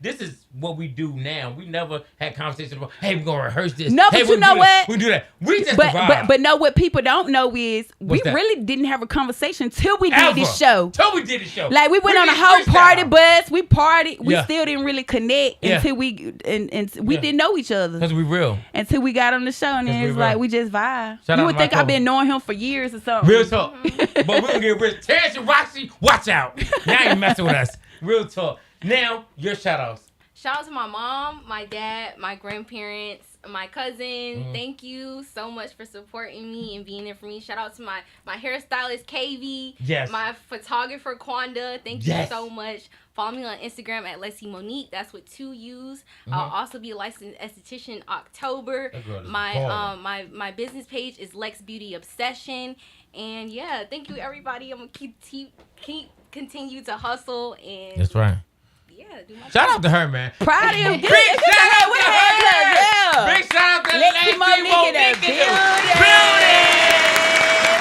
This is what we do now. We never had conversations about, hey, we're gonna rehearse this. No, hey, but you know what? We do that. We just But vibe. but know what people don't know is we that? really didn't have a conversation till we did Ever. this show. Till we did the show. Like we went on a did whole freestyle. party bus. We partied. We Yeah. still didn't really connect Yeah. until we Yeah. didn't know each other. Because we real. Until we got on the show, and then 'Cause we it's real. like we just vibe. Shout You out would to think my I've been knowing him for years or something. Real talk. But we're gonna get rich. Terrence and Roxy, watch out. Y'all ain't messing with us. Real talk. Now, your shout outs. Shout out to my mom, my dad, my grandparents, my cousin. Thank you so much for supporting me and being there for me. Shout out to my hairstylist, KV. Yes. My photographer, Quanda. Thank Yes. you so much. Follow me on Instagram at Lexi Monique. That's with 2 U's. Mhm. I'll also be a licensed esthetician in October. That girl is My ballin'. my business page is Lex Beauty Obsession. And yeah, thank you everybody. I'm gonna keep continue to hustle and That's right. yeah, do my Shout out to her, man. Proud of you. Big shout out to her. Yeah. Big shout out to Lexi Lexi Monique in the Monique in the building.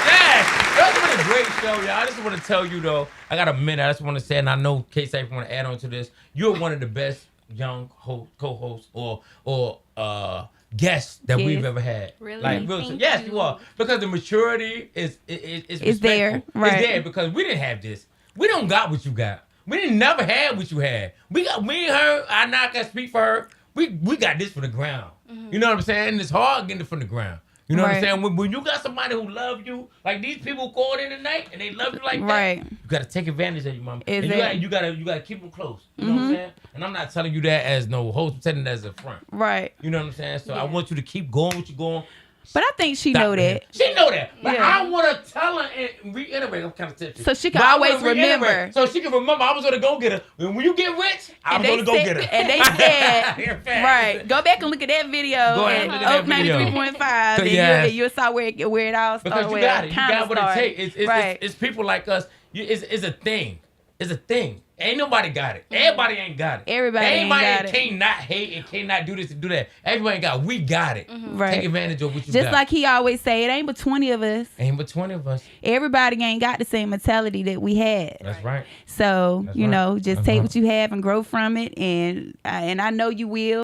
Yes. That's been a great show, y'all. I just want to tell you, though, I got a minute. I just want to say, and I know K-Safe want to add on to this. You're one of the best young co-hosts or guests that Yes. we've ever had. Really? Like, real Thank yes, you. you are. Because the maturity is It's there, respectful. right. It's there because we didn't have this. We don't got what you got. We didn't never had what you had. Me and her, I not gonna speak for her. We got this from the ground. You know what I'm saying? It's hard getting it from the ground. You know what I'm Right. saying? When you got somebody who love you, like these people called in tonight and they love you like Right. that, you gotta take advantage of your mama. And Exactly. you gotta keep them close. You know what I'm saying? And I'm not telling you that as no host, I'm telling you that as a front. Right. You know what I'm saying? So I want you to keep going what you're going. But I think she Stop know it. that. She know that. But Yeah. I want to tell her and reiterate. I'm kind of tipsy. So she can But I always wanna reiterate, remember. So she can remember I was going to go get her. And when you get rich, I was going to go get her. And they said, right. Go back and look at that video. Go ahead and look at that Oak video. 93.5. And Yes. you'll saw where it all started. Because you where got it. You kinda got what started. it takes. It's people like us. It's a thing. It's a thing. Ain't nobody got it. Everybody ain't got it. Everybody ain't got it. cannot hate and cannot do this and do that. Everybody ain't got it. We got it. Right. Take advantage of what you Just got. like he always say, it ain't but 20 of us. Ain't but 20 of us. Everybody ain't got the same mentality that we had. That's right. So, That's you right. know, just That's take right. what you have and grow from it. And I know you will.